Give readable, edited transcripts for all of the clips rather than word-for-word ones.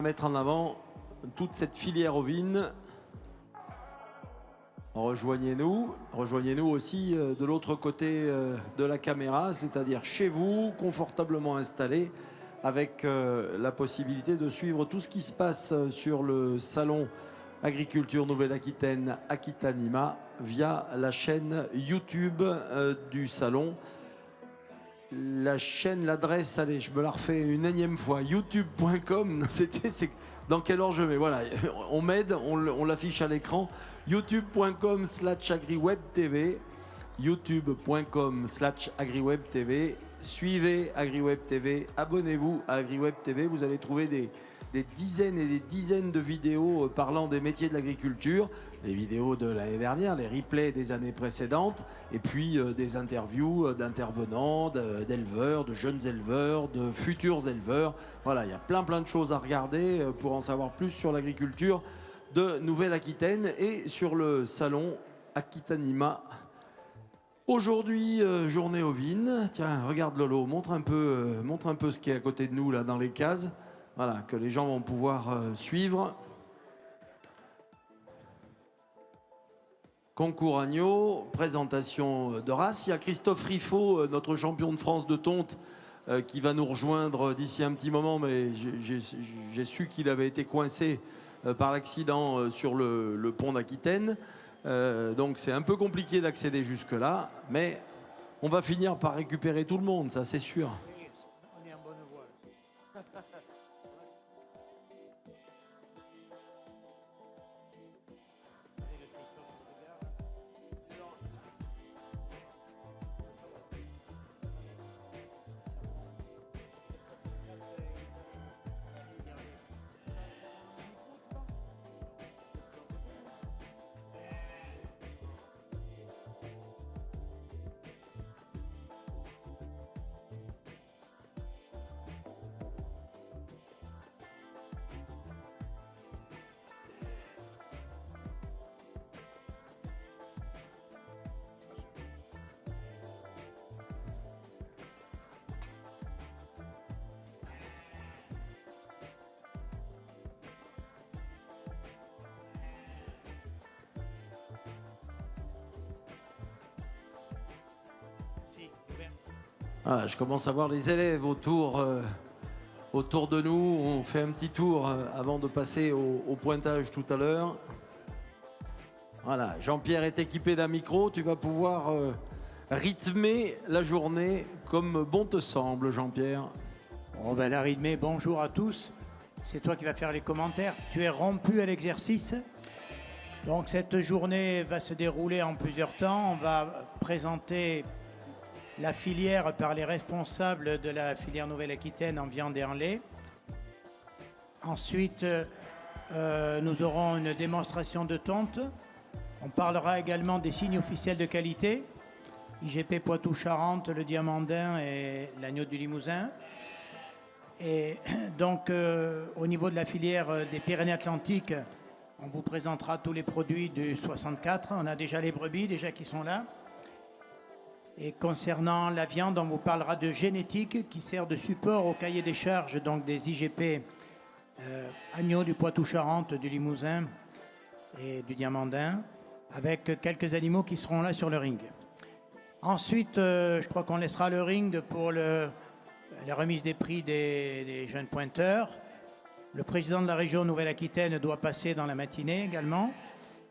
Mettre en avant toute cette filière ovine. Rejoignez-nous aussi de l'autre côté de la caméra, c'est-à-dire chez vous, confortablement installé, avec la possibilité de suivre tout ce qui se passe sur le salon Agriculture Nouvelle-Aquitaine Aquitanima via la chaîne YouTube du salon. La chaîne, l'adresse, allez, je me la refais une énième fois, youtube.com, c'est dans quel ordre je mets, voilà, on m'aide, on l'affiche à l'écran, youtube.com/agriwebtv, youtube.com/agriwebtv, suivez AgriWebTV, abonnez-vous à AgriWebTV, vous allez trouver des dizaines et des dizaines de vidéos parlant des métiers de l'agriculture, les vidéos de l'année dernière, les replays des années précédentes, et puis des interviews d'intervenants, d'éleveurs, de jeunes éleveurs, de futurs éleveurs. Voilà, il y a plein de choses à regarder pour en savoir plus sur l'agriculture de Nouvelle-Aquitaine et sur le salon Aquitanima. Aujourd'hui, journée ovine. Tiens, regarde Lolo, montre un peu ce qui est à côté de nous là dans les cases. Voilà, que les gens vont pouvoir suivre. Concours agneau, présentation de race. Il y a Christophe Riffaut, notre champion de France de tonte, qui va nous rejoindre d'ici un petit moment, mais j'ai su qu'il avait été coincé par l'accident sur le pont d'Aquitaine. Donc c'est un peu compliqué d'accéder jusque-là, mais on va finir par récupérer tout le monde, ça c'est sûr. On est en bonne voie. Voilà, je commence à voir les élèves autour de nous. On fait un petit tour avant de passer au pointage tout à l'heure. Voilà, Jean-Pierre est équipé d'un micro. Tu vas pouvoir rythmer la journée comme bon te semble, Jean-Pierre. Bon, ben, la rythmée, bonjour à tous. C'est toi qui vas faire les commentaires. Tu es rompu à l'exercice. Donc cette journée va se dérouler en plusieurs temps. On va présenter la filière par les responsables de la filière Nouvelle-Aquitaine en viande et en lait. Ensuite, nous aurons une démonstration de tonte. On parlera également des signes officiels de qualité. IGP Poitou-Charentes, le Diamandin et l'agneau du Limousin. Et donc, au niveau de la filière des Pyrénées-Atlantiques, on vous présentera tous les produits du 64. On a déjà les brebis qui sont là. Et concernant la viande, on vous parlera de génétique qui sert de support au cahier des charges donc des IGP agneaux du Poitou-Charentes, du Limousin et du Diamandin, avec quelques animaux qui seront là sur le ring. Ensuite, je crois qu'on laissera le ring pour la remise des prix des jeunes pointeurs. Le président de la région Nouvelle-Aquitaine doit passer dans la matinée également.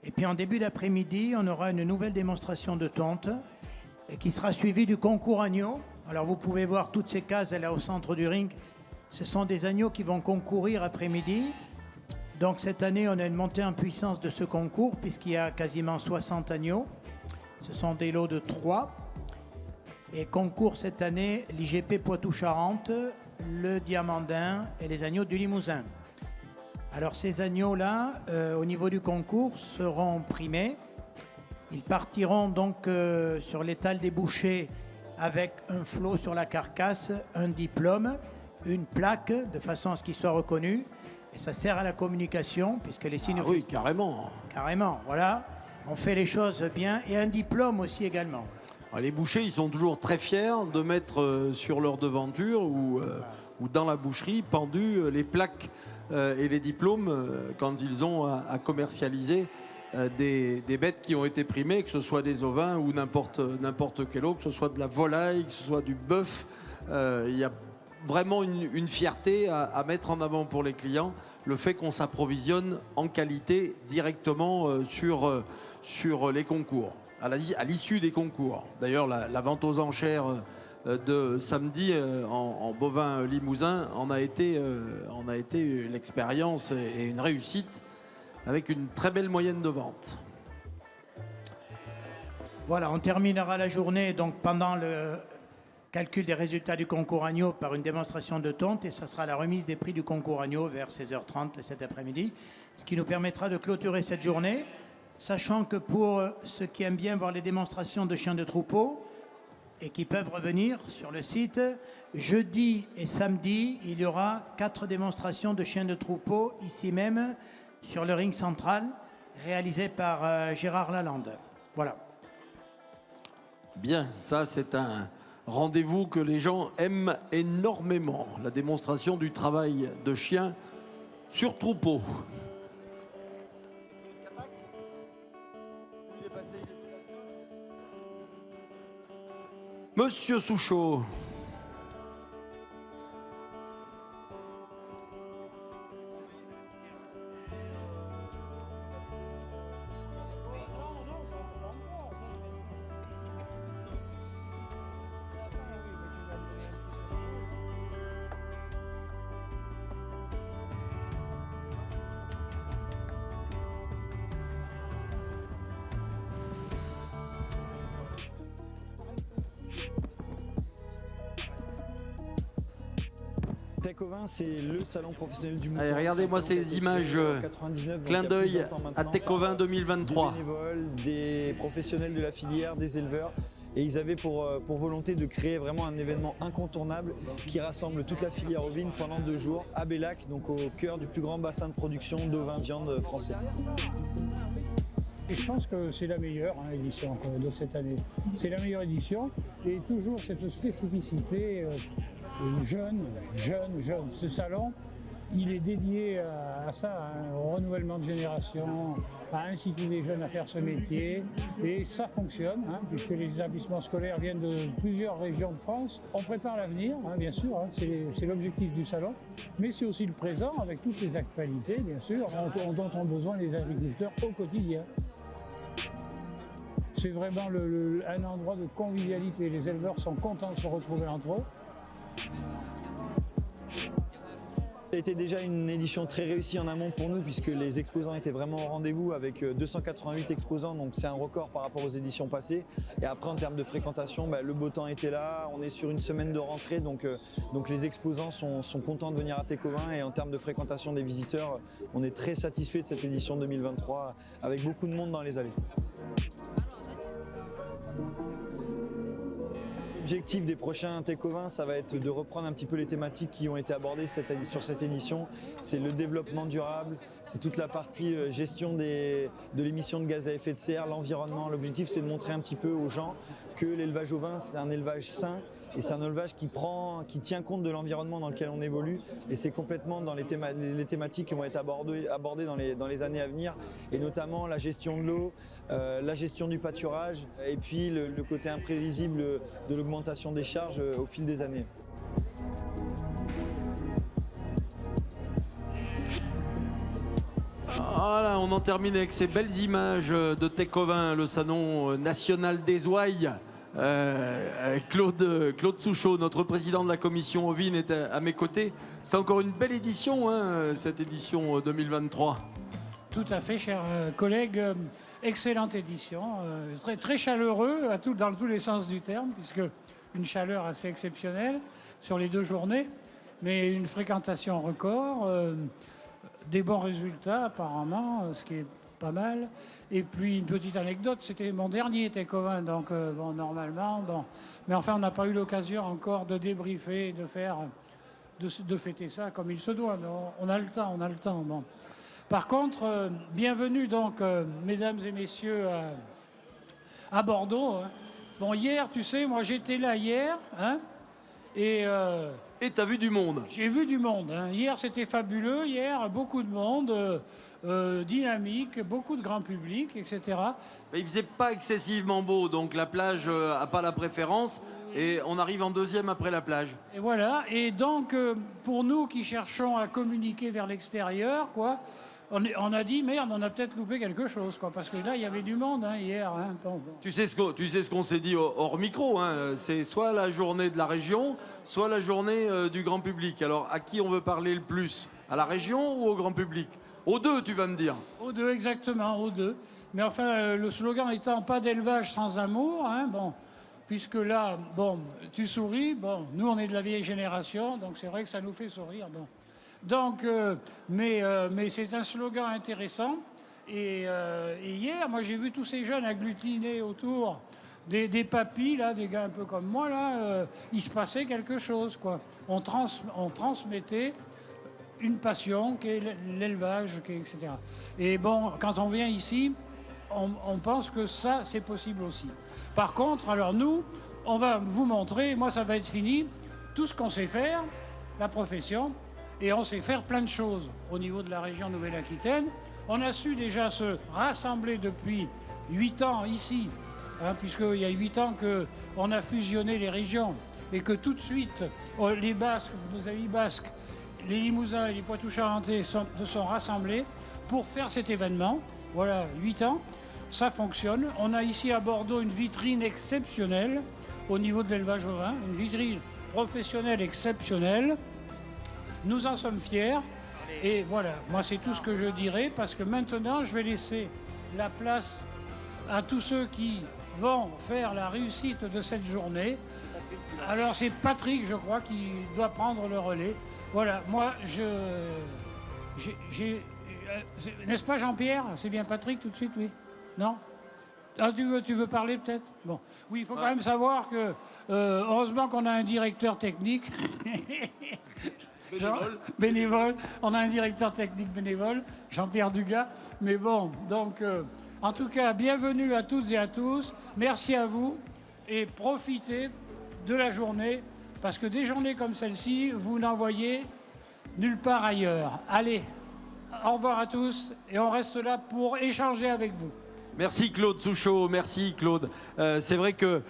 Et puis en début d'après-midi, on aura une nouvelle démonstration de tonte et qui sera suivie du concours agneau. Alors vous pouvez voir toutes ces cases là au centre du ring. Ce sont des agneaux qui vont concourir après-midi. Donc cette année, on a une montée en puissance de ce concours puisqu'il y a quasiment 60 agneaux. Ce sont des lots de 3. Et concours cette année, l'IGP Poitou-Charentes, le Diamandin et les agneaux du Limousin. Alors ces agneaux-là, au niveau du concours, seront primés. Ils partiront donc sur l'étal des bouchers avec un flot sur la carcasse, un diplôme, une plaque, de façon à ce qu'ils soient reconnus. Et ça sert à la communication, puisque les signes... Ah oui, carrément. Carrément, voilà. On fait les choses bien. Et un diplôme aussi également. Les bouchers, ils sont toujours très fiers de mettre sur leur devanture ou dans la boucherie pendues les plaques et les diplômes quand ils ont à commercialiser des bêtes qui ont été primées, que ce soit des ovins ou n'importe quel autre, que ce soit de la volaille, que ce soit du bœuf. Il y a vraiment une fierté à mettre en avant pour les clients, le fait qu'on s'approvisionne en qualité directement sur les concours, à l'issue des concours. D'ailleurs, la vente aux enchères de samedi en bovin limousin en a été l'expérience et une réussite, avec une très belle moyenne de vente. Voilà, on terminera la journée donc pendant le calcul des résultats du concours agneau par une démonstration de tonte, et ça sera la remise des prix du concours agneau vers 16h30 cet après-midi, ce qui nous permettra de clôturer cette journée, sachant que pour ceux qui aiment bien voir les démonstrations de chiens de troupeau et qui peuvent revenir sur le site, jeudi et samedi, il y aura 4 démonstrations de chiens de troupeau ici même sur le ring central, réalisé par Gérard Lalande. Voilà. Bien, ça c'est un rendez-vous que les gens aiment énormément, la démonstration du travail de chien sur troupeau. Monsieur Souchot. Tech-Ovin, c'est le salon professionnel du mouton. Allez, regardez-moi ces images, clin d'œil à Tech-Ovin 2023. Des bénévoles, des professionnels de la filière, des éleveurs. Et ils avaient pour volonté de créer vraiment un événement incontournable qui rassemble toute la filière ovine pendant 2 jours à Bellac, donc au cœur du plus grand bassin de production d'ovins viande français. Et je pense que c'est la meilleure édition de cette année. C'est la meilleure édition et toujours cette spécificité jeune. Ce salon, il est dédié à ça, au renouvellement de génération, à inciter les jeunes à faire ce métier. Et ça fonctionne, puisque les établissements scolaires viennent de plusieurs régions de France. On prépare l'avenir, bien sûr, c'est l'objectif du salon. Mais c'est aussi le présent, avec toutes les actualités, bien sûr, dont ont besoin les agriculteurs au quotidien. C'est vraiment un endroit de convivialité. Les éleveurs sont contents de se retrouver entre eux. Ça a été déjà une édition très réussie en amont pour nous, puisque les exposants étaient vraiment au rendez-vous avec 288 exposants, donc c'est un record par rapport aux éditions passées. Et après, en termes de fréquentation, le beau temps était là, on est sur une semaine de rentrée, donc les exposants sont contents de venir à Tech-Ovin, et en termes de fréquentation des visiteurs, on est très satisfait de cette édition 2023 avec beaucoup de monde dans les allées. L'objectif des prochains Tech-Ovin, ça va être de reprendre un petit peu les thématiques qui ont été abordées sur cette édition. C'est le développement durable, c'est toute la partie gestion de l'émission de gaz à effet de serre, l'environnement. L'objectif, c'est de montrer un petit peu aux gens que l'élevage ovin, c'est un élevage sain. Et c'est un élevage qui tient compte de l'environnement dans lequel on évolue. Et c'est complètement dans les thématiques qui vont être abordées dans les années à venir. Et notamment la gestion de l'eau, la gestion du pâturage et puis le côté imprévisible de l'augmentation des charges au fil des années. Voilà, on en termine avec ces belles images de Tech-Ovin, le salon national des ouailles. Claude Souchot, notre président de la commission ovine, est à mes côtés. C'est encore une belle édition, cette édition 2023. Tout à fait, chers collègues. Excellente édition, très, très chaleureux dans tous les sens du terme, puisque une chaleur assez exceptionnelle sur les 2 journées, mais une fréquentation record, des bons résultats apparemment, ce qui est pas mal. Et puis une petite anecdote, c'était mon dernier Tech-Ovin, donc bon, normalement, bon. Mais enfin, on n'a pas eu l'occasion encore de débriefer, de fêter ça comme il se doit. Mais on a le temps, bon. Par contre, bienvenue donc, mesdames et messieurs, à Bordeaux. Bon, hier, tu sais, moi j'étais là hier, Et t'as vu du monde? J'ai vu du monde. Hein. Hier, c'était fabuleux. Hier, beaucoup de monde, dynamique, beaucoup de grand public, etc. Mais il faisait pas excessivement beau, donc la plage a pas la préférence. Et on arrive en deuxième après la plage. Et voilà. Et donc, pour nous qui cherchons à communiquer vers l'extérieur, quoi, on a dit, merde, on a peut-être loupé quelque chose, quoi. Parce que là, il y avait du monde hein, hier. Hein. Bon. Tu sais ce qu'on s'est dit hors micro, hein, c'est soit la journée de la région, soit la journée du grand public. Alors, à qui on veut parler le plus? À la région ou au grand public? Aux deux, tu vas me dire. Aux deux, exactement, aux deux. Mais enfin, le slogan étant pas d'élevage sans amour, hein, bon, puisque là, bon, tu souris, bon, nous on est de la vieille génération, donc c'est vrai que ça nous fait sourire, bon. Donc, mais c'est un slogan intéressant. Et hier, moi j'ai vu tous ces jeunes agglutinés autour des papis, là, des gars un peu comme moi, là, il se passait quelque chose, quoi. On transmettait une passion qui est l'élevage, etc. Et bon, quand on vient ici, on pense que ça, c'est possible aussi. Par contre, alors nous, on va vous montrer, moi ça va être fini, tout ce qu'on sait faire, la profession, et on sait faire plein de choses au niveau de la région Nouvelle-Aquitaine. On a su déjà se rassembler depuis 8 ans ici, hein, puisqu'il y a 8 ans qu'on a fusionné les régions, et que tout de suite, les Basques, nos amis basques, les Limousins et les Poitou-Charentais se sont rassemblés pour faire cet événement. Voilà, 8 ans, ça fonctionne. On a ici à Bordeaux une vitrine exceptionnelle au niveau de l'élevage ovin, une vitrine professionnelle exceptionnelle. Nous en sommes fiers. Et voilà, moi c'est tout ce que je dirais parce que maintenant je vais laisser la place à tous ceux qui vont faire la réussite de cette journée. Alors c'est Patrick, je crois, qui doit prendre le relais. Voilà, moi n'est-ce pas Jean-Pierre? C'est bien Patrick tout de suite, oui? Non? Ah, tu veux parler peut-être? Bon. Oui, il faut quand même savoir que, heureusement qu'on a un directeur technique. Bénévole. On a un directeur technique bénévole, Jean-Pierre Dugas. Mais bon, donc, en tout cas, bienvenue à toutes et à tous. Merci à vous et profitez de la journée parce que des journées comme celle-ci, vous n'en voyez nulle part ailleurs. Allez, au revoir à tous et on reste là pour échanger avec vous. Merci Claude Souchot, merci Claude. C'est vrai que,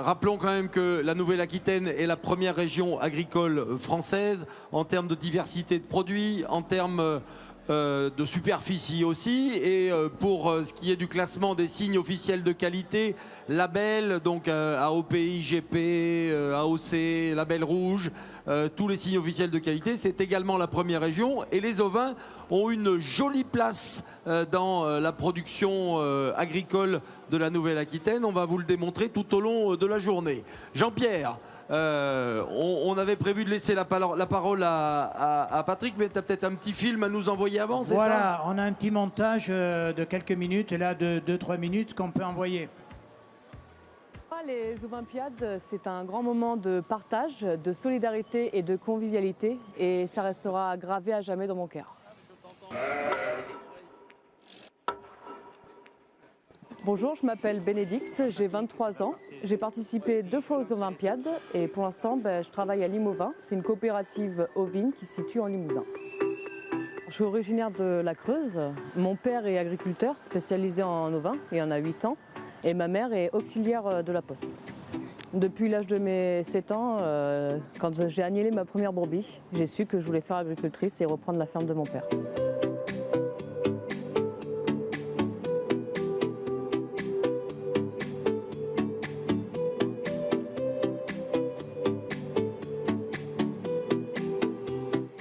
rappelons quand même que la Nouvelle-Aquitaine est la première région agricole française en termes de diversité de produits, en termes de superficie aussi. Et pour ce qui est du classement des signes officiels de qualité, label, donc AOP, IGP, AOC, label rouge, tous les signes officiels de qualité, c'est également la première région. Et les ovins ont une jolie place dans la production agricole de la Nouvelle-Aquitaine. On va vous le démontrer tout au long de la journée. Jean-Pierre, on avait prévu de laisser la parole à Patrick, mais tu as peut-être un petit film à nous envoyer avant, c'est ça? Voilà, on a un petit montage de quelques minutes, là, de 2-3 minutes qu'on peut envoyer. Les Ovimpiades, c'est un grand moment de partage, de solidarité et de convivialité, et ça restera gravé à jamais dans mon cœur. Bonjour, je m'appelle Bénédicte, j'ai 23 ans. J'ai participé 2 fois aux Ovimpiades et pour l'instant, je travaille à Limovin. C'est une coopérative ovine qui se situe en Limousin. Je suis originaire de la Creuse. Mon père est agriculteur spécialisé en ovins, il y en a 800. Et ma mère est auxiliaire de la poste. Depuis l'âge de mes 7 ans, quand j'ai agnelé ma première brebis, j'ai su que je voulais faire agricultrice et reprendre la ferme de mon père.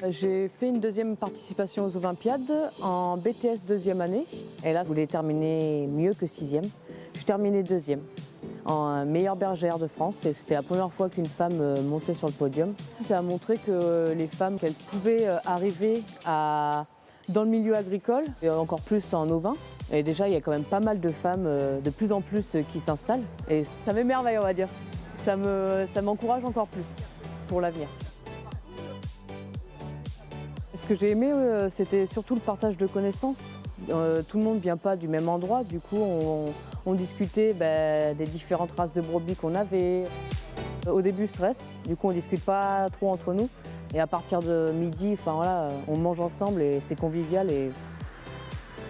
J'ai fait une deuxième participation aux Ovimpiades en BTS deuxième année. Et là, je voulais terminer mieux que 6e. Je terminais 2e en meilleure bergère de France et c'était la première fois qu'une femme montait sur le podium. Ça a montré que les femmes, qu'elles pouvaient arriver dans le milieu agricole et encore plus en ovin. Et déjà, il y a quand même pas mal de femmes, de plus en plus, qui s'installent. Et ça m'émerveille, on va dire. Ça m'encourage encore plus pour l'avenir. Ce que j'ai aimé, c'était surtout le partage de connaissances. Tout le monde ne vient pas du même endroit, du coup on discutait des différentes races de brebis qu'on avait. Au début, stress. Du coup, on ne discute pas trop entre nous. Et à partir de midi, enfin, voilà, on mange ensemble et c'est convivial. Et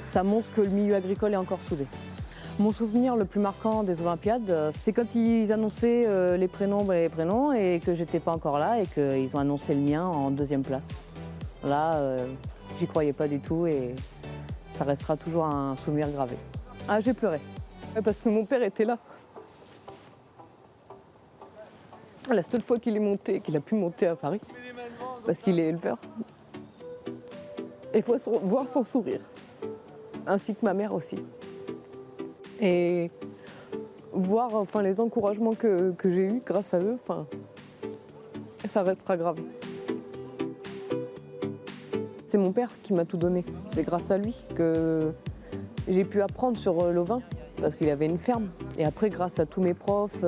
ça montre que le milieu agricole est encore soudé. Mon souvenir le plus marquant des Olympiades, c'est quand ils annonçaient les prénoms et que j'étais pas encore là et qu'ils ont annoncé le mien en 2e place. Là, j'y croyais pas du tout et ça restera toujours un souvenir gravé. Ah, j'ai pleuré, parce que mon père était là. La seule fois qu'il est monté, qu'il a pu monter à Paris, parce qu'il est éleveur. Et il faut voir son sourire, ainsi que ma mère aussi. Et voir enfin, les encouragements que j'ai eus grâce à eux, enfin, ça restera gravé. C'est mon père qui m'a tout donné. C'est grâce à lui que j'ai pu apprendre sur l'ovin, parce qu'il avait une ferme. Et après, grâce à tous mes profs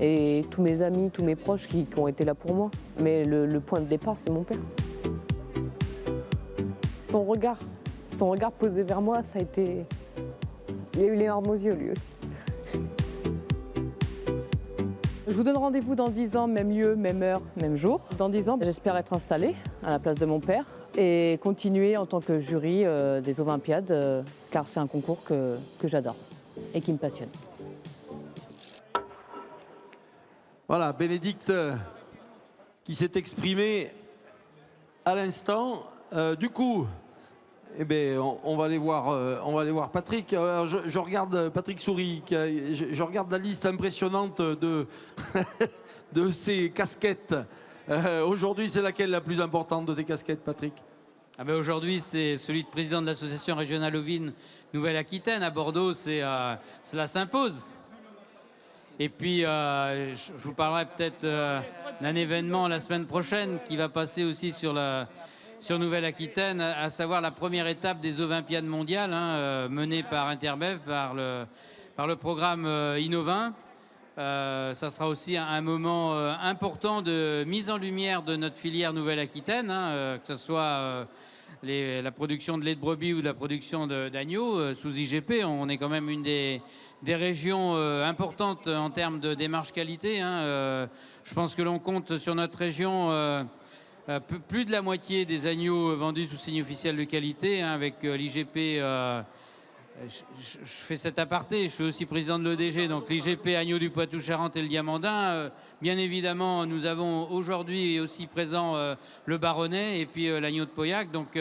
et tous mes amis, tous mes proches qui ont été là pour moi. Mais le point de départ, c'est mon père. Son regard posé vers moi, ça a été... Il a eu les larmes aux yeux, lui aussi. Je vous donne rendez-vous dans 10 ans, même lieu, même heure, même jour. Dans 10 ans, j'espère être installée à la place de mon père et continuer en tant que jury des Olympiades, car c'est un concours que j'adore et qui me passionne. Voilà, Bénédicte qui s'est exprimée à l'instant. Du coup, eh bien, on va aller voir Patrick. Alors, je regarde Patrick Souris, je regarde la liste impressionnante de, de ses casquettes. Aujourd'hui, c'est laquelle la plus importante de tes casquettes, Patrick? Ah ben aujourd'hui, c'est celui de président de l'association régionale ovine Nouvelle-Aquitaine à Bordeaux. Cela s'impose. Et puis, je vous parlerai peut-être d'un événement la semaine prochaine qui va passer aussi sur Nouvelle-Aquitaine, à savoir la première étape des Olympiades mondiales, menée par Interbev, par le programme Innovin. Ça sera aussi un moment important de mise en lumière de notre filière Nouvelle-Aquitaine, que ce soit la production de lait de brebis ou la production d'agneaux sous IGP. On est quand même une des régions importantes en termes de démarche qualité. Je pense que l'on compte sur notre région plus de la moitié des agneaux vendus sous signe officiel de qualité, avec l'IGP. Je fais cet aparté, je suis aussi président de l'EDG, donc l'IGP Agneaux du Poitou-Charentes et le Diamandin. Bien évidemment, nous avons aujourd'hui aussi présent le Baronnais et puis l'agneau de Pauillac. Donc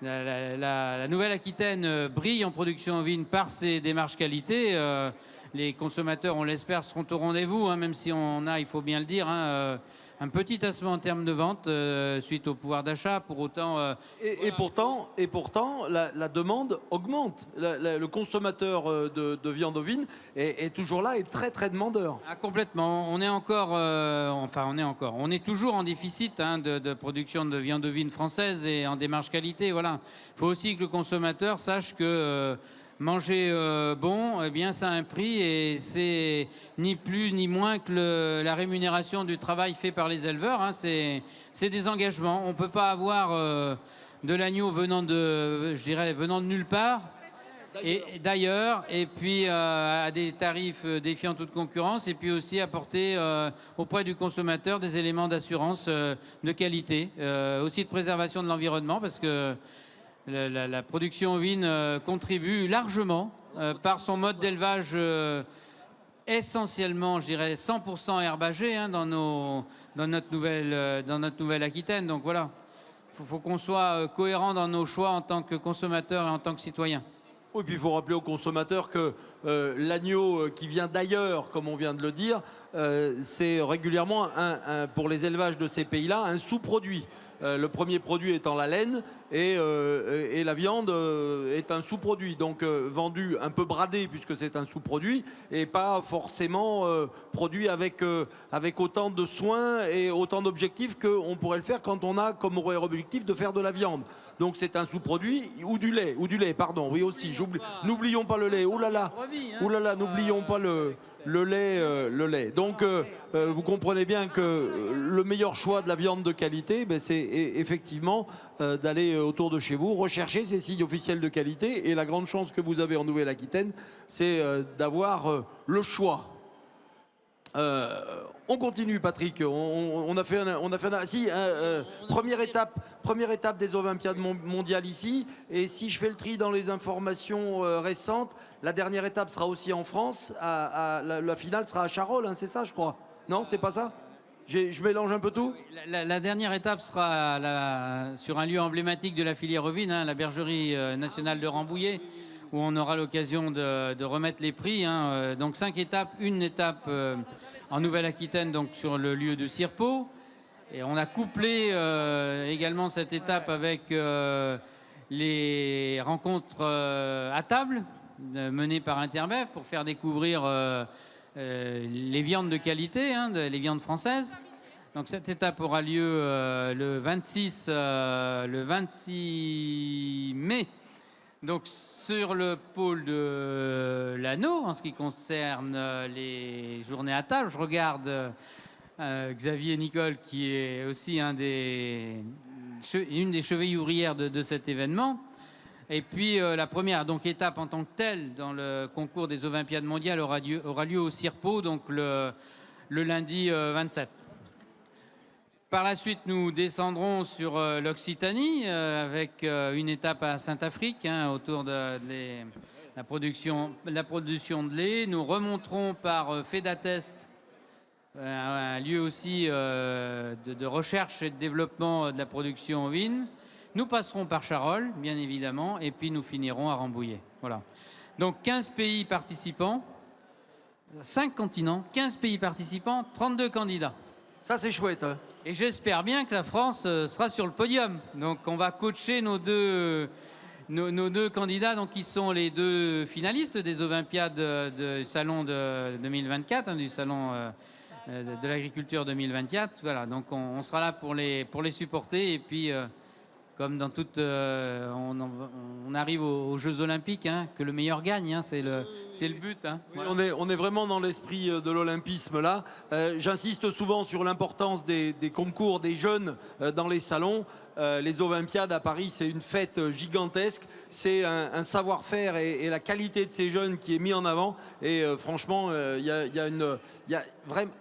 la Nouvelle-Aquitaine brille en production ovine par ses démarches qualité. Les consommateurs, on l'espère, seront au rendez-vous, même si on a, il faut bien le dire, un petit tassement en termes de vente suite au pouvoir d'achat. Pour autant, et pourtant, la demande augmente. Le consommateur de viande ovine est toujours là et très très demandeur. Ah, complètement. On est encore, on est toujours en déficit de production de viande ovine française et en démarche qualité. Voilà. Il faut aussi que le consommateur sache que manger bon, eh bien, ça a un prix et c'est ni plus ni moins que la rémunération du travail fait par les éleveurs. C'est des engagements. On ne peut pas avoir de l'agneau venant de nulle part et d'ailleurs, et puis à des tarifs défiant toute concurrence, et puis aussi apporter auprès du consommateur des éléments d'assurance de qualité, aussi de préservation de l'environnement, parce que la production ovine contribue largement par son mode d'élevage essentiellement, je dirais, 100% herbagé dans notre Nouvelle-Aquitaine. Donc voilà, il faut qu'on soit cohérent dans nos choix en tant que consommateur et en tant que citoyen. Oui, puis il faut rappeler aux consommateurs que l'agneau qui vient d'ailleurs, comme on vient de le dire, c'est régulièrement, pour les élevages de ces pays-là, un sous-produit. Le premier produit étant la laine et la viande est un sous-produit, donc vendu un peu bradé puisque c'est un sous-produit et pas forcément produit avec autant de soins et autant d'objectifs qu'on pourrait le faire quand on a comme objectif de faire de la viande. Donc c'est un sous-produit ou du lait, pardon, oui aussi, n'oublions pas le lait, oulala, n'oublions pas le lait. Donc vous comprenez bien que le meilleur choix de la viande de qualité, c'est effectivement d'aller autour de chez vous, rechercher ces signes officiels de qualité. Et la grande chance que vous avez en Nouvelle-Aquitaine, c'est d'avoir le choix. On continue, Patrick. On a fait première étape des Olympiades mondiales ici. Et si je fais le tri dans les informations récentes, la dernière étape sera aussi en France. La finale sera à Charolles, hein, c'est ça, je crois. Non, c'est pas ça? Je mélange un peu tout. La dernière étape sera sur un lieu emblématique de la filière ovine, hein, la bergerie nationale de Rambouillet, où on aura l'occasion de remettre les prix. Hein. Donc 5 étapes, une étape en Nouvelle-Aquitaine, donc sur le lieu de Sirpeau. Et on a couplé également cette étape avec les rencontres à table menées par Interbev pour faire découvrir les viandes de qualité, hein, les viandes françaises. Donc cette étape aura lieu le 26 mai. Donc sur le pôle de l'Anneau, en ce qui concerne les journées à table, je regarde Xavier Nicole, qui est aussi une des chevilles ouvrières de cet événement. Et puis la première donc, étape en tant que telle dans le concours des Olympiades mondiales aura lieu au Sirpeau, donc le lundi 27. Par la suite, nous descendrons sur l'Occitanie avec une étape à Saint-Affrique, hein, autour de la production de lait. Nous remonterons par Fédatest, un lieu aussi de recherche et de développement de la production ovine. Nous passerons par Charolles, bien évidemment, et puis nous finirons à Rambouillet. Voilà. Donc 15 pays participants, 5 continents, 15 pays participants, 32 candidats. Ça, c'est chouette. Hein. Et j'espère bien que la France sera sur le podium. Donc on va coacher nos deux candidats, donc, qui sont les 2 finalistes des Olympiades du Salon de 2024, hein, du Salon de l'agriculture 2024. Voilà, donc on sera là pour les supporter. Et puis, comme dans toute... on arrive aux Jeux Olympiques, hein, que le meilleur gagne, hein, c'est le but. Hein. Oui, on est vraiment dans l'esprit de l'olympisme là. J'insiste souvent sur l'importance des concours des jeunes dans les salons. Les Olympiades à Paris, c'est une fête gigantesque. C'est un savoir-faire et la qualité de ces jeunes qui est mis en avant. Et franchement, il y a vraiment...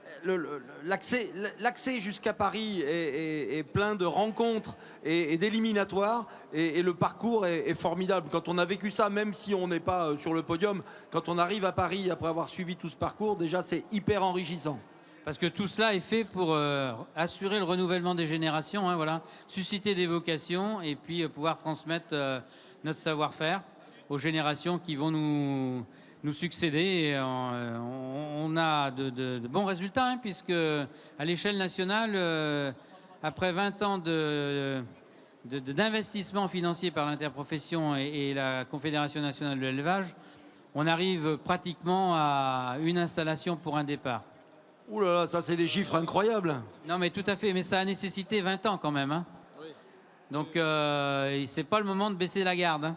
L'accès jusqu'à Paris est plein de rencontres et d'éliminatoires, et le parcours est formidable. Quand on a vécu ça, même si on n'est pas sur le podium, quand on arrive à Paris après avoir suivi tout ce parcours, déjà c'est hyper enrichissant. Parce que tout cela est fait pour assurer le renouvellement des générations, hein, voilà, susciter des vocations et puis pouvoir transmettre notre savoir-faire aux générations qui vont nous succéder. Et on a de bons résultats, hein, puisque à l'échelle nationale, après 20 ans d'investissement financier par l'interprofession et la Confédération nationale de l'élevage, on arrive pratiquement à une installation pour un départ. Ouh là là, ça c'est des chiffres incroyables. Non mais tout à fait, mais ça a nécessité 20 ans quand même. Hein. Oui. Donc c'est pas le moment de baisser la garde. Hein.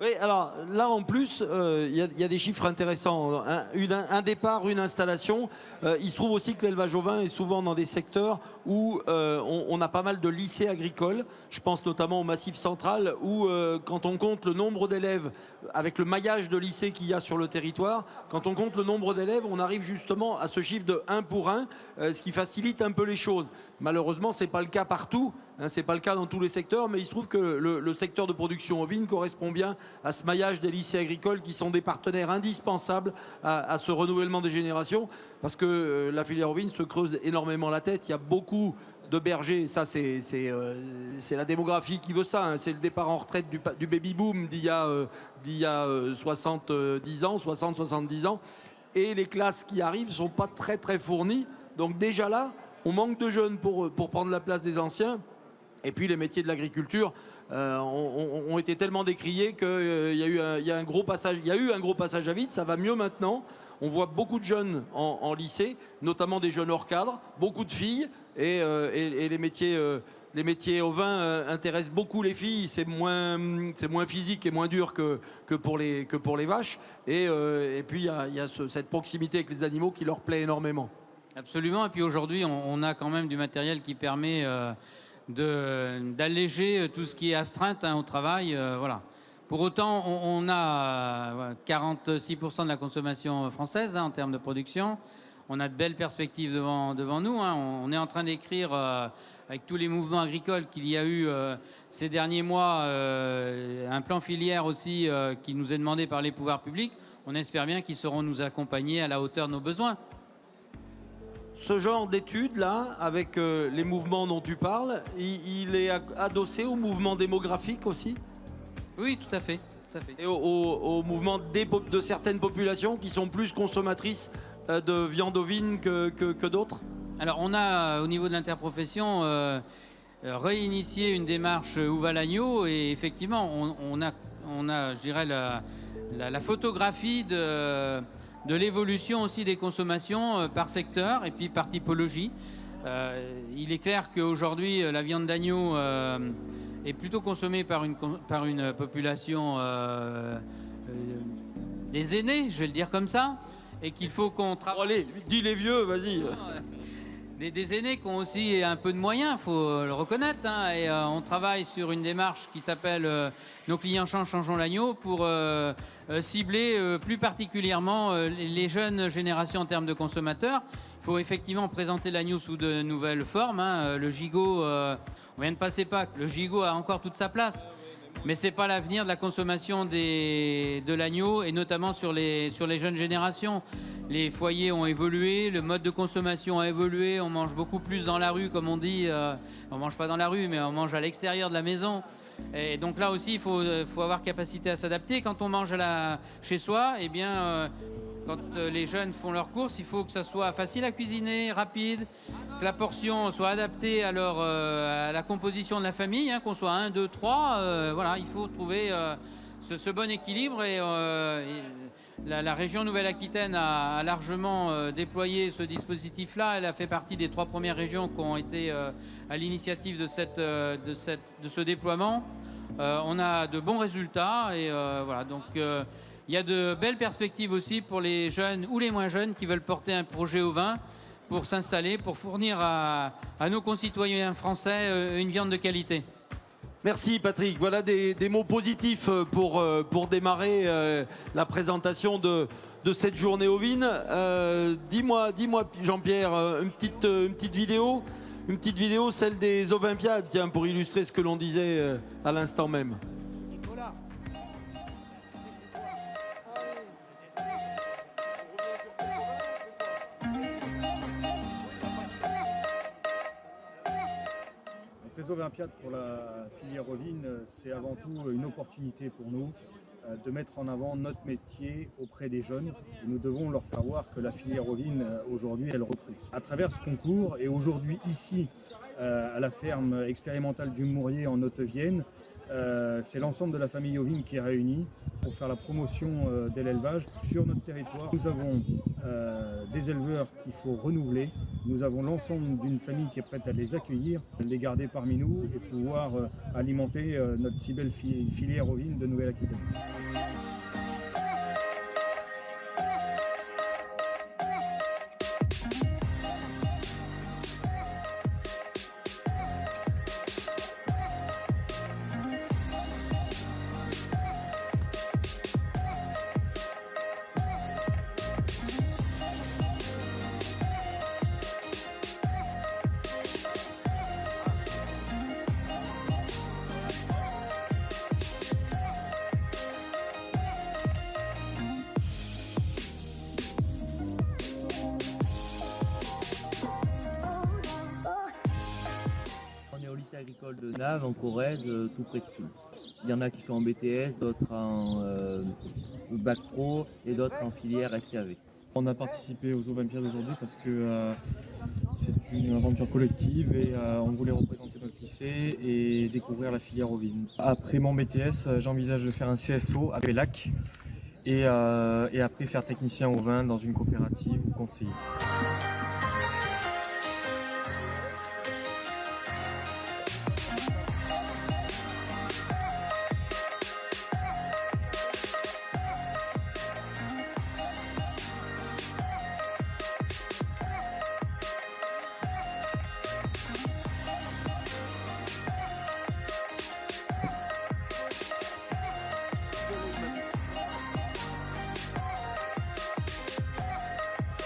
Oui, alors là en plus, il y a des chiffres intéressants. Un départ, une installation. Il se trouve aussi que l'élevage ovin est souvent dans des secteurs où on a pas mal de lycées agricoles. Je pense notamment au Massif central où quand on compte le nombre d'élèves, avec le maillage de lycées qu'il y a sur le territoire, quand on compte le nombre d'élèves, on arrive justement à ce chiffre de 1 pour 1, ce qui facilite un peu les choses. Malheureusement, ce n'est pas le cas partout, hein, ce n'est pas le cas dans tous les secteurs, mais il se trouve que le secteur de production ovine correspond bien à ce maillage des lycées agricoles qui sont des partenaires indispensables à ce renouvellement des générations, parce que la filière ovine se creuse énormément la tête. Il y a beaucoup de bergers, ça c'est la démographie qui veut ça, hein. C'est le départ en retraite du baby-boom d'il y a 70 ans, 60-70 ans, et les classes qui arrivent ne sont pas très très fournies, donc déjà là, on manque de jeunes pour prendre la place des anciens. Et puis les métiers de l'agriculture ont été tellement décriés qu'il y a eu un gros passage à vide. Ça va mieux maintenant. On voit beaucoup de jeunes en lycée, notamment des jeunes hors cadre, beaucoup de filles, et les métiers ovins intéressent beaucoup les filles. C'est moins physique et moins dur que pour les vaches. Et puis il y a cette proximité avec les animaux qui leur plaît énormément. Absolument. Et puis aujourd'hui, on a quand même du matériel qui permet d'alléger tout ce qui est astreinte, hein, au travail. Voilà. Pour autant, on a 46% de la consommation française, hein, en termes de production. on a de belles perspectives devant nous. Hein. On est en train d'écrire, avec tous les mouvements agricoles qu'il y a eu ces derniers mois, un plan filière aussi qui nous est demandé par les pouvoirs publics. On espère bien qu'ils sauront nous accompagner à la hauteur de nos besoins. Ce genre d'études-là, avec les mouvements dont tu parles, il est adossé au mouvement démographique aussi? Oui, tout à fait. Tout à fait. Et au mouvement de certaines populations qui sont plus consommatrices de viande ovine que d'autres? Alors, on a, au niveau de l'interprofession, réinitié une démarche Où va l'agneau, et effectivement, on a, je dirais, la photographie de l'évolution aussi des consommations par secteur et puis par typologie. Il est clair qu'aujourd'hui, la viande d'agneau est plutôt consommée par une population des aînés, je vais le dire comme ça, et qu'il faut qu'on travaille. Allez, dis les vieux, vas-y. Des aînés qui ont aussi un peu de moyens, il faut le reconnaître. Hein, et on travaille sur une démarche qui s'appelle Nos clients changent, changeons l'agneau, pour cibler plus particulièrement les jeunes générations en termes de consommateurs. Il faut effectivement présenter l'agneau sous de nouvelles formes. Hein. Le gigot, on vient de passer Pâques, le gigot a encore toute sa place. Mais ce n'est pas l'avenir de la consommation de l'agneau, et notamment sur les jeunes générations. Les foyers ont évolué, le mode de consommation a évolué, on mange beaucoup plus dans la rue, comme on dit. On ne mange pas dans la rue, mais on mange à l'extérieur de la maison. Et donc là aussi, il faut avoir capacité à s'adapter. Quand on mange chez soi, eh bien, quand les jeunes font leurs courses, il faut que ça soit facile à cuisiner, rapide, que la portion soit adaptée à la composition de la famille, hein, qu'on soit 1, 2, 3. Voilà, il faut trouver ce bon équilibre. Et la région Nouvelle-Aquitaine a largement déployé ce dispositif-là. Elle a fait partie des 3 premières régions qui ont été à l'initiative de ce déploiement. On a de bons résultats, et voilà. Donc il y a de belles perspectives aussi pour les jeunes ou les moins jeunes qui veulent porter un projet ovin pour s'installer, pour fournir à nos concitoyens français une viande de qualité. Merci Patrick. Voilà des mots positifs pour démarrer la présentation de cette journée ovine. Dis-moi Jean-Pierre, une petite vidéo, celle des Olympiades, tiens, pour illustrer ce que l'on disait à l'instant même. Les Olympiades pour la filière ovine, c'est avant tout une opportunité pour nous de mettre en avant notre métier auprès des jeunes. Et nous devons leur faire voir que la filière ovine, aujourd'hui, elle recrute. À travers ce concours, et aujourd'hui ici, à la ferme expérimentale du Mourier en Haute-Vienne, c'est l'ensemble de la famille ovine qui est réunie pour faire la promotion de l'élevage sur notre territoire. Nous avons des éleveurs qu'il faut renouveler. Nous avons l'ensemble d'une famille qui est prête à les accueillir, les garder parmi nous et pouvoir alimenter notre si belle filière ovine de Nouvelle-Aquitaine. Agricole de Naves, en Corrèze, tout près de Tulle. Il y en a qui sont en BTS, d'autres en bac pro et d'autres en filière STAV. On a participé aux Olympiades aujourd'hui parce que c'est une aventure collective et on voulait représenter notre lycée et découvrir la filière ovine. Après mon BTS, j'envisage de faire un CSO à Bellac et après faire technicien ovin dans une coopérative ou conseiller.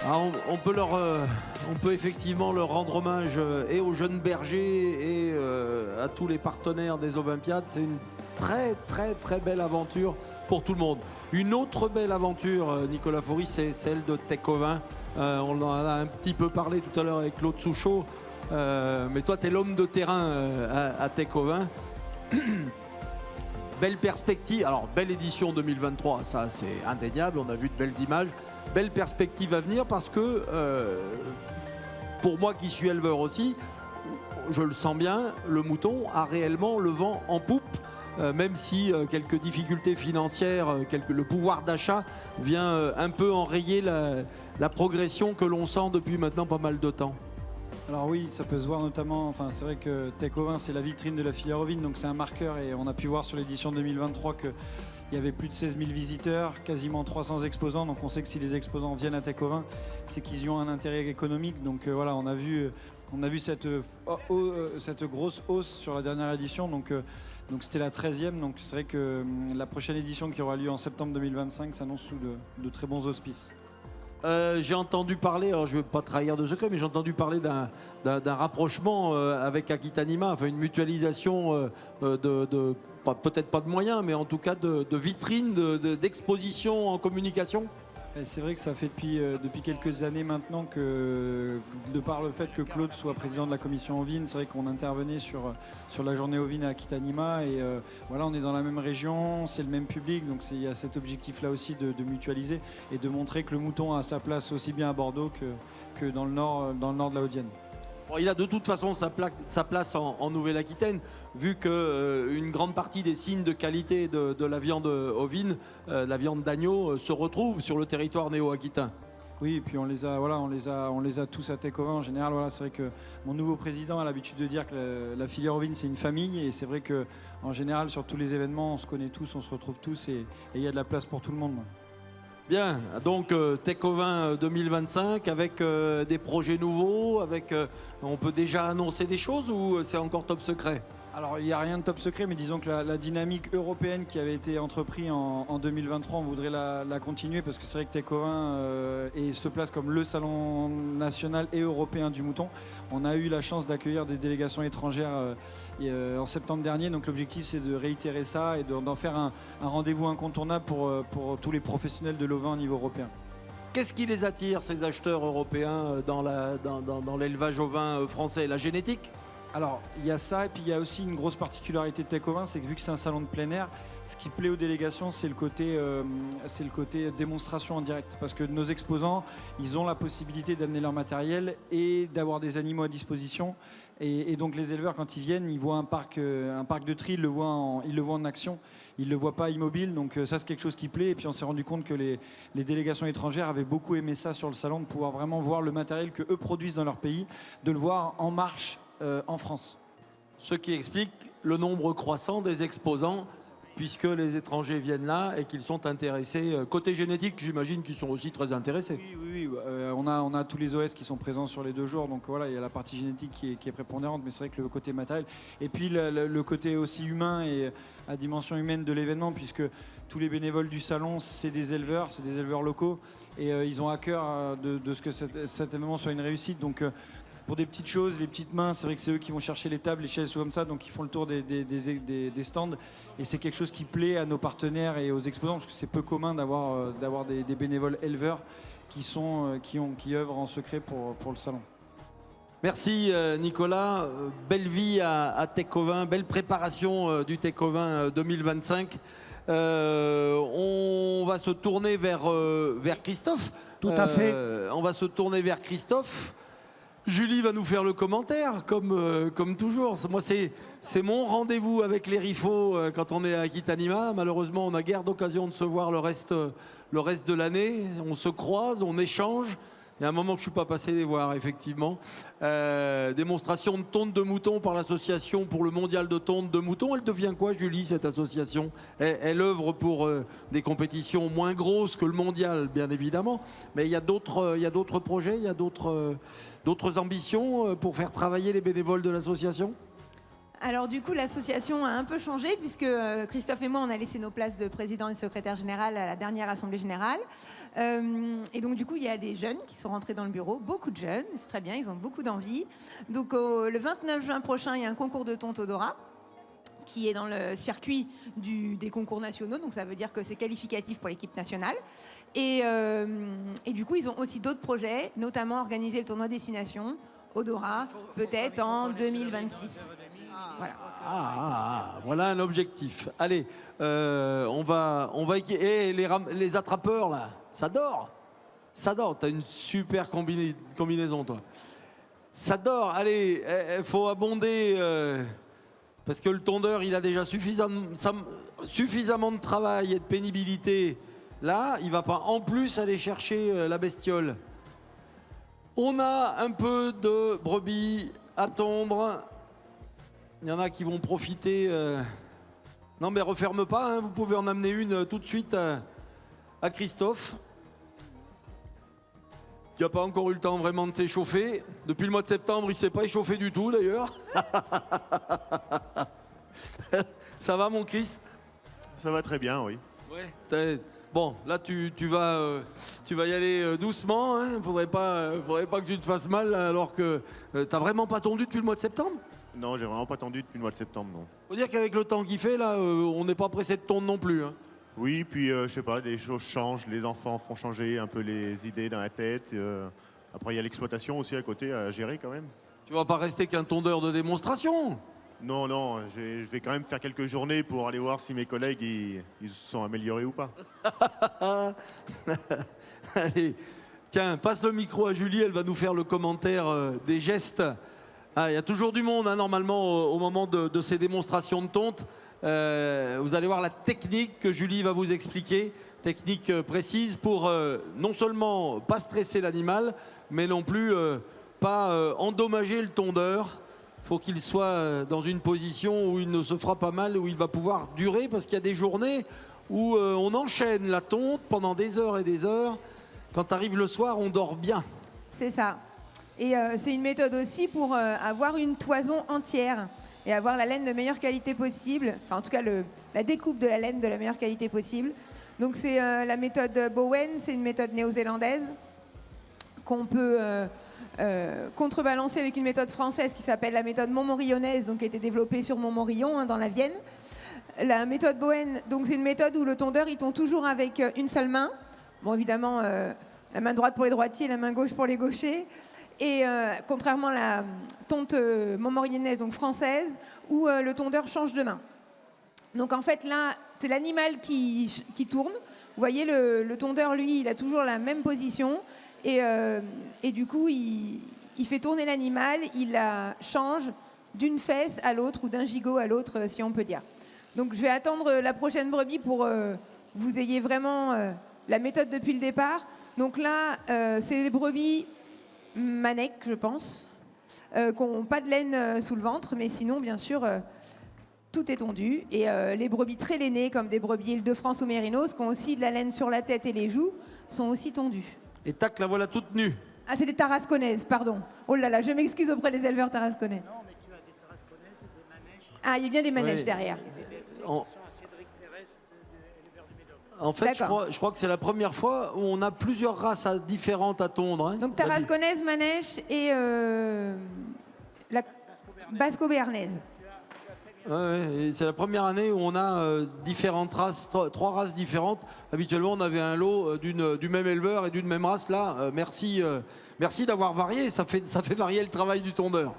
Ah, on peut effectivement leur rendre hommage et aux jeunes bergers et à tous les partenaires des Olympiades. C'est une très belle aventure pour tout le monde. Une autre belle aventure, Nicolas Faury, c'est celle de Tecovin. On en a un petit peu parlé tout à l'heure avec Claude Souchot, mais toi tu es l'homme de terrain à Tecovin. Belle perspective, alors belle édition 2023, ça c'est indéniable, on a vu de belles images. Belle perspective à venir parce que pour moi qui suis éleveur aussi, je le sens bien, le mouton a réellement le vent en poupe, même si quelques difficultés financières, le pouvoir d'achat vient un peu enrayer la progression que l'on sent depuis maintenant pas mal de temps. Alors oui, ça peut se voir notamment, c'est vrai que Tecovin c'est la vitrine de la filière ovine, donc c'est un marqueur et on a pu voir sur l'édition 2023 qu'il y avait plus de 16 000 visiteurs, quasiment 300 exposants, donc on sait que si les exposants viennent à Tecovin, c'est qu'ils y ont un intérêt économique, donc voilà, on a vu cette grosse hausse sur la dernière édition, donc c'était la 13e, donc c'est vrai que la prochaine édition qui aura lieu en septembre 2025 s'annonce sous de très bons auspices. J'ai entendu parler, alors je ne veux pas trahir de secret, mais j'ai entendu parler d'un rapprochement avec Aquitanima, enfin une mutualisation peut-être pas de moyens, mais en tout cas de vitrines, d'exposition en communication. C'est vrai que ça fait depuis quelques années maintenant que, de par le fait que Claude soit président de la commission ovine, c'est vrai qu'on intervenait sur la journée ovine à Aquitanima et voilà, on est dans la même région, c'est le même public, donc il y a cet objectif-là aussi de mutualiser et de montrer que le mouton a sa place aussi bien à Bordeaux que dans le nord de la Haute-Vienne. Bon, il a de toute façon sa place en Nouvelle-Aquitaine, vu qu'une grande partie des signes de qualité de la viande ovine, la viande d'agneau, se retrouve sur le territoire néo-aquitain. Oui, et puis on les a tous à Tecovin en général. Voilà, c'est vrai que mon nouveau président a l'habitude de dire que la filière ovine c'est une famille, et c'est vrai qu'en général sur tous les événements on se connaît tous, on se retrouve tous, et il y a de la place pour tout le monde. Bien, donc Tecovin 2025 avec des projets nouveaux, on peut déjà annoncer des choses ou c'est encore top secret? Alors il n'y a rien de top secret, mais disons que la dynamique européenne qui avait été entreprise en 2023, on voudrait la continuer, parce que c'est vrai que Tecovin se place comme le salon national et européen du mouton. On a eu la chance d'accueillir des délégations étrangères en septembre dernier, donc l'objectif c'est de réitérer ça et d'en faire un rendez-vous incontournable pour tous les professionnels de l'ovin au niveau européen. Qu'est-ce qui les attire, ces acheteurs européens, dans l'élevage ovin français? La génétique? Alors il y a ça, et puis il y a aussi une grosse particularité de Tecovin, c'est que vu que c'est un salon de plein air, ce qui plaît aux délégations, c'est le côté démonstration en direct, parce que nos exposants, ils ont la possibilité d'amener leur matériel et d'avoir des animaux à disposition, et donc les éleveurs, quand ils viennent, ils voient un parc de tri, ils le voient en action, ils ne le voient pas immobile, donc ça c'est quelque chose qui plaît. Et puis on s'est rendu compte que les délégations étrangères avaient beaucoup aimé ça sur le salon, de pouvoir vraiment voir le matériel qu'eux produisent dans leur pays, de le voir en marche en France. Ce qui explique le nombre croissant des exposants, puisque les étrangers viennent là et qu'ils sont intéressés. Côté génétique, j'imagine qu'ils sont aussi très intéressés. Oui. On a tous les OS qui sont présents sur les 2 jours, donc voilà, il y a la partie génétique qui est prépondérante, mais c'est vrai que le côté matériel, et puis le côté aussi humain et à dimension humaine de l'événement, puisque tous les bénévoles du salon, c'est des éleveurs locaux, et ils ont à cœur de ce que cet événement soit une réussite. Donc pour des petites choses, les petites mains, c'est vrai que c'est eux qui vont chercher les tables, les chaises comme ça, donc ils font le tour des stands, et c'est quelque chose qui plaît à nos partenaires et aux exposants, parce que c'est peu commun d'avoir des bénévoles éleveurs qui œuvrent en secret pour le salon. Merci Nicolas, belle vie à Tecovin, belle préparation du Tecovin 2025. On va se tourner vers Christophe. Tout à fait. On va se tourner vers Christophe. Julie va nous faire le commentaire, comme toujours. Moi, c'est mon rendez-vous avec les rifos quand on est à Aquitanima. Malheureusement, on n'a guère d'occasion de se voir le reste de l'année. On se croise, on échange. Il y a un moment que je ne suis pas passé les voir, effectivement. Démonstration de tonte de mouton par l'association pour le mondial de tonte de mouton. Elle devient quoi, Julie, cette association? Elle œuvre pour des compétitions moins grosses que le mondial, bien évidemment. Mais il y a d'autres projets, il y a d'autres ambitions pour faire travailler les bénévoles de l'association? Alors du coup, l'association a un peu changé puisque Christophe et moi, on a laissé nos places de président et de secrétaire général à la dernière assemblée générale. Et donc du coup, il y a des jeunes qui sont rentrés dans le bureau, beaucoup de jeunes, c'est très bien, ils ont beaucoup d'envie. Donc le 29 juin prochain, il y a un concours de tonte odorat qui est dans le circuit des concours nationaux, donc ça veut dire que c'est qualificatif pour l'équipe nationale. Et du coup, ils ont aussi d'autres projets, notamment organiser le tournoi destination odorat, peut-être en 2026. Voilà. Voilà un objectif. Allez, on va les attrapeurs là, ça dort. T'as une super combinaison toi. Ça dort. Allez, il faut abonder parce que le tondeur, il a déjà suffisamment de travail et de pénibilité. Là, il va pas en plus aller chercher la bestiole. On a un peu de brebis à tondre. Il y en a qui vont profiter. Non, mais referme pas, hein, vous pouvez en amener une tout de suite à Christophe, qui n'a pas encore eu le temps vraiment de s'échauffer. Depuis le mois de septembre, il ne s'est pas échauffé du tout d'ailleurs. Ça va, mon Chris? Ça va très bien, oui. Ouais. Bon, là, tu vas y aller doucement. Il ne faudrait pas que tu te fasses mal alors que tu n'as vraiment pas tondu depuis le mois de septembre? Non, j'ai vraiment pas tendu depuis le mois de septembre, non. Faut dire qu'avec le temps qu'il fait, là, on n'est pas pressé de tondre non plus. Hein. Oui, puis je sais pas, des choses changent, les enfants font changer un peu les idées dans la tête. Après, il y a l'exploitation aussi à côté à gérer quand même. Tu vas pas rester qu'un tondeur de démonstration? Non, je vais quand même faire quelques journées pour aller voir si mes collègues ils se sont améliorés ou pas. Allez, tiens, passe le micro à Julie, elle va nous faire le commentaire des gestes. Il y a toujours du monde, hein, normalement, au moment de ces démonstrations de tonte. Vous allez voir la technique que Julie va vous expliquer, technique précise pour non seulement pas stresser l'animal, mais non plus pas endommager le tondeur. Il faut qu'il soit dans une position où il ne se fera pas mal, où il va pouvoir durer, parce qu'il y a des journées où on enchaîne la tonte pendant des heures et des heures. Quand arrive le soir, on dort bien. C'est ça. Et c'est une méthode aussi pour avoir une toison entière et avoir la laine de meilleure qualité possible. Enfin, en tout cas, la découpe de la laine de la meilleure qualité possible. Donc, c'est la méthode Bowen, c'est une méthode néo-zélandaise qu'on peut contrebalancer avec une méthode française qui s'appelle la méthode montmorillonnaise, donc qui a été développée sur Montmorillon, hein, dans la Vienne. La méthode Bowen, donc c'est une méthode où le tondeur, il tond toujours avec une seule main. Bon, évidemment, la main droite pour les droitiers, la main gauche pour les gauchers. Et contrairement à la tonte montmorillonnaise, donc française, où le tondeur change de main. Donc en fait là, c'est l'animal qui tourne. Vous voyez, le tondeur, lui, il a toujours la même position. Et du coup, il fait tourner l'animal, il la change d'une fesse à l'autre ou d'un gigot à l'autre, si on peut dire. Donc je vais attendre la prochaine brebis pour vous ayez vraiment la méthode depuis le départ. Donc là, c'est des brebis Manek, je pense, qui n'ont pas de laine sous le ventre, mais sinon, bien sûr, tout est tondu. Et les brebis très lainées, comme des brebis Île-de-France ou Mérinos, qui ont aussi de la laine sur la tête et les joues, sont aussi tondues. Et tac, la voilà toute nue. Ah, c'est des tarasconnaises, pardon. Oh là là, je m'excuse auprès des éleveurs tarasconnais. Non, mais tu as des tarasconnaises et des manèges. Ah, il y a bien des manèges derrière. En fait, je crois que c'est la première fois où on a plusieurs races différentes à tondre. Hein, donc tarasconnaise, manèche et la basco-béarnaise. Ouais, c'est la première année où on a différentes races, trois races différentes. Habituellement, on avait un lot du même éleveur et d'une même race. Là, merci d'avoir varié. Ça fait varier le travail du tondeur.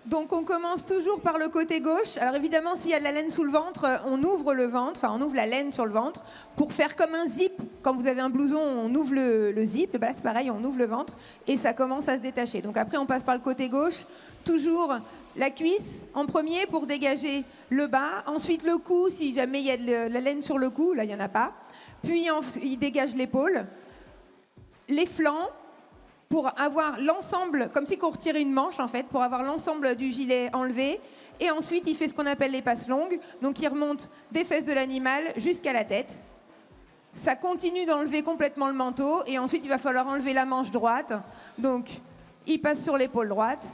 Donc on commence toujours par le côté gauche. Alors évidemment, s'il y a de la laine sous le ventre, on ouvre le ventre, enfin on ouvre la laine sur le ventre pour faire comme un zip. Quand vous avez un blouson, on ouvre le zip. Bah, c'est pareil, on ouvre le ventre et ça commence à se détacher. Donc après, on passe par le côté gauche, toujours la cuisse en premier pour dégager le bas. Ensuite le cou, si jamais il y a de la laine sur le cou, là il n'y en a pas. Puis il dégage l'épaule, les flancs, pour avoir l'ensemble, comme si on retirait une manche en fait, pour avoir l'ensemble du gilet enlevé. Et ensuite, il fait ce qu'on appelle les passes longues. Donc, il remonte des fesses de l'animal jusqu'à la tête. Ça continue d'enlever complètement le manteau. Et ensuite, il va falloir enlever la manche droite. Donc, il passe sur l'épaule droite.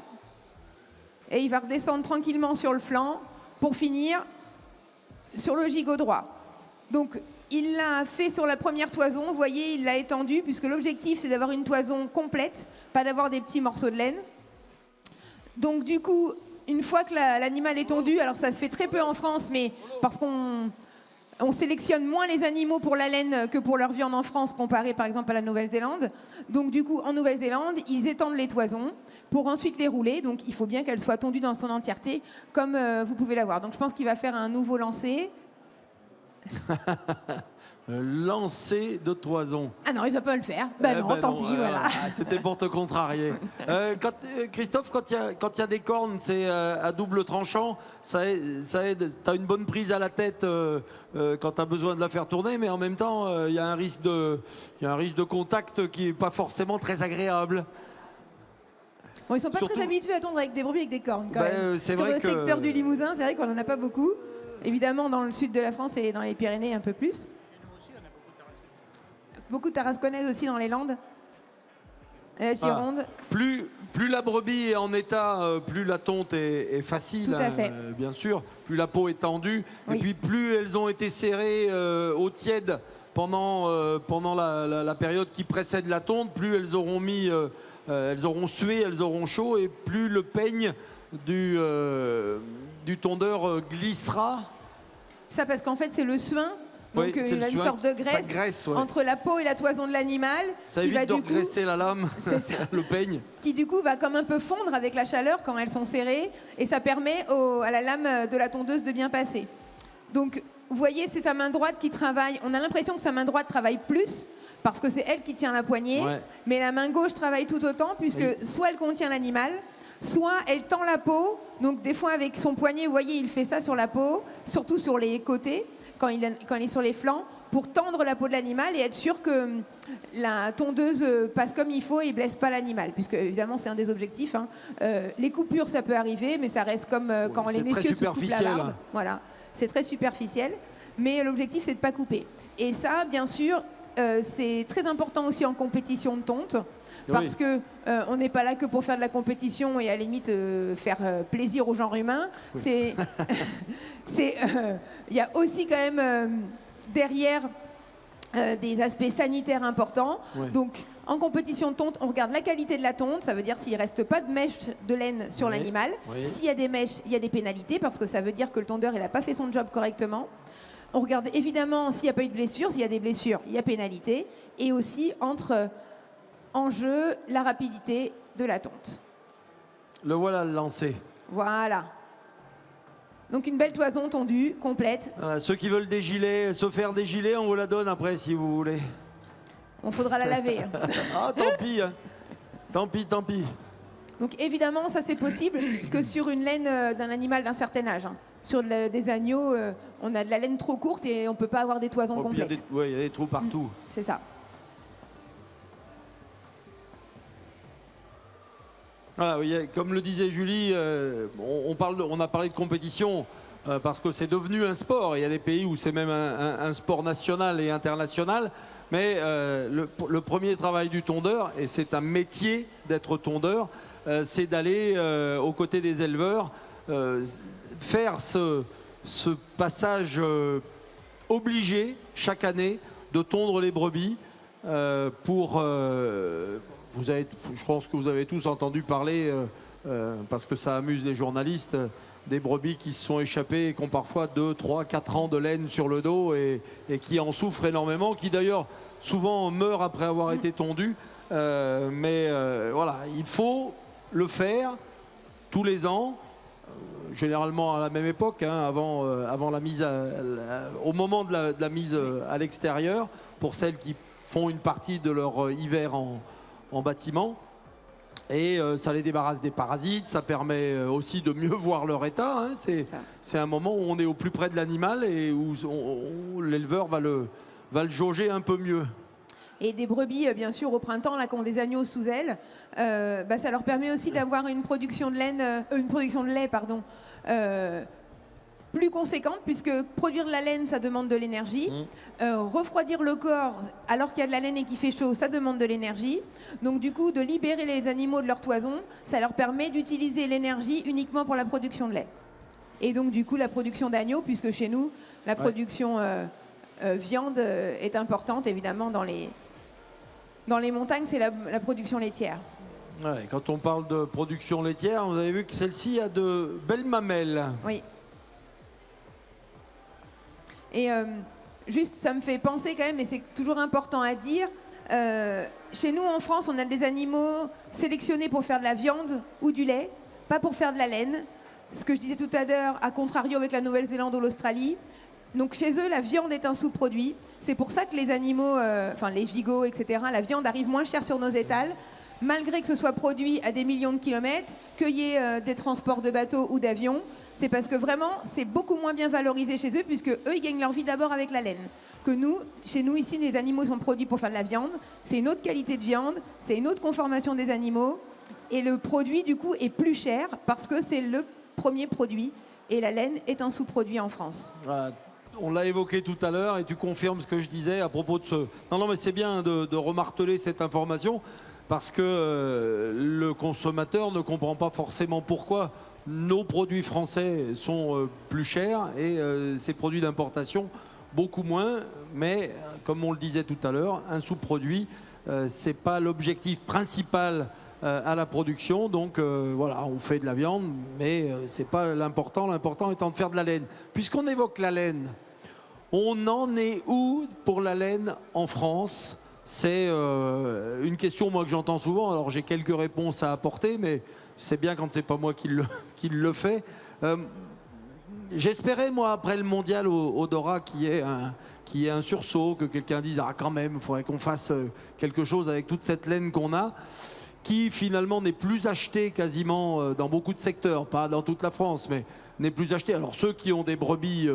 et il va redescendre tranquillement sur le flanc pour finir sur le gigot droit. Donc il l'a fait sur la première toison, vous voyez, il l'a étendu, puisque l'objectif c'est d'avoir une toison complète, pas d'avoir des petits morceaux de laine. Donc du coup, une fois que l'animal est tondu, alors ça se fait très peu en France, mais parce qu'on sélectionne moins les animaux pour la laine que pour leur viande en France, comparé par exemple à la Nouvelle-Zélande. Donc du coup, en Nouvelle-Zélande, ils étendent les toisons pour ensuite les rouler. Donc il faut bien qu'elles soient tondues dans son entièreté, comme vous pouvez la voir. Donc je pense qu'il va faire un nouveau lancer. Lancer de toison. Ah non, il va pas le faire. Bah non, tant pis, voilà. C'était pour te contrarier. Christophe, quand il y a des cornes, c'est à double tranchant. Ça aide. Tu as une bonne prise à la tête quand tu as besoin de la faire tourner, mais en même temps, il y a un risque de contact qui n'est pas forcément très agréable. Bon, ils sont pas très habitués à tondre avec des brebis avec des cornes quand même. Sur le secteur du Limousin, c'est vrai qu'on n'en a pas beaucoup. Évidemment, dans le sud de la France et dans les Pyrénées, un peu plus. Beaucoup de tarasconnaises aussi dans les Landes. Et la Gironde. Plus la brebis est en état, plus la tonte est facile. Tout à fait. Bien sûr. Plus la peau est tendue. Oui. Et puis plus elles ont été serrées au tiède pendant la période qui précède la tonte, plus elles auront sué, elles auront chaud, et plus le peigne du tondeur glissera. Ça parce qu'en fait c'est le suin. Donc oui, il a une sorte de graisse, entre la peau et la toison de l'animal. Ça évite de regresser la lame, le peigne. Qui du coup va comme un peu fondre avec la chaleur quand elles sont serrées. Et ça permet à la lame de la tondeuse de bien passer. Donc vous voyez, c'est sa main droite qui travaille. On a l'impression que sa main droite travaille plus parce que c'est elle qui tient la poignée. Ouais. Mais la main gauche travaille tout autant puisque soit elle contient l'animal, soit elle tend la peau. Donc des fois avec son poignet, vous voyez, il fait ça sur la peau, surtout sur les côtés. Quand il est sur les flancs, pour tendre la peau de l'animal et être sûr que la tondeuse passe comme il faut et ne blesse pas l'animal, puisque évidemment c'est un des objectifs. Hein. Les coupures, ça peut arriver, mais ça reste comme quand les messieurs se coupent la barbe. Voilà, c'est très superficiel, mais l'objectif c'est de ne pas couper. Et ça, bien sûr, c'est très important aussi en compétition de tonte. Parce que on n'est pas là que pour faire de la compétition et à la limite faire plaisir au genre humain. Il y a aussi quand même derrière des aspects sanitaires importants. Ouais. Donc en compétition de tonte, on regarde la qualité de la tonte. Ça veut dire s'il ne reste pas de mèches de laine sur l'animal. Oui. S'il y a des mèches, il y a des pénalités parce que ça veut dire que le tondeur n'a pas fait son job correctement. On regarde évidemment s'il n'y a pas eu de blessure. S'il y a des blessures, il y a pénalité. Et aussi entre en jeu la rapidité de la tonte. Le voilà le lancer. Voilà. Donc une belle toison tondue, complète. Ceux qui veulent des gilets, se faire des gilets, on vous la donne après si vous voulez. On faudra la laver. Ah tant pis, hein. Tant pis. Donc évidemment ça c'est possible que sur une laine d'un animal d'un certain âge. Hein. Sur des agneaux, on a de la laine trop courte et on ne peut pas avoir des toisons complètes. Il y a des trous partout. C'est ça. Voilà, oui, comme le disait Julie, on a parlé de compétition parce que c'est devenu un sport. Il y a des pays où c'est même un sport national et international. Mais le premier travail du tondeur, et c'est un métier d'être tondeur, c'est d'aller aux côtés des éleveurs, faire ce passage obligé chaque année de tondre les brebis pour... je pense que vous avez tous entendu parler, parce que ça amuse les journalistes, des brebis qui se sont échappées et qui ont parfois 2, 3, 4 ans de laine sur le dos et qui en souffrent énormément, qui d'ailleurs souvent meurent après avoir été tondues. Voilà, il faut le faire tous les ans, généralement à la même époque, hein, avant la mise au moment de la mise à l'extérieur, pour celles qui font une partie de leur hiver en bâtiment, et ça les débarrasse des parasites, ça permet aussi de mieux voir leur état, hein. C'est un moment où on est au plus près de l'animal et où l'éleveur va le jauger un peu mieux. Et des brebis, bien sûr, au printemps, là, qui ont des agneaux sous elles, ça leur permet aussi d'avoir une production de laine, une production de lait, pardon, plus conséquente, puisque produire de la laine, ça demande de l'énergie. Refroidir le corps alors qu'il y a de la laine et qu'il fait chaud, ça demande de l'énergie. Donc du coup, de libérer les animaux de leur toison, ça leur permet d'utiliser l'énergie uniquement pour la production de lait. Et donc du coup, la production d'agneaux, puisque chez nous, la production viande est importante, évidemment, dans les montagnes, c'est la production laitière. Ouais, quand on parle de production laitière, vous avez vu que celle-ci a de belles mamelles. Oui. Et juste, ça me fait penser quand même, et c'est toujours important à dire, chez nous en France, on a des animaux sélectionnés pour faire de la viande ou du lait, pas pour faire de la laine. Ce que je disais tout à l'heure, à contrario avec la Nouvelle-Zélande ou l'Australie. Donc chez eux, la viande est un sous-produit. C'est pour ça que les animaux, enfin les gigots, etc., la viande arrive moins chère sur nos étals, malgré que ce soit produit à des millions de kilomètres, qu'il y ait des transports de bateaux ou d'avions. C'est parce que vraiment, c'est beaucoup moins bien valorisé chez eux, puisque eux, ils gagnent leur vie d'abord avec la laine. Que nous, chez nous, ici, les animaux sont produits pour faire de la viande. C'est une autre qualité de viande, c'est une autre conformation des animaux. Et le produit, du coup, est plus cher parce que c'est le premier produit. Et la laine est un sous-produit en France. Voilà. On l'a évoqué tout à l'heure et tu confirmes ce que je disais à propos de ce... Non, mais c'est bien de remarteler cette information parce que le consommateur ne comprend pas forcément pourquoi nos produits français sont plus chers et ces produits d'importation beaucoup moins. Mais comme on le disait tout à l'heure, un sous-produit, c'est pas l'objectif principal à la production. Donc voilà, on fait de la viande, mais c'est pas l'important. L'important étant de faire de la laine. Puisqu'on évoque la laine, on en est où pour la laine en France? C'est une question moi que j'entends souvent. Alors j'ai quelques réponses à apporter, mais c'est bien quand c'est pas moi qui le fait. J'espérais moi après le mondial au Dora qu'il y ait un sursaut, que quelqu'un dise ah quand même, il faudrait qu'on fasse quelque chose avec toute cette laine qu'on a, qui finalement n'est plus achetée quasiment dans beaucoup de secteurs, pas dans toute la France, mais n'est plus achetée. Alors ceux qui ont des brebis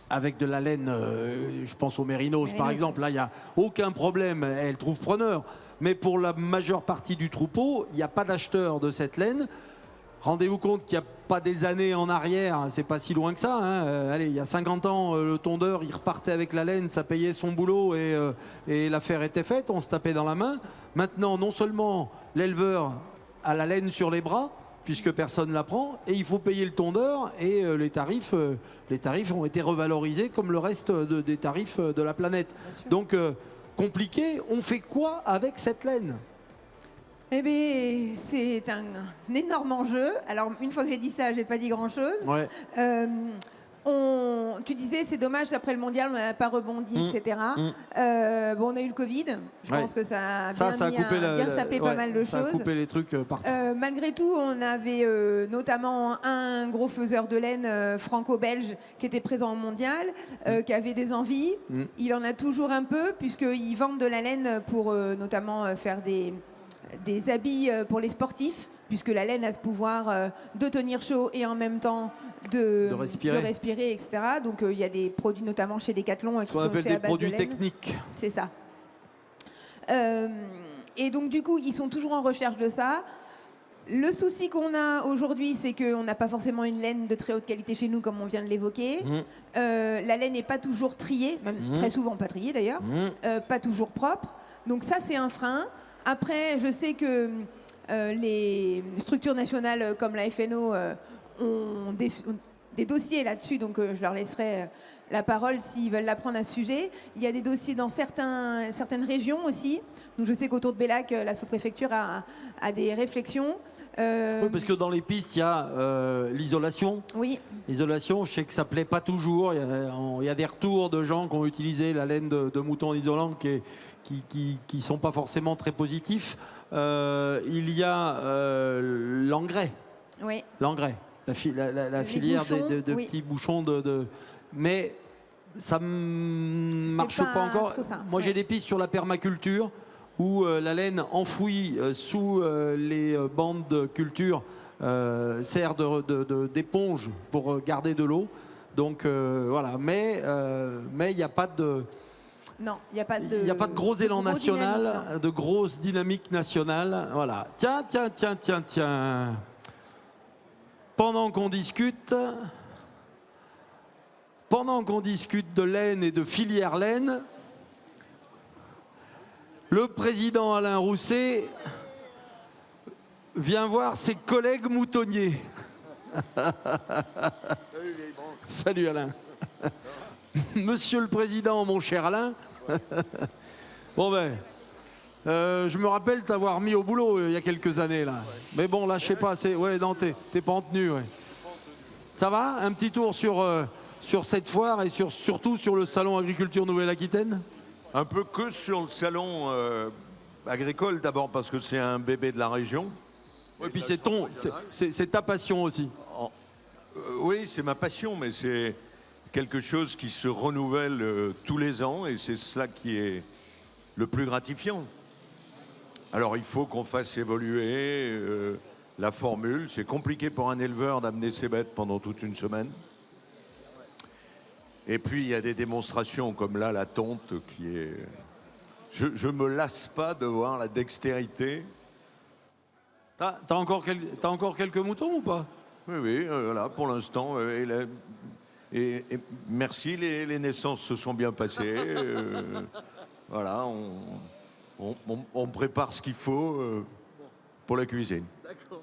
avec de la laine, je pense aux mérinos par exemple, là il n'y a aucun problème, elles trouvent preneur. Mais pour la majeure partie du troupeau, il n'y a pas d'acheteur de cette laine. Rendez-vous compte qu'il n'y a pas des années en arrière, c'est pas si loin que ça. Hein. Allez, il y a 50 ans, le tondeur, il repartait avec la laine, ça payait son boulot et l'affaire était faite, on se tapait dans la main. Maintenant, non seulement l'éleveur a la laine sur les bras, puisque personne ne la prend, et il faut payer le tondeur, et les tarifs ont été revalorisés comme le reste des tarifs de la planète. Donc, compliqué, on fait quoi avec cette laine ? Eh bien, c'est un énorme enjeu. Alors, une fois que j'ai dit ça, j'ai pas dit grand-chose. Ouais. Tu disais, c'est dommage, après le mondial, on n'a pas rebondi, etc. Bon, on a eu le Covid. Je pense que ça a bien sapé pas mal de choses. Ça a coupé les trucs partout. Malgré tout, on avait notamment un gros faiseur de laine franco-belge qui était présent au mondial, qui avait des envies. Il en a toujours un peu, puisqu'ils vendent de la laine pour notamment faire des habits pour les sportifs, puisque la laine a ce pouvoir de tenir chaud et en même temps de respirer, etc. Donc il y a des produits notamment chez Decathlon qui sont faits à base de laine. Ce qu'on appelle des produits techniques. C'est ça. Et donc du coup, ils sont toujours en recherche de ça. Le souci qu'on a aujourd'hui, c'est qu'on n'a pas forcément une laine de très haute qualité chez nous, comme on vient de l'évoquer. La laine n'est pas toujours triée, même très souvent pas triée d'ailleurs, pas toujours propre. Donc ça, c'est un frein. Après, je sais que les structures nationales comme la FNO ont des dossiers là-dessus, donc je leur laisserai la parole s'ils veulent l'apprendre à ce sujet. Il y a des dossiers dans certaines régions aussi. Donc je sais qu'autour de Bellac, la sous-préfecture a des réflexions. Oui, parce que dans les pistes, il y a l'isolation. Oui. L'isolation, je sais que ça ne plaît pas toujours. Il y a des retours de gens qui ont utilisé la laine de mouton isolant qui sont pas forcément très positifs. Il y a l'engrais. Oui. L'engrais. La filière bouchons, de petits bouchons mais ça ne marche pas encore. Moi, j'ai des pistes sur la permaculture où la laine enfouie sous les bandes de culture sert d'éponge pour garder de l'eau. Donc voilà. Mais il n'y a pas de... Non, il n'y a pas de... Il n'y a pas de gros élan national, de grosse dynamique nationale. Voilà. Tiens. Pendant qu'on discute, pendant qu'on discute de laine et de filière laine, le président Alain Rousset vient voir ses collègues moutonniers. Salut Alain. Monsieur le Président, mon cher Alain. Bon ben, je me rappelle t'avoir mis au boulot il y a quelques années là. Mais bon là, je sais pas, c'est ouais, non, t'es pas en tenue. Ouais. Ça va? Un petit tour sur cette foire et surtout sur le salon Agriculture Nouvelle-Aquitaine? Un peu que sur le salon agricole d'abord parce que c'est un bébé de la région. Et puis c'est ta passion aussi. Oui, c'est ma passion, mais c'est quelque chose qui se renouvelle tous les ans et c'est cela qui est le plus gratifiant. Alors il faut qu'on fasse évoluer la formule. C'est compliqué pour un éleveur d'amener ses bêtes pendant toute une semaine. Et puis il y a des démonstrations comme là, la tonte qui est... Je me lasse pas de voir la dextérité. T'as encore quelques moutons ou pas? Oui, voilà, pour l'instant. Et merci, les naissances se sont bien passées. Voilà, on prépare ce qu'il faut pour la cuisine. D'accord.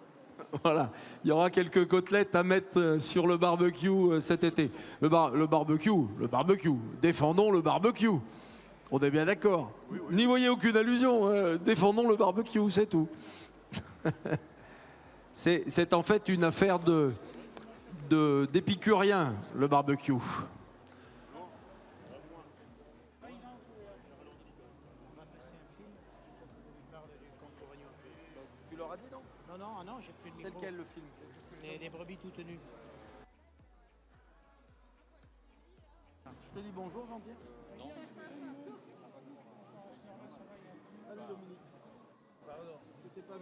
Voilà, il y aura quelques côtelettes à mettre sur le barbecue cet été. Le barbecue. Défendons le barbecue. On est bien d'accord. Oui. N'y voyez aucune allusion. Défendons le barbecue, c'est tout. C'est en fait une affaire d'épicurien, le barbecue. Tu leur as dit non? Non, j'ai plus de micro. C'est lequel le film? C'est des brebis toutes nues. Je te dis bonjour Jean-Pierre. Non. Salut Dominique. Pardon, je t'ai pas vu.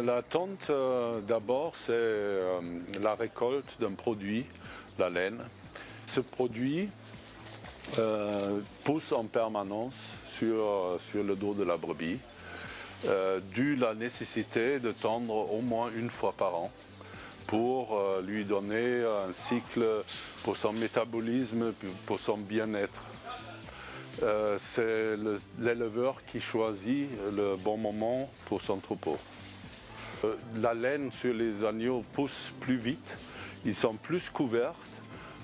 La tonte, d'abord, c'est la récolte d'un produit, la laine. Ce produit pousse en permanence sur le dos de la brebis, dû la nécessité de tondre au moins une fois par an pour lui donner un cycle pour son métabolisme, pour son bien-être. C'est l'éleveur qui choisit le bon moment pour son troupeau. La laine sur les agneaux pousse plus vite, ils sont plus couverts,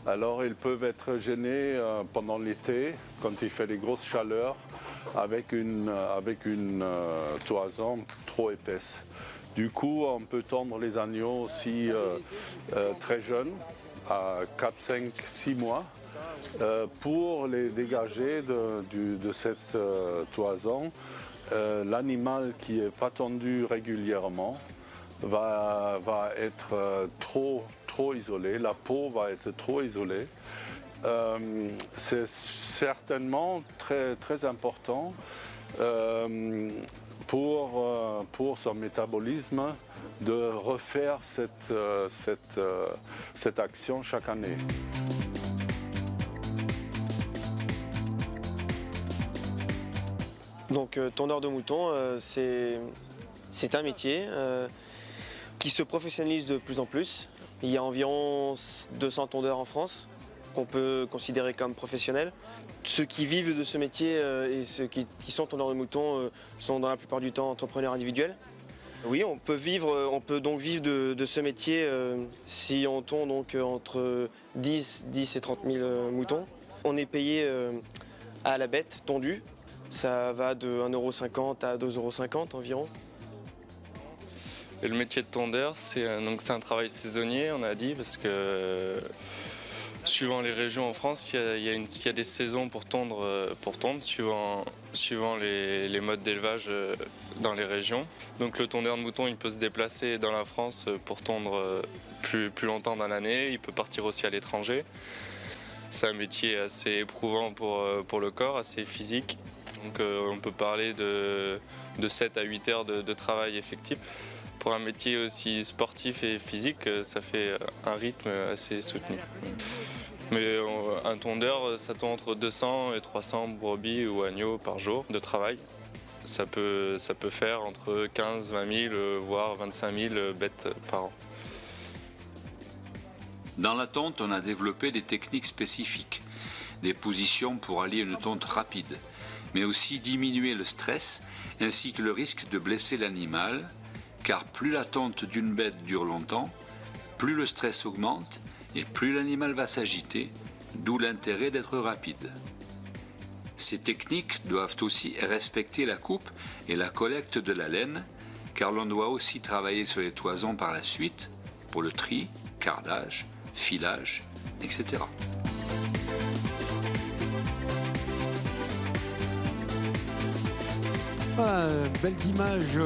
alors ils peuvent être gênés pendant l'été quand il fait des grosses chaleurs avec une toison trop épaisse. Du coup, on peut tondre les agneaux aussi très jeunes, à 4, 5, 6 mois, pour les dégager de cette toison. L'animal qui n'est pas tondu régulièrement va être trop isolé, la peau va être trop isolée. C'est certainement très, très important pour son métabolisme de refaire cette action chaque année. Donc tondeur de moutons, c'est un métier qui se professionnalise de plus en plus. Il y a environ 200 tondeurs en France qu'on peut considérer comme professionnels. Ceux qui vivent de ce métier et ceux qui sont tondeurs de moutons sont dans la plupart du temps entrepreneurs individuels. Oui, on peut donc vivre de ce métier si on tond donc entre 10 et 30 000 moutons. On est payé à la bête tondue. Ça va de 1,50 € à 2,50 € environ. Et le métier de tondeur, c'est un travail saisonnier, on a dit, parce que suivant les régions en France, il y a des saisons pour tondre suivant les modes d'élevage dans les régions. Donc le tondeur de mouton, il peut se déplacer dans la France pour tondre plus longtemps dans l'année. Il peut partir aussi à l'étranger. C'est un métier assez éprouvant pour le corps, assez physique. Donc on peut parler de 7 à 8 heures de travail effectif. Pour un métier aussi sportif et physique, ça fait un rythme assez soutenu. Mais un tondeur, ça tourne entre 200 et 300 brebis ou agneaux par jour de travail. Ça peut faire entre 15, 20 000, voire 25 000 bêtes par an. Dans la tonte, on a développé des techniques spécifiques, des positions pour allier une tonte rapide, mais aussi diminuer le stress ainsi que le risque de blesser l'animal, car plus la tonte d'une bête dure longtemps, plus le stress augmente et plus l'animal va s'agiter, d'où l'intérêt d'être rapide. Ces techniques doivent aussi respecter la coupe et la collecte de la laine, car l'on doit aussi travailler sur les toisons par la suite, pour le tri, cardage, filage, etc. Belles images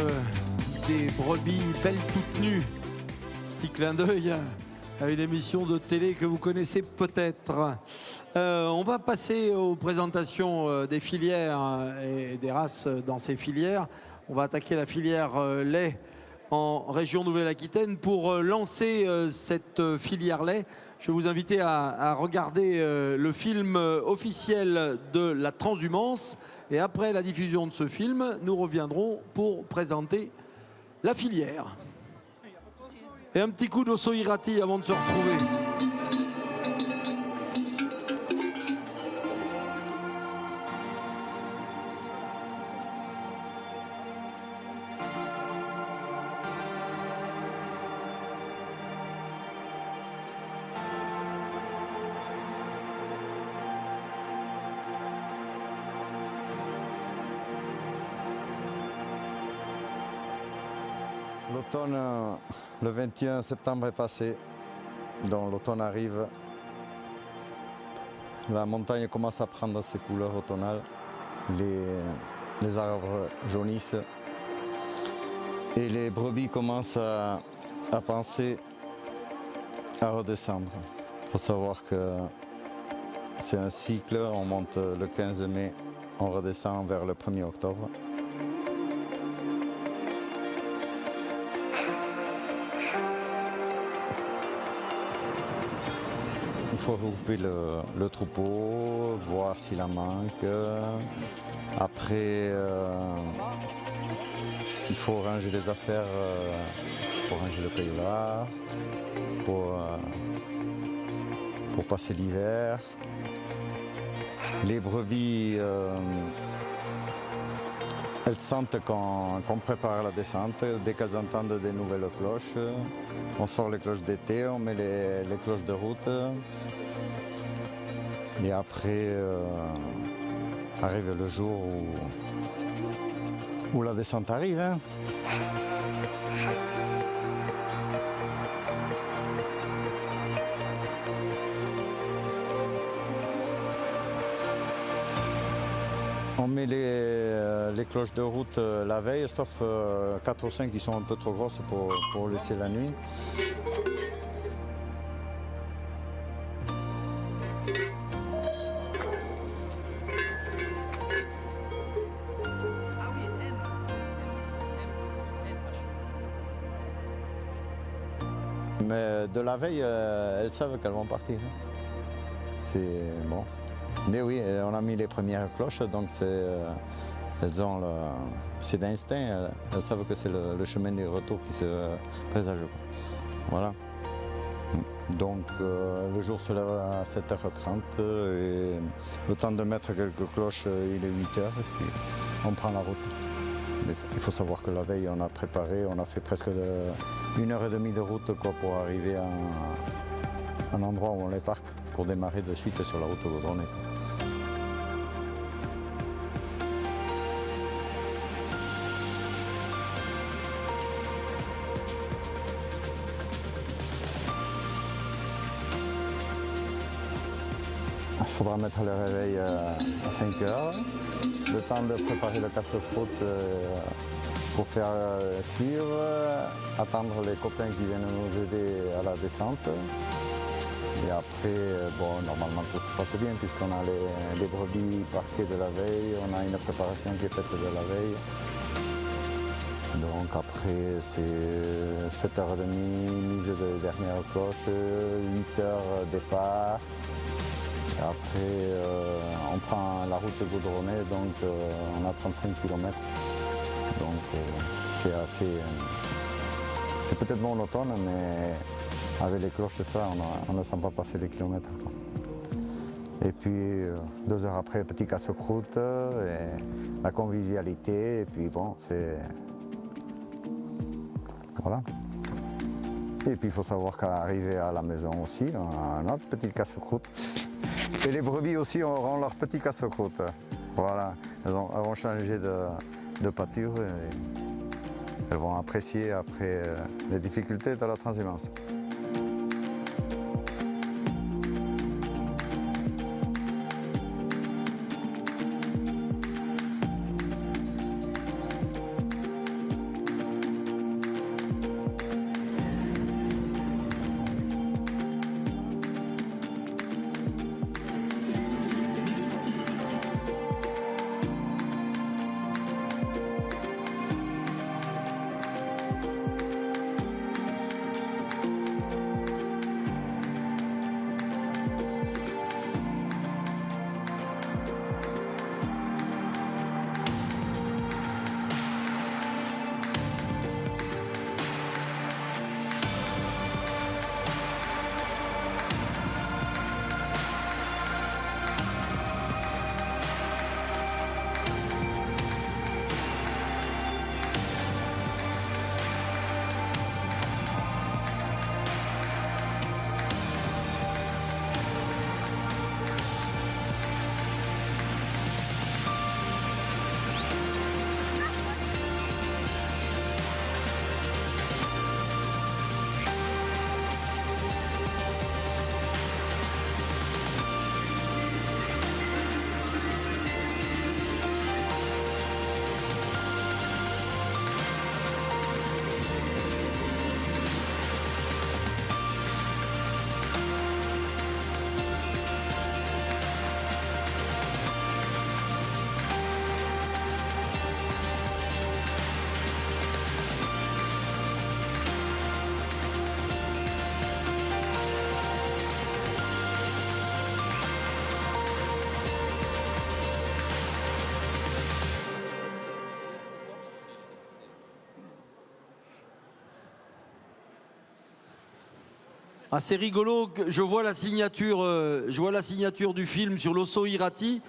des brebis belles toutes nues. Petit clin d'œil à une émission de télé que vous connaissez peut-être. On va passer aux présentations des filières et des races dans ces filières. On va attaquer la filière lait en région Nouvelle-Aquitaine. Pour lancer cette filière lait, je vais vous inviter à regarder le film officiel de la transhumance. Et après la diffusion de ce film, nous reviendrons pour présenter la filière. Et un petit coup d'Osso Irati avant de se retrouver. L'automne, le 21 septembre est passé, donc l'automne arrive. La montagne commence à prendre ses couleurs automnales, les arbres jaunissent et les brebis commencent à penser à redescendre. Il faut savoir que c'est un cycle, on monte le 15 mai, on redescend vers le 1er octobre. Il faut regrouper le troupeau, voir s'il en manque. Après, il faut ranger les affaires, pour ranger le pailloir, pour passer l'hiver. Les brebis, elles sentent qu'on prépare la descente. Dès qu'elles entendent des nouvelles cloches, on sort les cloches d'été, on met les cloches de route. Et après, arrive le jour où la descente arrive. Hein. On met les cloches de route la veille, sauf 4 ou 5 qui sont un peu trop grosses pour laisser la nuit. Mais de la veille, elles savent qu'elles vont partir. C'est bon. Mais oui, on a mis les premières cloches, donc elles ont c'est d'instinct, elles savent que c'est le chemin des retours qui se présage. Voilà. Donc le jour se lève à 7h30 et le temps de mettre quelques cloches, il est 8h et puis on prend la route. Mais il faut savoir que la veille, on a préparé, on a fait presque 1h30 de route pour arriver à un endroit où on les parque pour démarrer de suite sur la route goudronnée. Il faudra mettre le réveil à 5h, le temps de préparer le casse-croûte pour faire suivre, attendre les copains qui viennent nous aider à la descente. Et après, bon, normalement tout se passe bien puisqu'on a les brebis parquées de la veille, on a une préparation qui est faite de la veille. Donc après, c'est 7h30, mise de dernière cloche, 8h départ. Et après, on prend la route goudronnée, donc on a 35 km. Donc c'est assez... c'est peut-être monotone, mais avec les cloches et ça, on ne sent pas passer les kilomètres, quoi. Et puis 2 heures après, petit casse-croûte, et la convivialité, et puis bon, c'est... Voilà. Et puis il faut savoir qu'à arriver à la maison aussi, on a un autre petit casse-croûte. Et les brebis aussi auront leur petit casse-croûte. Voilà, elles vont changer de pâture et elles vont apprécier après les difficultés de la transhumance. Ah, c'est rigolo, je vois la signature du film sur l'Osso Irati.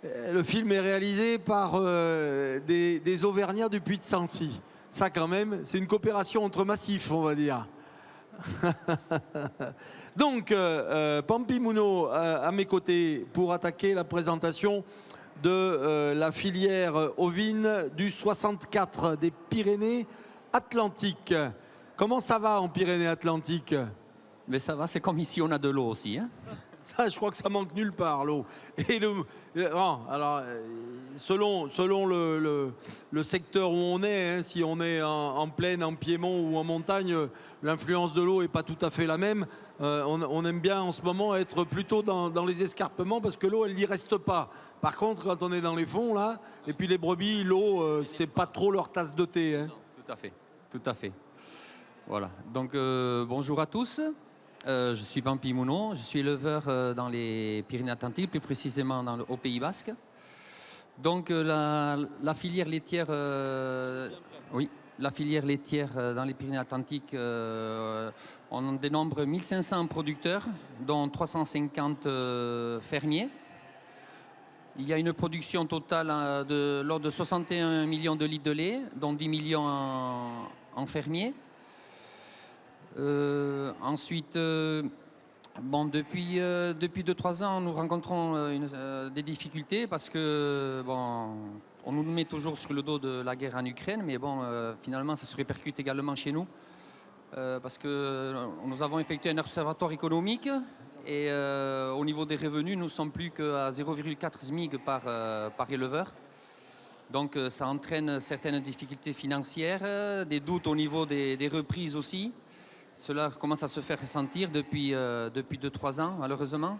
Le film est réalisé par des Auvergnats du Puy de Sancy. Ça quand même, c'est une coopération entre massifs, on va dire. Donc, Pampi Mouno à mes côtés pour attaquer la présentation de la filière ovine du 64 des Pyrénées-Atlantiques. Comment ça va en Pyrénées-Atlantiques? Mais ça va, c'est comme ici, on a de l'eau aussi. Hein. Ça, je crois que ça manque nulle part, l'eau. Et alors, selon le secteur où on est, hein, si on est en plaine, en piémont ou en montagne, l'influence de l'eau n'est pas tout à fait la même. On aime bien en ce moment être plutôt dans les escarpements parce que l'eau, elle n'y reste pas. Par contre, quand on est dans les fonds, là, et puis les brebis, l'eau, c'est pas trop leur tasse de thé. Hein. Tout à fait, tout à fait. Voilà, donc bonjour à tous. Je suis Pampi Mouno, je suis éleveur dans les Pyrénées-Atlantiques, plus précisément au Pays Basque. Donc la filière laitière, oui, la filière laitière dans les Pyrénées-Atlantiques, on dénombre 1500 producteurs, dont 350 fermiers. Il y a une production totale de l'ordre de 61 millions de litres de lait, dont 10 millions en fermiers. Ensuite, bon, depuis 2-3 ans, nous rencontrons des difficultés parce que bon, on nous met toujours sur le dos de la guerre en Ukraine, mais bon, finalement, ça se répercute également chez nous parce que nous avons effectué un observatoire économique et au niveau des revenus, nous ne sommes plus qu'à 0,4 SMIC par éleveur. Donc ça entraîne certaines difficultés financières, des doutes au niveau des reprises aussi. Cela commence à se faire ressentir depuis 2-3 ans, malheureusement.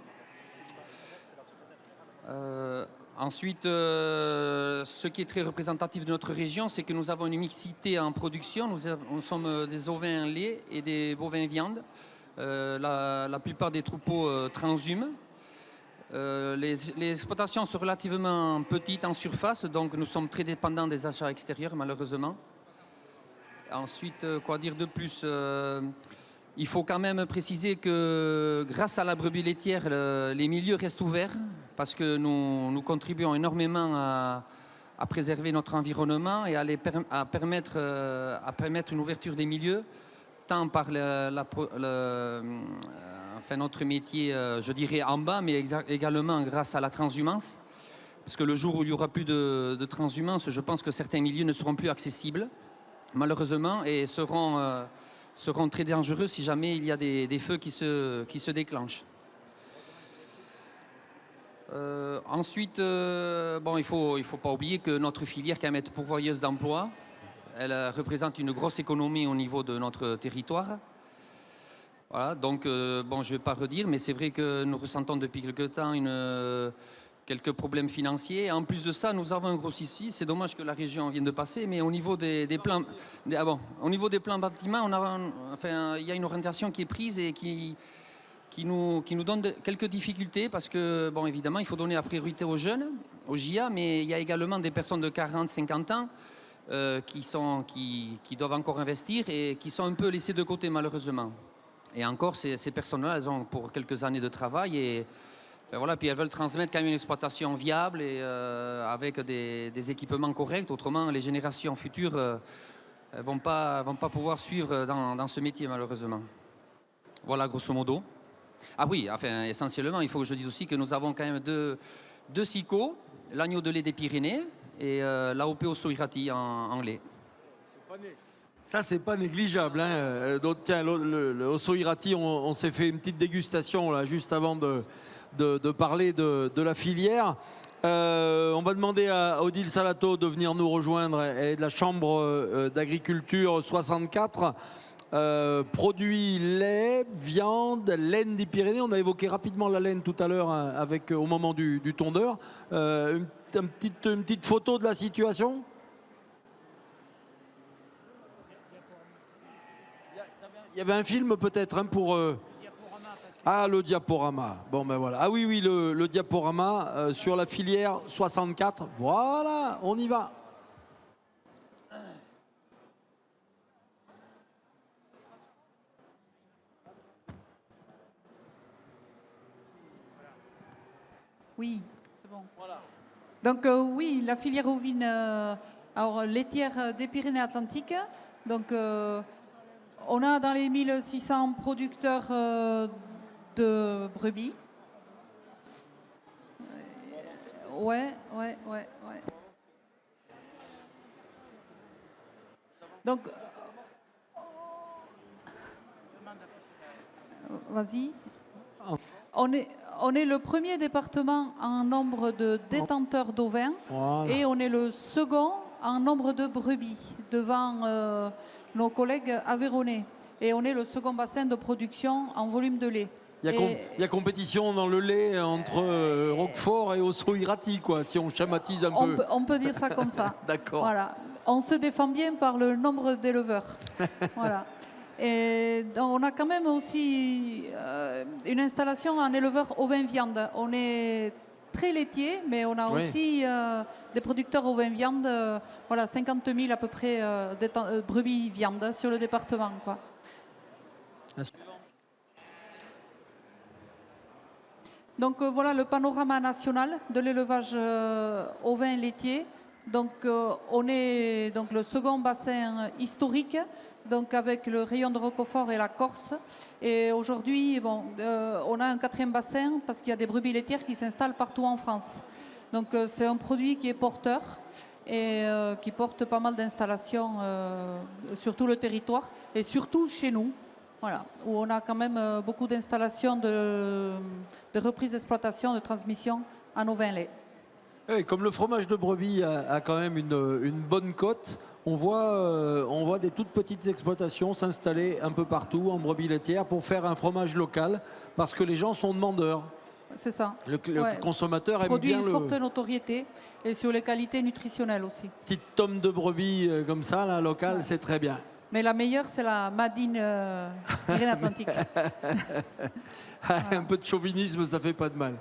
Ensuite, ce qui est très représentatif de notre région, c'est que nous avons une mixité en production. Nous sommes des ovins lait et des bovins viande. La plupart des troupeaux transhument. Les exploitations sont relativement petites en surface, donc nous sommes très dépendants des achats extérieurs, malheureusement. Ensuite, quoi dire de plus? Il faut quand même préciser que grâce à la brebis laitière, les milieux restent ouverts parce que nous contribuons énormément à préserver notre environnement et à permettre une ouverture des milieux, tant par notre métier, je dirais en bas, mais également grâce à la transhumance. Parce que le jour où il n'y aura plus de transhumance, je pense que certains milieux ne seront plus accessibles, malheureusement, et seront très dangereux si jamais il y a des feux qui se déclenchent. Ensuite, bon, il faut pas oublier que notre filière quand même est pourvoyeuse d'emplois. Elle représente une grosse économie au niveau de notre territoire. Voilà, donc bon, je ne vais pas redire, mais c'est vrai que nous ressentons depuis quelque temps quelques problèmes financiers. En plus de ça, nous avons un gros souci. C'est dommage que la région vienne de passer, mais au niveau des plans, au niveau des plans bâtiments, il y a une orientation qui est prise et qui nous donne quelques difficultés parce que, bon, évidemment, il faut donner la priorité aux jeunes, aux JA, mais il y a également des personnes de 40, 50 ans qui doivent encore investir et qui sont un peu laissées de côté, malheureusement. Et encore, ces personnes-là, elles ont pour quelques années de travail et voilà, puis elles veulent transmettre quand même une exploitation viable et avec des équipements corrects. Autrement, les générations futures ne vont pas pouvoir suivre dans ce métier, malheureusement. Voilà, grosso modo. Ah oui, enfin, essentiellement, il faut que je dise aussi que nous avons quand même deux SICO, l'agneau de lait des Pyrénées et l'AOP Osso-Irati en lait. Ça, c'est pas négligeable. Hein. Donc, tiens, le Osso-Irati, on s'est fait une petite dégustation là, juste avant de parler de la filière. On va demander à Odile Salato de venir nous rejoindre et de la Chambre d'agriculture 64. Produits lait, viande, laine des Pyrénées. On a évoqué rapidement la laine tout à l'heure au moment du tondeur. Une petite photo de la situation. Il y avait un film peut-être pour... Ah, le diaporama. Bon, ben voilà. Ah oui, le diaporama sur la filière 64. Voilà, on y va. Oui, c'est bon. Voilà. Donc oui, la filière ovine laitière des Pyrénées-Atlantiques. Donc on a dans les 1600 producteurs de brebis. Ouais. Donc, vas-y. On est le premier département en nombre de détenteurs d'ovins et on est le second en nombre de brebis devant nos collègues aveyronnais. Et on est le second bassin de production en volume de lait. Il y a compétition dans le lait entre Roquefort et Osso-Irati, quoi, si on schématise un peu. On peut dire ça comme ça. D'accord. Voilà. On se défend bien par le nombre d'éleveurs. Voilà. Et on a quand même aussi une installation en éleveur ovin-viande. On est très laitier, mais on a aussi des producteurs ovin-viande. Voilà, 50 000 à peu près brebis-viande sur le département, quoi. Donc voilà le panorama national de l'élevage ovin laitier. Donc on est donc le second bassin historique, donc avec le rayon de Roquefort et la Corse. Et aujourd'hui, bon, on a un quatrième bassin parce qu'il y a des brebis laitières qui s'installent partout en France. Donc c'est un produit qui est porteur et qui porte pas mal d'installations sur tout le territoire et surtout chez nous. Voilà, où on a quand même beaucoup d'installations de reprise d'exploitation, de transmission en ovin-lait. Oui, comme le fromage de brebis a quand même une bonne cote, on voit des toutes petites exploitations s'installer un peu partout en brebis laitière pour faire un fromage local parce que les gens sont demandeurs. C'est ça. Le Ouais. consommateur aime Produit bien une le forte notoriété et sur les qualités nutritionnelles aussi. petit tome de brebis comme ça, là, local, c'est très bien. Mais la meilleure, c'est la Madine Pyrénées-Atlantiques. Un peu de chauvinisme, ça fait pas de mal.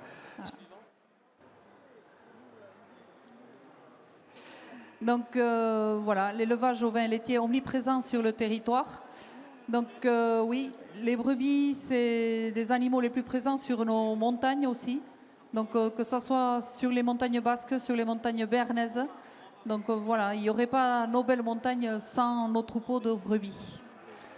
Donc voilà, l'élevage au vin laitier omniprésent sur le territoire. Donc oui, les brebis, c'est des animaux les plus présents sur nos montagnes aussi. Donc que ce soit sur les montagnes basques, sur les montagnes béarnaises. Donc voilà, il n'y aurait pas nos belles montagnes sans nos troupeaux de brebis.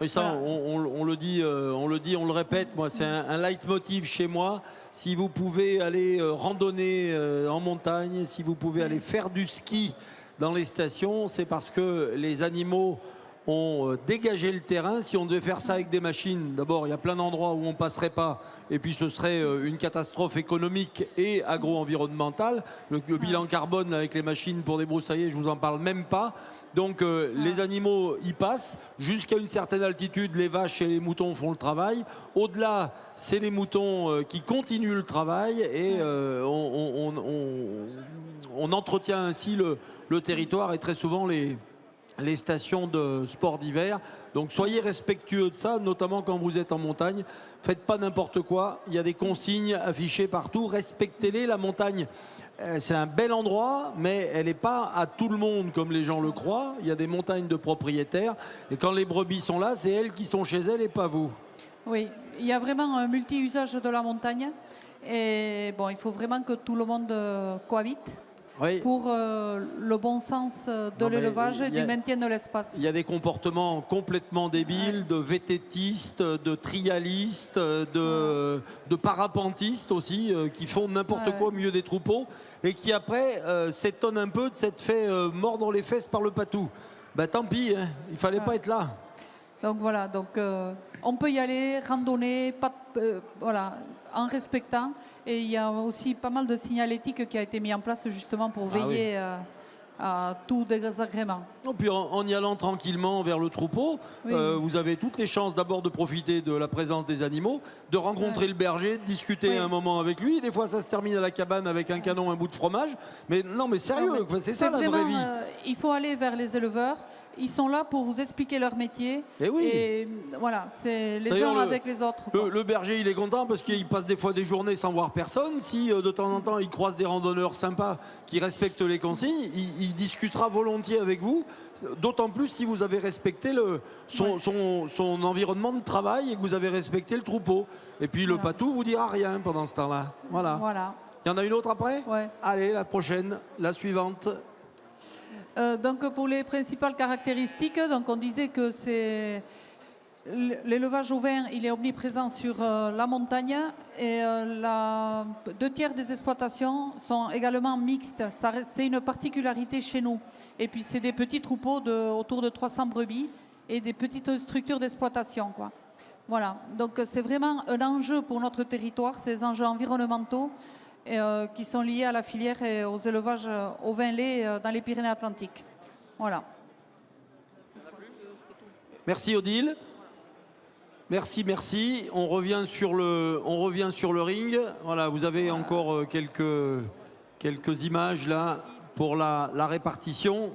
Oui, ça, Voilà. on le dit, on le répète, moi, c'est un leitmotiv chez moi. Si vous pouvez aller randonner en montagne, si vous pouvez aller faire du ski dans les stations, c'est parce que les animaux ont dégagé le terrain. Si on devait faire ça avec des machines, d'abord, il y a plein d'endroits où on ne passerait pas, et puis ce serait une catastrophe économique et agro-environnementale. Le bilan carbone là, avec les machines pour débroussailler, je ne vous en parle même pas. Donc les animaux y passent jusqu'à une certaine altitude. Les vaches et les moutons font le travail. Au-delà, c'est les moutons qui continuent le travail et on entretient ainsi le territoire et très souvent les stations de sport d'hiver. Donc soyez respectueux de ça, notamment quand vous êtes en montagne. Faites pas n'importe quoi. Il y a des consignes affichées partout. Respectez-les. La montagne, c'est un bel endroit, mais elle n'est pas à tout le monde comme les gens le croient. Il y a des montagnes de propriétaires. Et quand les brebis sont là, c'est elles qui sont chez elles et pas vous. Oui, il y a vraiment un multi-usage de la montagne. Et bon, il faut vraiment que tout le monde cohabite. Oui. Pour le bon sens de l'élevage et du maintien de l'espace. Il y a des comportements complètement débiles, de vététistes, de trialistes, de parapentistes aussi, qui font n'importe quoi au milieu des troupeaux et qui après s'étonnent un peu de s'être fait mordre les fesses par le patou. Ben, tant pis, hein, il ne fallait pas être là. Donc voilà, donc, on peut y aller, randonner, voilà, en respectant. Et il y a aussi pas mal de signalétique qui a été mis en place justement pour veiller à tout désagrément. Et puis en y allant tranquillement vers le troupeau, vous avez toutes les chances d'abord de profiter de la présence des animaux, de rencontrer le berger, de discuter un moment avec lui. Des fois ça se termine à la cabane avec un canon, un bout de fromage. Mais non mais sérieux, c'est ça la vraie vie. Il faut aller vers les éleveurs. Ils sont là pour vous expliquer leur métier. Et voilà, c'est les uns avec les autres. Le berger, il est content parce qu'il passe des fois des journées sans voir personne. Si de temps en temps, il croise des randonneurs sympas qui respectent les consignes, il discutera volontiers avec vous. D'autant plus si vous avez respecté son environnement de travail et que vous avez respecté le troupeau. Et puis le patou vous dira rien pendant ce temps-là. Voilà. Il y en a une autre après ? Allez, la prochaine, la suivante. Donc pour les principales caractéristiques, donc on disait que c'est l'élevage au vin, il est omniprésent sur la montagne et 2/3 des exploitations sont également mixtes. C'est une particularité chez nous. Et puis c'est des petits troupeaux autour de 300 brebis et des petites structures d'exploitation, quoi. Voilà, donc c'est vraiment un enjeu pour notre territoire, ces enjeux environnementaux. Qui sont liés à la filière et aux élevages au vin lait dans les Pyrénées-Atlantiques. Voilà. Merci Odile. Merci, merci. On revient sur le ring. Voilà, vous avez encore quelques images là pour la répartition.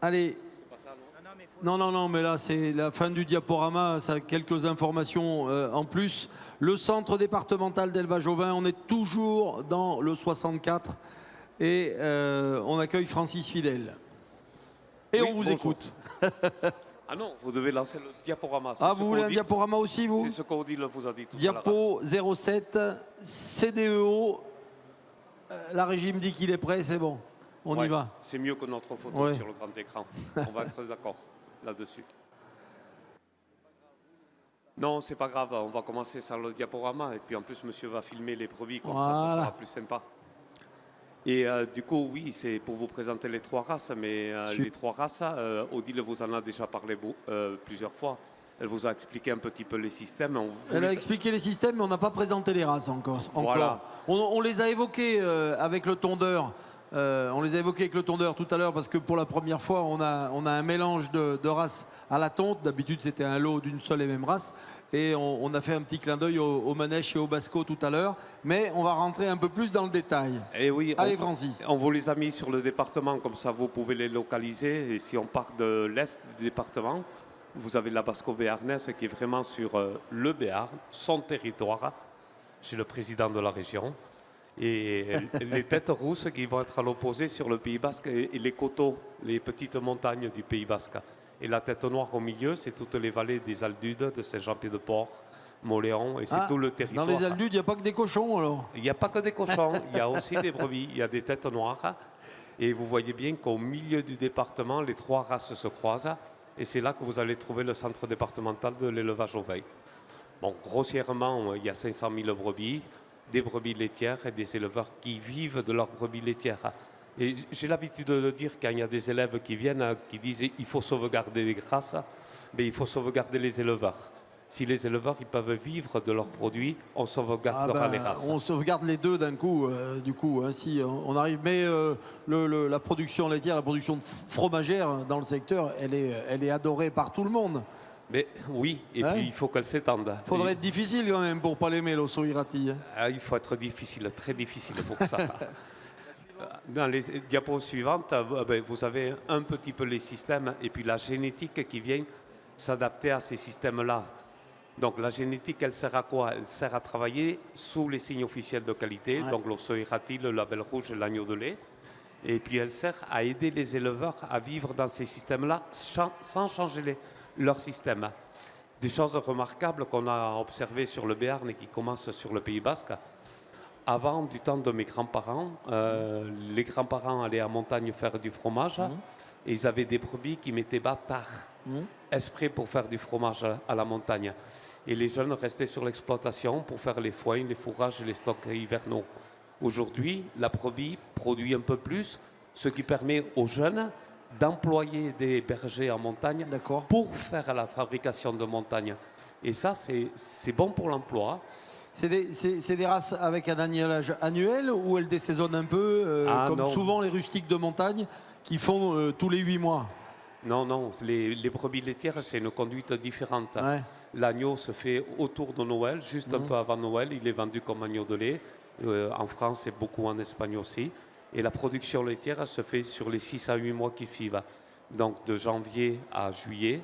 Allez. Non, mais là, c'est la fin du diaporama. Ça a quelques informations en plus. Le centre départemental d'élevage au vin, on est toujours dans le 64 et on accueille Francis Fidel. Et on vous écoute. Ah non, vous devez lancer le diaporama. Ah, vous voulez un diaporama aussi, vous ? C'est ce qu'Odile vous a dit tout à l'heure. Diapo 07, CDEO. La régie me dit qu'il est prêt, c'est bon. On y va. C'est mieux que notre photo sur le grand écran. On va être d'accord là-dessus. Non, c'est pas grave. On va commencer sans le diaporama. Et puis en plus, monsieur va filmer les brebis. Comme ça, ça sera plus sympa. Et du coup, oui, c'est pour vous présenter les 3 races. Mais les 3 races, Odile vous en a déjà parlé plusieurs fois. Elle vous a expliqué un petit peu les systèmes. Elle a expliqué les systèmes, mais on n'a pas présenté les races encore. Voilà. On les a évoqués avec le tondeur On les a évoqués avec le tondeur tout à l'heure parce que pour la première fois, on a un mélange de races à la tonte. D'habitude, c'était un lot d'une seule et même race. Et on a fait un petit clin d'œil au manèche et au basco tout à l'heure. Mais on va rentrer un peu plus dans le détail. Et oui, allez, Francis. On vous les a mis sur le département, comme ça vous pouvez les localiser. Et si on part de l'est du département, vous avez la Basco béarnaise qui est vraiment sur le Béarn, son territoire, chez le président de la région. Et les têtes rousses qui vont être à l'opposé sur le Pays Basque et les coteaux, les petites montagnes du Pays Basque. Et la tête noire au milieu, c'est toutes les vallées des Aldudes, de Saint-Jean-Pied-de-Port, Moléon, et c'est tout le territoire. Dans les Aldudes, il n'y a pas que des cochons alors? Il n'y a pas que des cochons, il y a aussi des brebis, il y a des têtes noires. Et vous voyez bien qu'au milieu du département, les trois races se croisent. Et c'est là que vous allez trouver le centre départemental de l'élevage ovin. Bon, grossièrement, il y a 500 000 brebis, des brebis laitières et des éleveurs qui vivent de leurs brebis laitières. Et j'ai l'habitude de le dire quand il y a des élèves qui viennent, qui disent il faut sauvegarder les races, mais il faut sauvegarder les éleveurs. Si les éleveurs ils peuvent vivre de leurs produits, on sauvegardera les races. On sauvegarde les deux d'un coup, du coup, hein, si on arrive. Mais la production laitière, la production fromagère dans le secteur, elle est adorée par tout le monde. Mais oui, et puis il faut qu'elle s'étende. Il faudrait être difficile quand même pour pas l'aimer, l'osso irati. Il faut être difficile, très difficile pour ça. Dans les diapos suivantes, vous avez un petit peu les systèmes et puis la génétique qui vient s'adapter à ces systèmes-là. Donc la génétique, elle sert à quoi? Elle sert à travailler sous les signes officiels de qualité, donc l'osso irati, le label rouge et l'agneau de lait. Et puis elle sert à aider les éleveurs à vivre dans ces systèmes-là sans changer leur système. Des choses remarquables qu'on a observées sur le Béarn et qui commencent sur le Pays Basque. Avant, du temps de mes grands-parents, les grands-parents allaient en montagne faire du fromage et ils avaient des brebis qui mettaient bas tard, exprès pour faire du fromage à la montagne. Et les jeunes restaient sur l'exploitation pour faire les foins, les fourrages et les stocks hivernaux. Aujourd'hui, la brebis produit un peu plus, ce qui permet aux jeunes d'employer des bergers en montagne pour faire la fabrication de montagne. Et ça, c'est bon pour l'emploi. C'est des races avec un agnelage annuel ou elles désaisonnent un peu, comme non. souvent les rustiques de montagne qui font tous les 8 mois? Non, non, les brebis laitières, c'est une conduite différente. L'agneau se fait autour de Noël, juste un peu avant Noël. Il est vendu comme agneau de lait, en France et beaucoup en Espagne aussi. Et la production laitière se fait sur les 6 à 8 mois qui suivent, donc de janvier à juillet.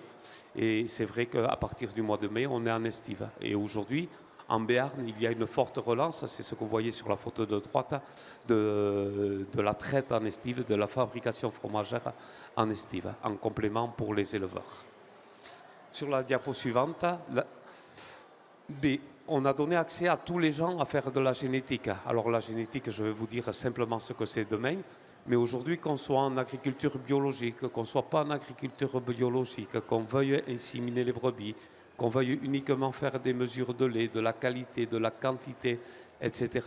Et c'est vrai qu'à partir du mois de mai, on est en estive. Et aujourd'hui, en Béarn, il y a une forte relance, c'est ce que vous voyez sur la photo de droite, de la traite en estive, de la fabrication fromagère en estive, en complément pour les éleveurs. Sur la diapo suivante, on a donné accès à tous les gens à faire de la génétique. Alors la génétique, je vais vous dire simplement ce que c'est demain, mais aujourd'hui, qu'on soit en agriculture biologique, qu'on ne soit pas en agriculture biologique, qu'on veuille inséminer les brebis, qu'on veuille uniquement faire des mesures de lait, de la qualité, de la quantité, etc.,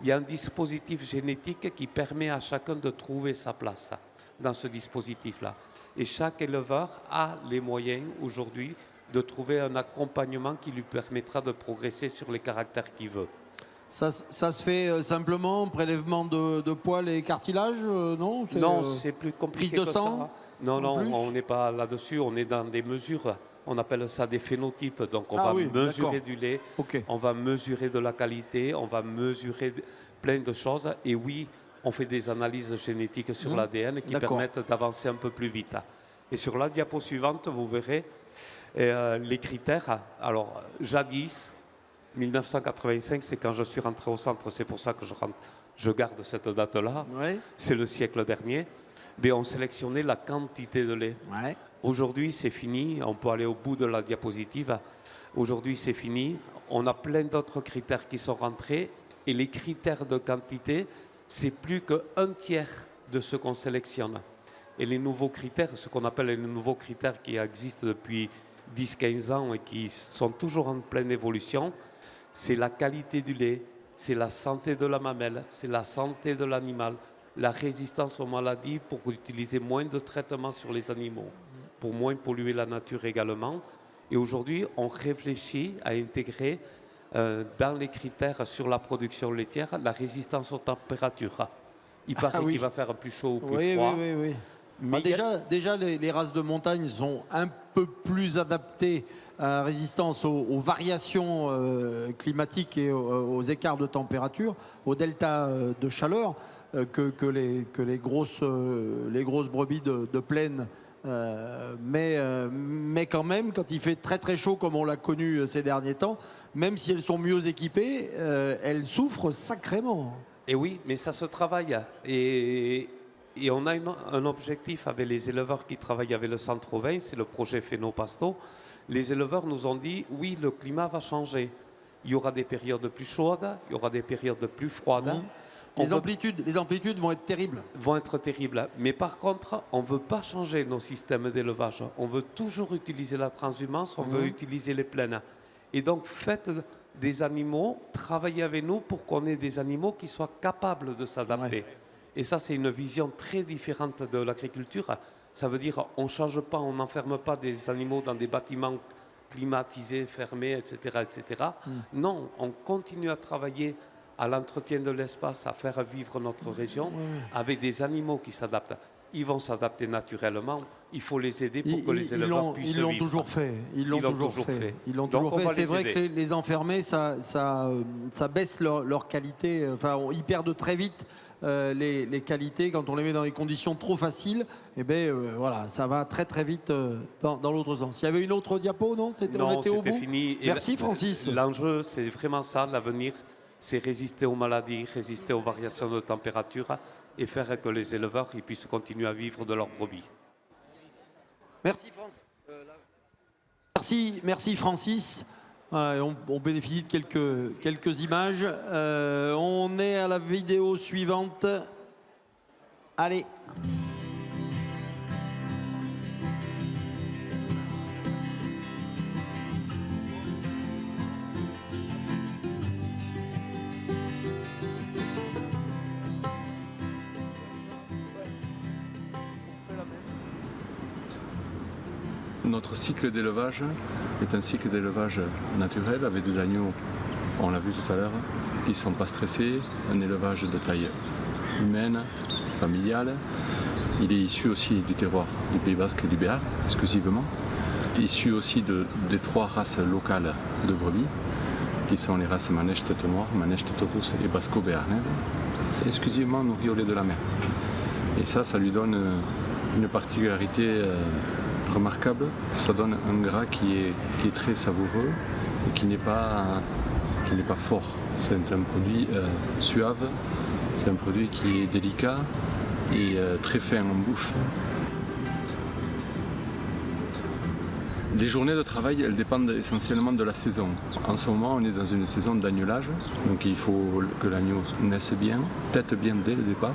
il y a un dispositif génétique qui permet à chacun de trouver sa place dans ce dispositif-là. Et chaque éleveur a les moyens aujourd'hui de trouver un accompagnement qui lui permettra de progresser sur les caractères qu'il veut. Ça se fait simplement, prélèvement de poils et cartilage, non? Non, c'est plus compliqué prise de que sang, ça. Non, non, on n'est pas là-dessus, on est dans des mesures. On appelle ça des phénotypes, donc on va mesurer du lait, on va mesurer de la qualité, on va mesurer plein de choses. Et oui, on fait des analyses génétiques sur l'ADN qui permettent d'avancer un peu plus vite. Et sur la diapo suivante, vous verrez les critères. Alors, jadis, 1985, c'est quand je suis rentré au centre, c'est pour ça que je garde cette date-là. C'est le siècle dernier. Mais on sélectionnait la quantité de lait. Aujourd'hui, c'est fini. On peut aller au bout de la diapositive. Aujourd'hui, c'est fini. On a plein d'autres critères qui sont rentrés. Et les critères de quantité, c'est plus qu'un tiers de ce qu'on sélectionne. Et les nouveaux critères, ce qu'on appelle les nouveaux critères qui existent depuis 10-15 ans et qui sont toujours en pleine évolution, c'est la qualité du lait, c'est la santé de la mamelle, c'est la santé de l'animal, la résistance aux maladies pour utiliser moins de traitements sur les animaux, pour moins polluer la nature également. Et aujourd'hui, on réfléchit à intégrer dans les critères sur la production laitière la résistance aux températures. Il paraît qu'il va faire plus chaud ou plus froid. Oui. Mais déjà les races de montagne sont un peu plus adaptées à la résistance aux variations climatiques et aux écarts de température, au delta de chaleur, que les grosses brebis de plaine. Mais quand même, quand il fait très très chaud comme on l'a connu ces derniers temps, même si elles sont mieux équipées, elles souffrent sacrément. Et oui, mais ça se travaille. Et on a un objectif avec les éleveurs qui travaillent avec le Centre Ovin, c'est le projet Phénopasto. Les éleveurs nous ont dit, oui, le climat va changer. Il y aura des périodes plus chaudes, il y aura des périodes plus froides. Les amplitudes vont être terribles. Vont être terribles. Mais par contre, on ne veut pas changer nos systèmes d'élevage. On veut toujours utiliser la transhumance, on veut utiliser les plaines. Et donc, faites des animaux, travaillez avec nous pour qu'on ait des animaux qui soient capables de s'adapter. Et ça, c'est une vision très différente de l'agriculture. Ça veut dire on ne change pas, on n'enferme pas des animaux dans des bâtiments climatisés, fermés, etc. etc. Non, on continue à travailler à l'entretien de l'espace, à faire vivre notre région avec des animaux qui s'adaptent. Ils vont s'adapter naturellement. Il faut les aider pour que les éleveurs puissent vivre. Ils l'ont toujours fait. Ils l'ont toujours fait. C'est vrai que les enfermer, ça baisse leur qualité. Enfin, ils perdent très vite les qualités quand on les met dans des conditions trop faciles. Et voilà, ça va très très vite dans l'autre sens. Il y avait une autre diapo, non? C'était fini. Merci Francis. L'enjeu, c'est vraiment ça, l'avenir. C'est résister aux maladies, résister aux variations de température et faire que les éleveurs ils puissent continuer à vivre de leurs brebis. Merci Francis. Merci Francis. On bénéficie de quelques images. On est à la vidéo suivante. Allez. Notre cycle d'élevage est un cycle d'élevage naturel avec des agneaux, on l'a vu tout à l'heure, qui ne sont pas stressés, un élevage de taille humaine, familiale. Il est issu aussi du terroir du Pays Basque et du Béarn, exclusivement. Issu aussi des 3 races locales de brebis, qui sont les races Manèche Tête Noire, Manèche Tête Rousse et Basco-Béarnaise, exclusivement nourries au lait de la mer. Et ça lui donne une particularité remarquable. Ça donne un gras qui est très savoureux et qui n'est pas fort. C'est un produit suave, c'est un produit qui est délicat et très fin en bouche. Les journées de travail, elles dépendent essentiellement de la saison. En ce moment, on est dans une saison d'agnelage, donc il faut que l'agneau naisse bien, tête bien dès le départ,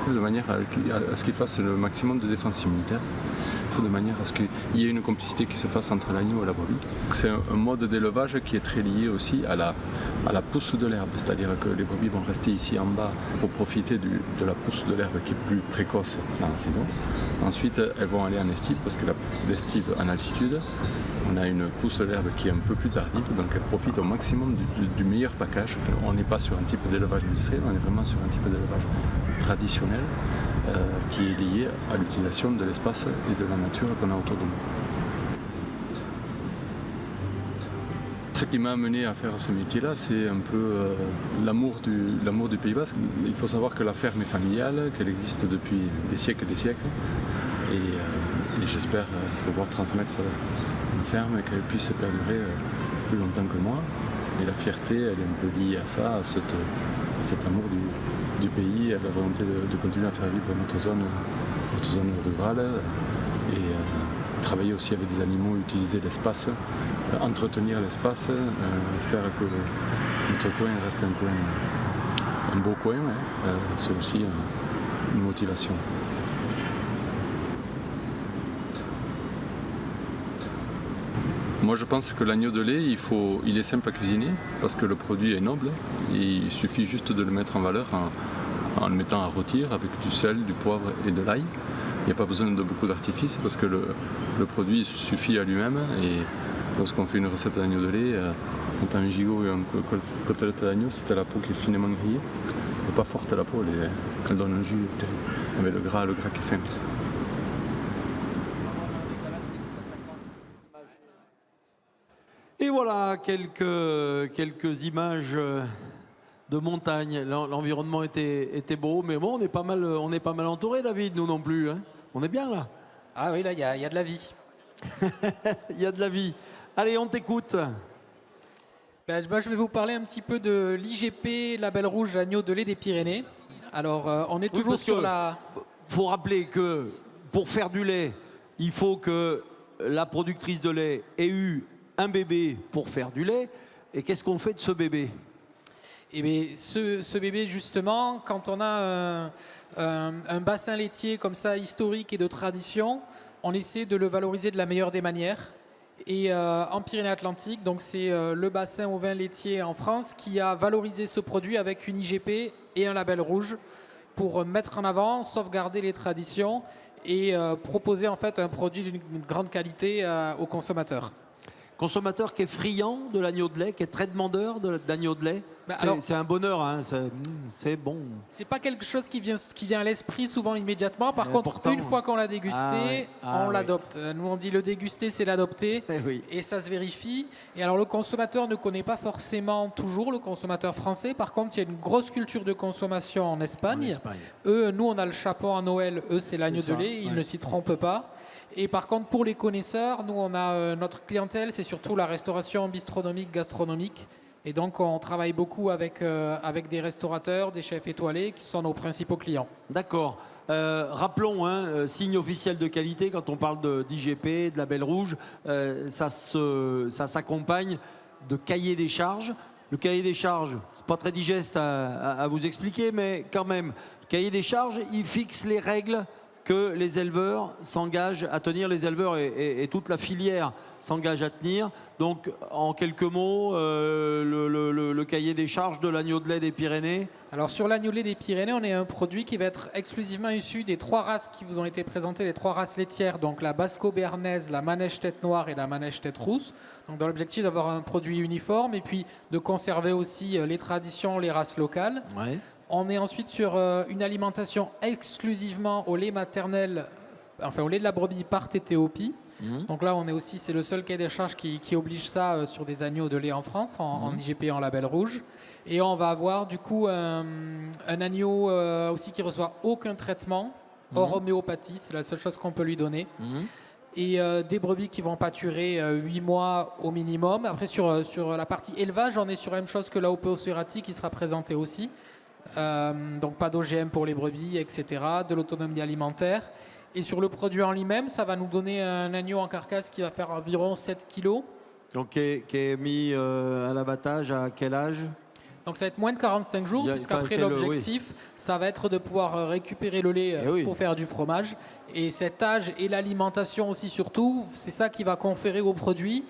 de manière à ce qu'il fasse le maximum de défense immunitaire, de manière à ce qu'il y ait une complicité qui se fasse entre l'agneau et la brebis. C'est un mode d'élevage qui est très lié aussi à la pousse de l'herbe, c'est-à-dire que les brebis vont rester ici en bas pour profiter de la pousse de l'herbe qui est plus précoce dans la saison. Ensuite, elles vont aller en estive, parce que l'estive en altitude, on a une pousse de l'herbe qui est un peu plus tardive, donc elles profitent au maximum du meilleur package. On n'est pas sur un type d'élevage industriel, on est vraiment sur un type d'élevage traditionnel qui est lié à l'utilisation de l'espace et de la nature qu'on a autour de nous. Ce qui m'a amené à faire ce métier-là, c'est un peu l'amour du Pays Basque. Il faut savoir que la ferme est familiale, qu'elle existe depuis des siècles et des siècles. Et j'espère pouvoir transmettre une ferme et qu'elle puisse perdurer plus longtemps que moi. Et la fierté, elle est un peu liée à ça, à cet amour du pays, à la volonté de continuer à faire vivre notre zone rurale et travailler aussi avec des animaux, utiliser l'espace, entretenir l'espace, faire que notre coin reste un beau coin, c'est aussi une motivation. Moi je pense que l'agneau de lait, il est simple à cuisiner parce que le produit est noble. Il suffit juste de le mettre en valeur en le mettant à rôtir avec du sel, du poivre et de l'ail. Il n'y a pas besoin de beaucoup d'artifice parce que le produit suffit à lui-même. Et lorsqu'on fait une recette d'agneau de lait, on a un gigot et un côtelette d'agneau, c'est à la peau qui est finement grillée. Elle n'est pas forte la peau, elle donne un jus terrible. Avec le gras qui est fin. Et voilà quelques images de montagne. L'environnement était beau, mais bon, on est pas mal entouré, David, nous non plus. Hein. On est bien là. Ah oui, là, il y a de la vie. Il y a de la vie. Allez, on t'écoute. Ben, moi, je vais vous parler un petit peu de l'IGP Label Rouge Agneau de lait des Pyrénées. Alors, on est toujours sur la... Il faut rappeler que pour faire du lait, il faut que la productrice de lait ait eu un bébé pour faire du lait. Et qu'est-ce qu'on fait de ce bébé? Eh bien, ce bébé, justement, quand on a un bassin laitier comme ça, historique et de tradition, on essaie de le valoriser de la meilleure des manières. Et en Pyrénées-Atlantiques, donc c'est le bassin au vin laitier en France qui a valorisé ce produit avec une IGP et un label rouge pour mettre en avant, sauvegarder les traditions et proposer en fait un produit d'une grande qualité aux consommateurs. Consommateur qui est friand de l'agneau de lait, qui est très demandeur d'agneau de lait. C'est un bonheur, hein, c'est bon. C'est pas quelque chose qui vient à l'esprit souvent immédiatement. Par contre, pourtant, une fois qu'on l'a dégusté, on l'adopte. Nous, on dit le déguster, c'est l'adopter. Et ça se vérifie. Et alors, le consommateur ne connaît pas forcément toujours, le consommateur français. Par contre, il y a une grosse culture de consommation en Espagne. Eux, nous, on a le chapon à Noël. Eux, c'est l'agneau de lait. Ils ne s'y trompent pas. Et par contre, pour les connaisseurs, nous, on a notre clientèle, c'est surtout la restauration bistronomique, gastronomique. Et donc, on travaille beaucoup avec des restaurateurs, des chefs étoilés qui sont nos principaux clients. D'accord. Rappelons, signe officiel de qualité, quand on parle d'IGP, de label rouge, ça s'accompagne de cahier des charges. Le cahier des charges, c'est pas très digeste à vous expliquer, mais quand même, le cahier des charges, il fixe les règles que les éleveurs s'engagent à tenir, les éleveurs et toute la filière s'engagent à tenir. Donc, en quelques mots, le cahier des charges de l'agneau de lait des Pyrénées. Alors, sur l'agneau de lait des Pyrénées, on est un produit qui va être exclusivement issu des 3 races qui vous ont été présentées, les 3 races laitières, donc la basco-béarnaise, la manège tête noire et la manège tête rousse. Donc, dans l'objectif d'avoir un produit uniforme et puis de conserver aussi les traditions, les races locales. Ouais. On est ensuite sur une alimentation exclusivement au lait maternel, enfin au lait de la brebis par TTOP. Donc là, on est aussi, c'est le seul cahier des charges qui oblige ça sur des agneaux de lait en France, en IGP et en label rouge. Et on va avoir du coup un agneau aussi qui reçoit aucun traitement, hors homéopathie, c'est la seule chose qu'on peut lui donner. Et des brebis qui vont pâturer 8 mois au minimum. Après, sur la partie élevage, on est sur la même chose que la Opéocerati qui sera présentée aussi. Donc pas d'OGM pour les brebis, etc. De l'autonomie alimentaire. Et sur le produit en lui-même, ça va nous donner un agneau en carcasse qui va faire environ 7 kg. Donc qui est mis à l'abattage à quel âge? Donc ça va être moins de 45 jours, puisqu'après l'objectif, ça va être de pouvoir récupérer le lait pour faire du fromage. Et cet âge et l'alimentation aussi surtout, c'est ça qui va conférer au produit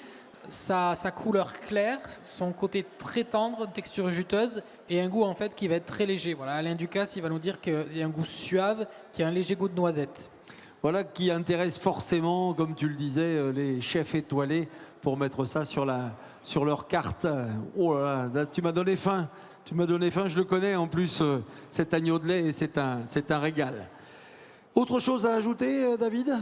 sa couleur claire, son côté très tendre, texture juteuse et un goût en fait qui va être très léger. Voilà, Alain Ducasse, il va nous dire qu'il y a un goût suave, qui a un léger goût de noisette. Voilà qui intéresse forcément, comme tu le disais, les chefs étoilés pour mettre ça sur leur carte. Oh là là, tu m'as donné faim. Tu m'as donné faim, je le connais en plus, cet agneau de lait, et c'est un régal. Autre chose à ajouter, David?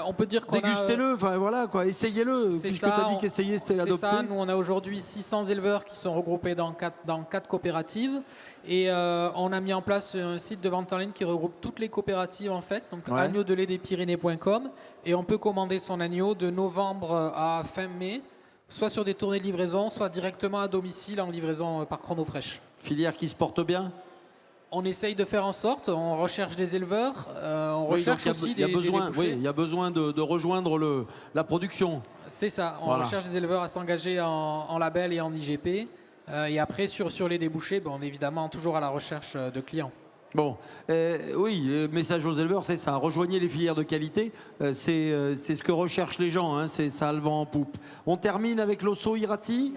On peut dire qu'on a... Dégustez-le, enfin voilà, quoi, essayez-le, puisque tu as dit qu'essayer c'était l'adopter. C'est ça, nous on a aujourd'hui 600 éleveurs qui sont regroupés dans 4 coopératives et on a mis en place un site de vente en ligne qui regroupe toutes les coopératives en fait, donc agneaudeletdespyrénées.com, et on peut commander son agneau de novembre à fin mai, soit sur des tournées de livraison, soit directement à domicile en livraison par chronofresh. Filière qui se porte bien? On essaye de faire en sorte, on recherche des éleveurs, on recherche aussi des bouchers. Oui, il y a besoin de rejoindre la production. C'est ça, on recherche des éleveurs à s'engager en label et en IGP. Et après, sur les débouchés, on est évidemment toujours à la recherche de clients. Bon, oui, le message aux éleveurs, c'est ça. Rejoignez les filières de qualité. C'est ce que recherchent les gens. Hein, ça a le vent en poupe. On termine avec l'Osso Irati.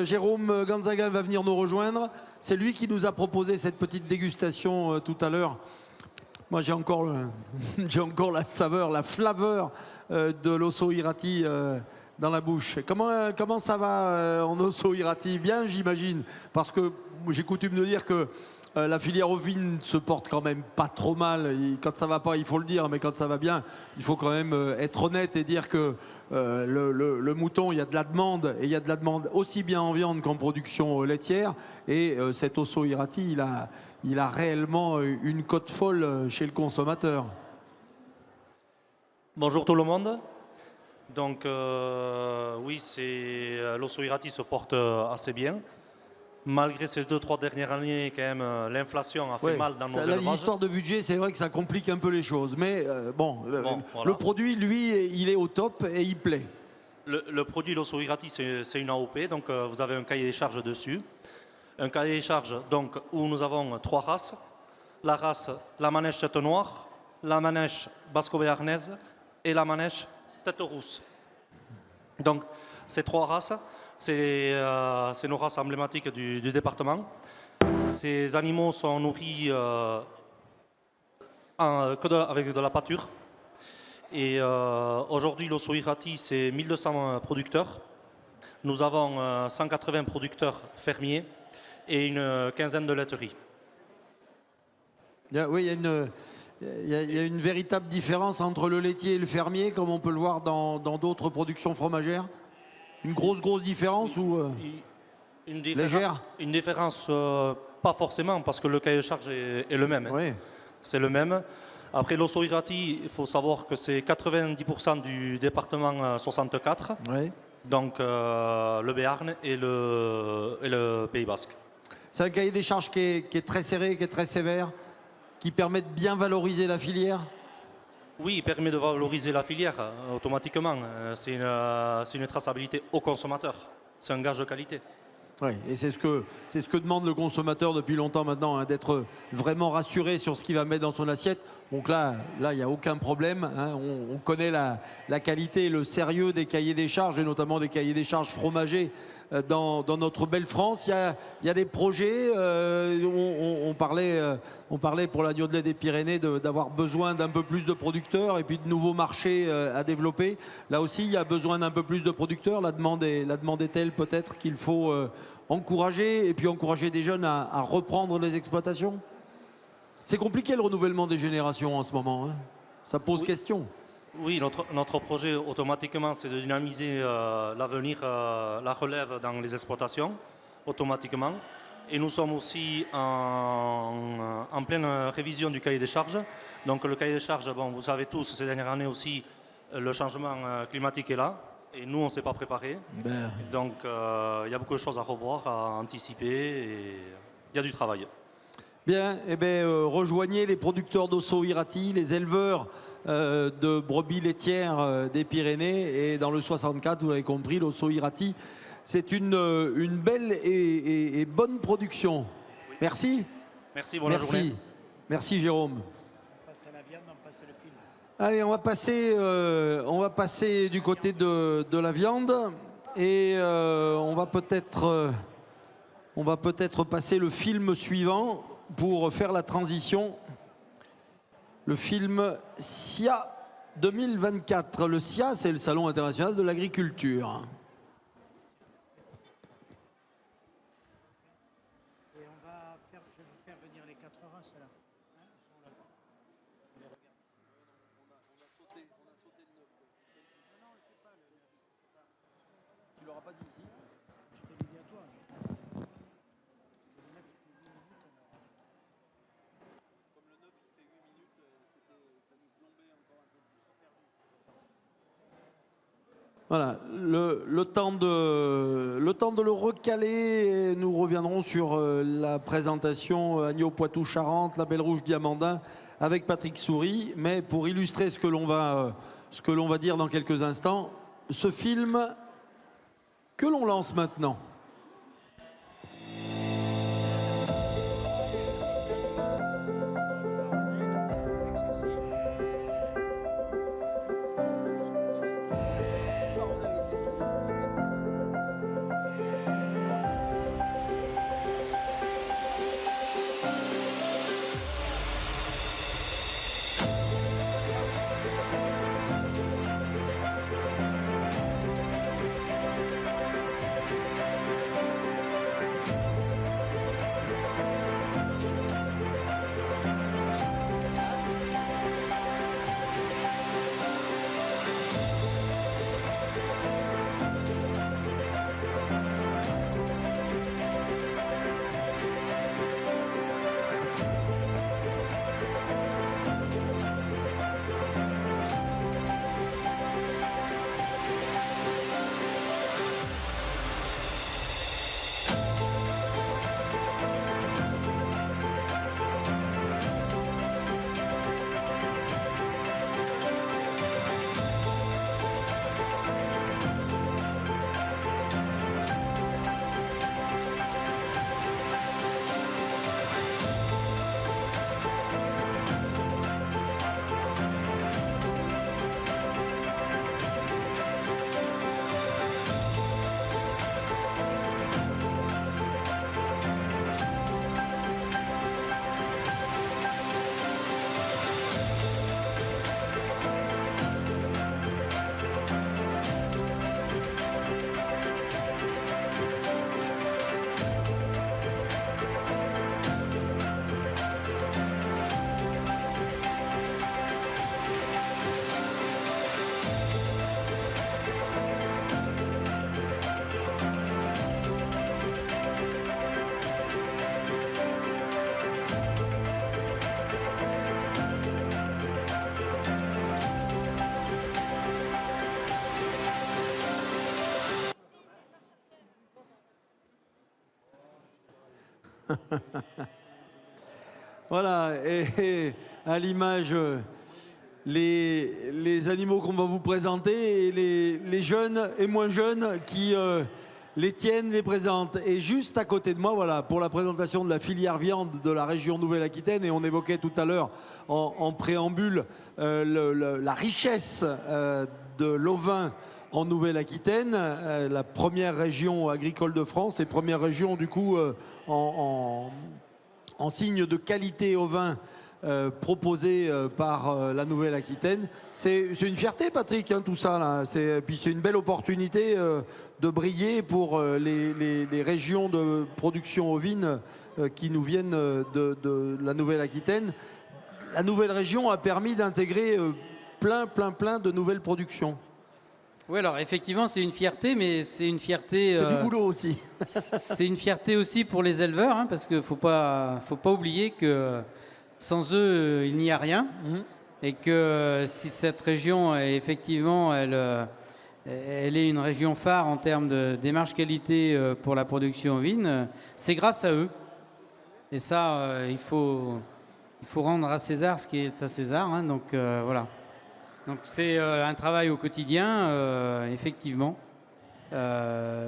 Jérôme Gonzaga va venir nous rejoindre. C'est lui qui nous a proposé cette petite dégustation tout à l'heure. Moi, j'ai encore la saveur, la flaveur de l'Osso Irati dans la bouche. Comment ça va en Osso Irati? Bien, j'imagine, parce que j'ai coutume de dire que la filière ovine se porte quand même pas trop mal. Quand ça va pas, il faut le dire, mais quand ça va bien, il faut quand même être honnête et dire que le mouton, il y a de la demande, et il y a de la demande aussi bien en viande qu'en production laitière. Et cet Osso Irati, il a réellement une cote folle chez le consommateur. Bonjour tout le monde. Donc oui, l'Osso Irati se porte assez bien. Malgré ces 2-3 dernières années, quand même, l'inflation a fait mal dans nos élevages. L'histoire de budget, c'est vrai que ça complique un peu les choses. Mais voilà. Le produit, lui, il est au top et il plaît. Le produit l'Osso Irati, c'est une AOP, donc vous avez un cahier des charges dessus. Un cahier des charges donc, où nous avons 3 races. La manèche tête noire, la manèche basco-béarnaise et la manèche tête rousse. Donc, ces 3 races, c'est nos races emblématiques du département. Ces animaux sont nourris avec de la pâture. Et aujourd'hui, l'Osso Irati, c'est 1200 producteurs. Nous avons 180 producteurs fermiers et une quinzaine de laiteries. Oui, il y a une véritable différence entre le laitier et le fermier, comme on peut le voir dans d'autres productions fromagères. Une grosse différence ou légère? Une différence, pas forcément, parce que le cahier de charge est le même. Oui. C'est le même. Après, l'Osso Irati, il faut savoir que c'est 90% du département 64. Oui. Donc le Béarn et le Pays Basque. C'est un cahier des charges qui est très serré, qui est très sévère, qui permet de bien valoriser la filière? Oui, il permet de valoriser la filière automatiquement. C'est une traçabilité au consommateur. C'est un gage de qualité. Oui, et c'est ce que demande le consommateur depuis longtemps maintenant, hein, d'être vraiment rassuré sur ce qu'il va mettre dans son assiette. Donc là, il n'y a aucun problème. Hein. On connaît la qualité et le sérieux des cahiers des charges, et notamment des cahiers des charges fromagers dans notre belle France. Il y a des projets. On parlait pour l'agneau de lait des Pyrénées d'avoir besoin d'un peu plus de producteurs et puis de nouveaux marchés à développer. Là aussi, il y a besoin d'un peu plus de producteurs. La demande est telle peut-être qu'il faut encourager, et puis encourager des jeunes à reprendre les exploitations. C'est compliqué le renouvellement des générations en ce moment. Hein. Ça pose question. Oui, notre projet automatiquement, c'est de dynamiser l'avenir, la relève dans les exploitations, automatiquement. Et nous sommes aussi en pleine révision du cahier des charges. Donc le cahier des charges, bon, vous savez tous, ces dernières années aussi, le changement climatique est là. Et nous, on ne s'est pas préparé. Donc il y a beaucoup de choses à revoir, à anticiper, et il y a du travail. Bien, rejoignez les producteurs d'Osso Irati, les éleveurs de brebis laitières des Pyrénées, et dans le 64, vous l'avez compris, l'Osso Irati, c'est une belle et bonne production. Oui. Merci. Merci, bonne journée. Merci Jérôme. On passe à la viande, on passe le film. Allez, on va passer du côté de la viande, et on va peut-être passer le film suivant pour faire la transition. Le film SIA 2024. Le SIA, c'est le Salon international de l'agriculture. Et je vais faire venir les 4 races là. Tu l'auras pas dit ici? Je te l'ai dit à toi. Voilà, le temps de le recaler, nous reviendrons sur la présentation Agneau Poitou-Charentes, la Belle Rouge Diamandin avec Patrick Souris. Mais pour illustrer ce que l'on va dire dans quelques instants, ce film que l'on lance maintenant. Voilà, et à l'image, les animaux qu'on va vous présenter, et les jeunes et moins jeunes qui les tiennent, les présentent. Et juste à côté de moi, voilà, pour la présentation de la filière viande de la région Nouvelle-Aquitaine, et on évoquait tout à l'heure en préambule la richesse de l'ovin en Nouvelle-Aquitaine, la première région agricole de France et première région du coup en signe de qualité au vin proposé par la Nouvelle-Aquitaine. C'est une fierté, Patrick, hein, tout ça. Là. Puis c'est une belle opportunité de briller pour les régions de production ovine qui nous viennent de la Nouvelle-Aquitaine. La nouvelle région a permis d'intégrer plein de nouvelles productions. Oui, alors effectivement, c'est une fierté, mais c'est une fierté... C'est du boulot aussi. C'est une fierté aussi pour les éleveurs, hein, parce qu'il ne faut pas oublier que sans eux, il n'y a rien. Et que si cette région, effectivement, elle est une région phare en termes de démarche qualité pour la production ovine, c'est grâce à eux. Et ça, il faut rendre à César ce qui est à César. Hein, donc voilà. Donc c'est un travail au quotidien, effectivement. La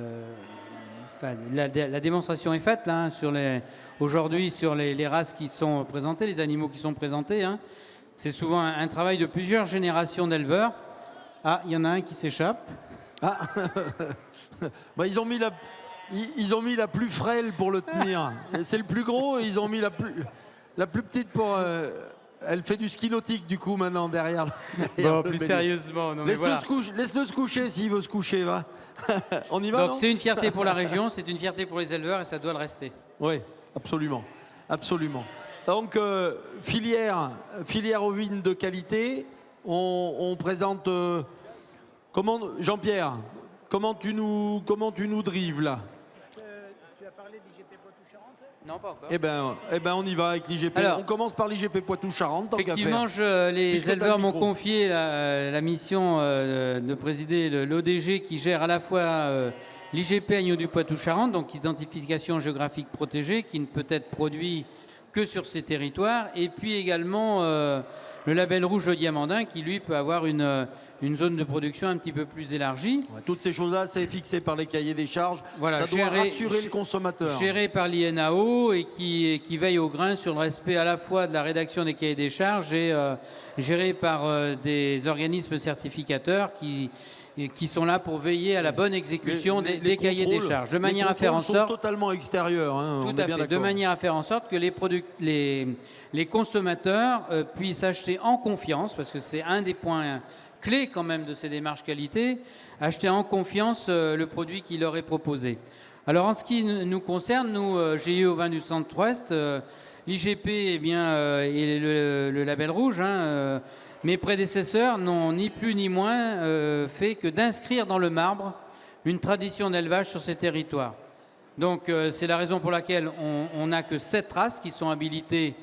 démonstration est faite là, aujourd'hui sur les races qui sont présentées, les animaux qui sont présentés. Hein. C'est souvent un travail de plusieurs générations d'éleveurs. Ah, il y en a un qui s'échappe. Ah. Bah, ils ont mis la plus frêle pour le tenir. C'est le plus gros et ils ont mis la plus petite pour... Elle fait du ski nautique du coup maintenant derrière. Bon, plus sérieusement. Laisse-le se coucher s'il veut se coucher, va. On y va. Donc c'est une fierté pour la région, c'est une fierté pour les éleveurs et ça doit le rester. Oui, absolument. Absolument. Donc filière ovine de qualité, on présente... comment, Jean-Pierre, comment tu nous drives là? Tu as parlé de l'IGP Poitou-Charentes? Non, pas encore. Eh ben, on y va avec l'IGP. On commence par l'IGP Poitou-Charentes. Effectivement, les éleveurs m'ont confié la mission de présider l'ODG qui gère à la fois l'IGP Agneau du Poitou-Charentes, donc identification géographique protégée, qui ne peut être produit que sur ces territoires, et puis également le label rouge de Diamandin, qui lui peut avoir une zone de production un petit peu plus élargie. Ouais, toutes ces choses-là, c'est fixé par les cahiers des charges. Voilà, ça doit rassurer le consommateur. Géré par l'INAO et qui veille au grain sur le respect à la fois de la rédaction des cahiers des charges et géré par des organismes certificateurs qui sont là pour veiller à la bonne exécution des cahiers des charges, de manière à faire en sorte... totalement extérieurs. Hein, tout à fait, de manière à faire en sorte que les consommateurs puissent acheter en confiance, parce que c'est un des points clés quand même de ces démarches qualité, acheter en confiance le produit qui leur est proposé. Alors en ce qui nous concerne, nous, GIE au vin du Centre-Ouest, l'IGP et le label rouge, hein, mes prédécesseurs n'ont ni plus ni moins fait que d'inscrire dans le marbre une tradition d'élevage sur ces territoires. Donc c'est la raison pour laquelle on n'a que 7 races qui sont habilitées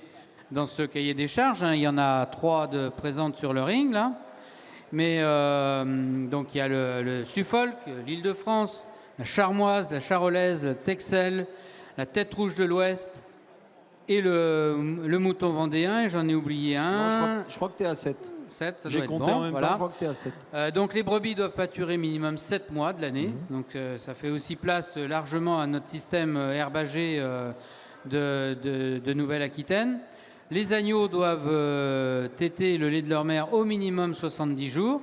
dans ce cahier des charges. Hein. Il y en a 3 présentes sur le ring, là. Mais donc il y a le Suffolk, l'Île-de-France, la Charmoise, la Charolaise, le Texel, la Tête Rouge de l'Ouest et le Mouton Vendéen. Et j'en ai oublié un. Non, je crois que tu es à 7. 7, ça doit J'ai être compté bon, en même voilà. temps, je crois que tu es à 7. Donc les brebis doivent pâturer minimum 7 mois de l'année. Donc ça fait aussi place largement à notre système herbager de Nouvelle-Aquitaine. Les agneaux doivent téter le lait de leur mère au minimum 70 jours.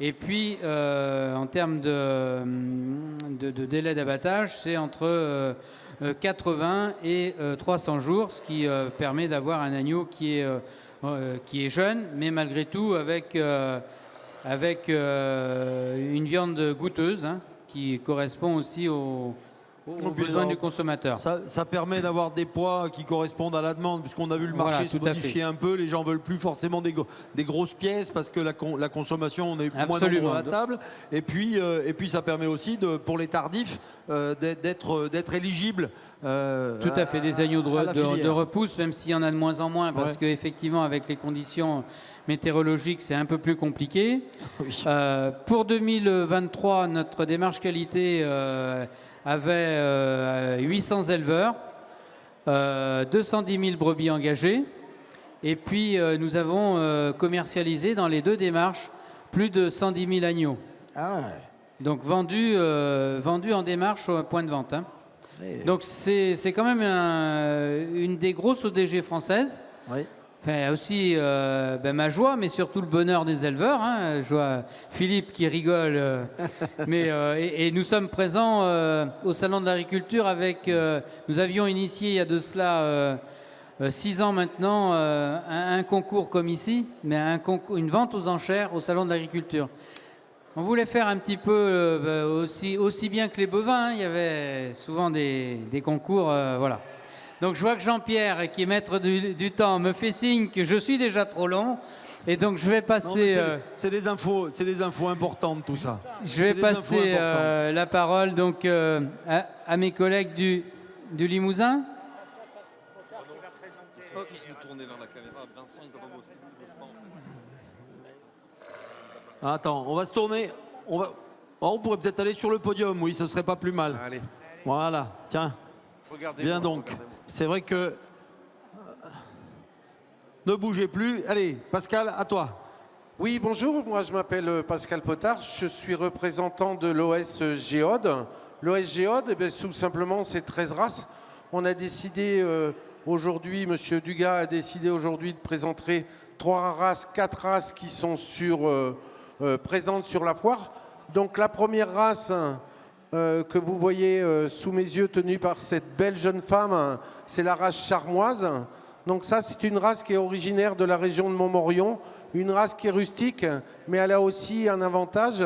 Et puis, en termes de délai d'abattage, c'est entre 80 et 300 jours, ce qui permet d'avoir un agneau qui est jeune, mais malgré tout avec une viande goûteuse, hein, qui correspond aussi aux besoins du consommateur. Ça permet d'avoir des poids qui correspondent à la demande, puisqu'on a vu le marché se modifier un peu. Les gens veulent plus forcément des grosses pièces parce que la consommation, on est moins nombreux à la table. Et puis ça permet aussi, pour les tardifs, d'être éligible. Tout à fait, des agneaux de repousse, même s'il y en a de moins en moins, parce qu'effectivement, avec les conditions météorologiques, c'est un peu plus compliqué. Oui. Pour 2023, notre démarche qualité avait 800 éleveurs. 210 000 brebis engagées. Et puis, nous avons commercialisé dans les 2 démarches plus de 110 000 agneaux. Ah ouais. Donc, vendus en démarche au point de vente. Hein. Donc, c'est quand même une des grosses ODG françaises. Oui. Enfin, aussi ma joie, mais surtout le bonheur des éleveurs. Hein. Je vois Philippe qui rigole. Et nous sommes présents au Salon de l'Agriculture avec... nous avions initié il y a de cela 6 ans maintenant un concours comme ici, mais une vente aux enchères au Salon de l'Agriculture. On voulait faire un petit peu aussi bien que les bovins. Hein. Il y avait souvent des concours, voilà. Donc je vois que Jean-Pierre, qui est maître du temps, me fait signe que je suis déjà trop long. Et donc je vais passer... C'est des infos importantes tout ça. Je vais passer la parole donc, à mes collègues du Limousin. Attends, on va se tourner. On pourrait peut-être aller sur le podium, oui, ce serait pas plus mal. Allez. Voilà, tiens. Viens donc. C'est vrai que... Ne bougez plus. Allez, Pascal, à toi. Oui, bonjour, moi je m'appelle Pascal Potard, je suis représentant de l'OS Géode. L'OS Géode, eh bien, tout simplement, c'est 13 races. On a décidé aujourd'hui, M. Dugas a décidé aujourd'hui de présenter 3 races, 4 races qui sont présentes sur la foire. Donc la première race que vous voyez sous mes yeux tenue par cette belle jeune femme, c'est la race charmoise. Donc ça, c'est une race qui est originaire de la région de Montmorillon, une race qui est rustique, mais elle a aussi un avantage,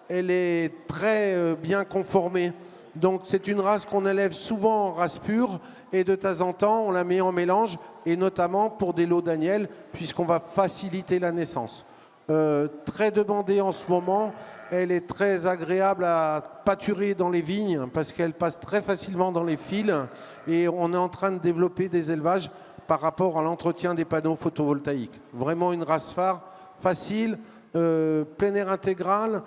elle est très bien conformée. Donc c'est une race qu'on élève souvent en race pure et de temps en temps, on la met en mélange, et notamment pour des lots d'agnelles, puisqu'on va faciliter la naissance. Très demandée en ce moment, elle est très agréable à pâturer dans les vignes parce qu'elle passe très facilement dans les fils et on est en train de développer des élevages par rapport à l'entretien des panneaux photovoltaïques. Vraiment une race phare, facile, plein air intégral,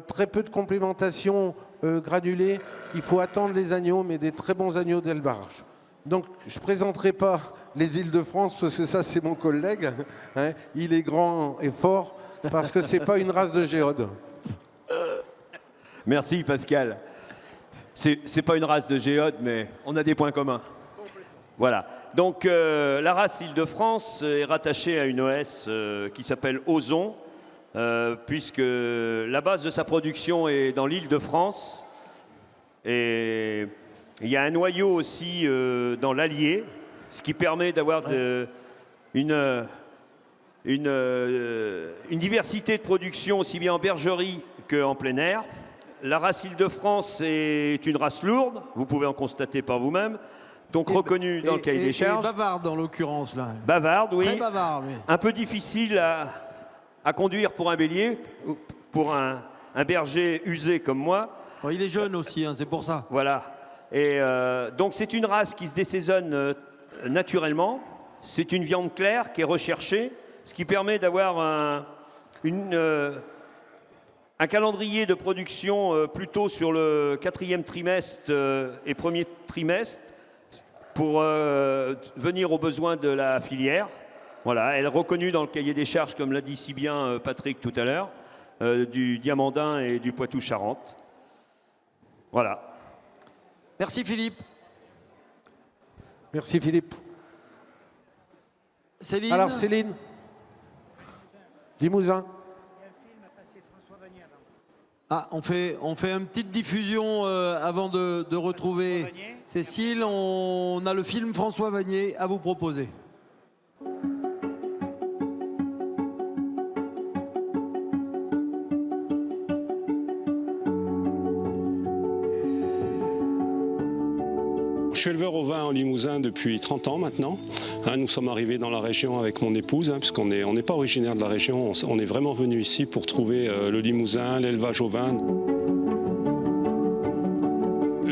très peu de complémentation granulée. Il faut attendre les agneaux, mais des très bons agneaux d'élevage. Donc je ne présenterai pas les Îles-de-France parce que ça c'est mon collègue. Hein. Il est grand et fort parce que ce n'est pas une race de géode. Merci Pascal. C'est pas une race de géode, mais on a des points communs. Voilà. Donc la race Île-de-France est rattachée à une OS qui s'appelle Ozon, puisque la base de sa production est dans l'Île-de-France. Et il y a un noyau aussi dans l'Allier, ce qui permet d'avoir une diversité de production aussi bien en bergerie qu'en plein air. La race Île-de-France est une race lourde, vous pouvez en constater par vous-même, donc reconnue dans le cahier des charges. Et bavarde en l'occurrence là. Bavarde, oui. Très bavarde, oui. Un peu difficile à conduire pour un bélier, pour un berger usé comme moi. Oh, il est jeune aussi, hein, c'est pour ça. Voilà. Et donc c'est une race qui se désaisonne naturellement. C'est une viande claire qui est recherchée, ce qui permet d'avoir un calendrier de production plutôt sur le 4e trimestre et 1er trimestre pour venir aux besoins de la filière. Voilà, elle est reconnue dans le cahier des charges, comme l'a dit si bien Patrick tout à l'heure, du Diamandin et du Poitou-Charentes. Voilà. Merci Philippe. Merci Philippe. Céline. Alors Céline, Limousin. Ah, on fait une petite diffusion avant de retrouver Cécile. On a le film François Vanier à vous proposer. Je suis éleveur au vin en Limousin depuis 30 ans maintenant. Nous sommes arrivés dans la région avec mon épouse, puisqu'on n'est pas originaire de la région. On est vraiment venu ici pour trouver le Limousin, l'élevage au vin.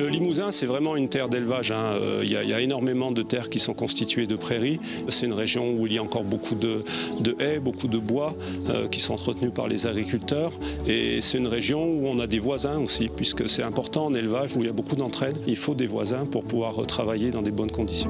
Le Limousin, c'est vraiment une terre d'élevage. Il y a énormément de terres qui sont constituées de prairies. C'est une région où il y a encore beaucoup de haies, beaucoup de bois qui sont entretenus par les agriculteurs. Et c'est une région où on a des voisins aussi, puisque c'est important en élevage où il y a beaucoup d'entraide. Il faut des voisins pour pouvoir travailler dans des bonnes conditions.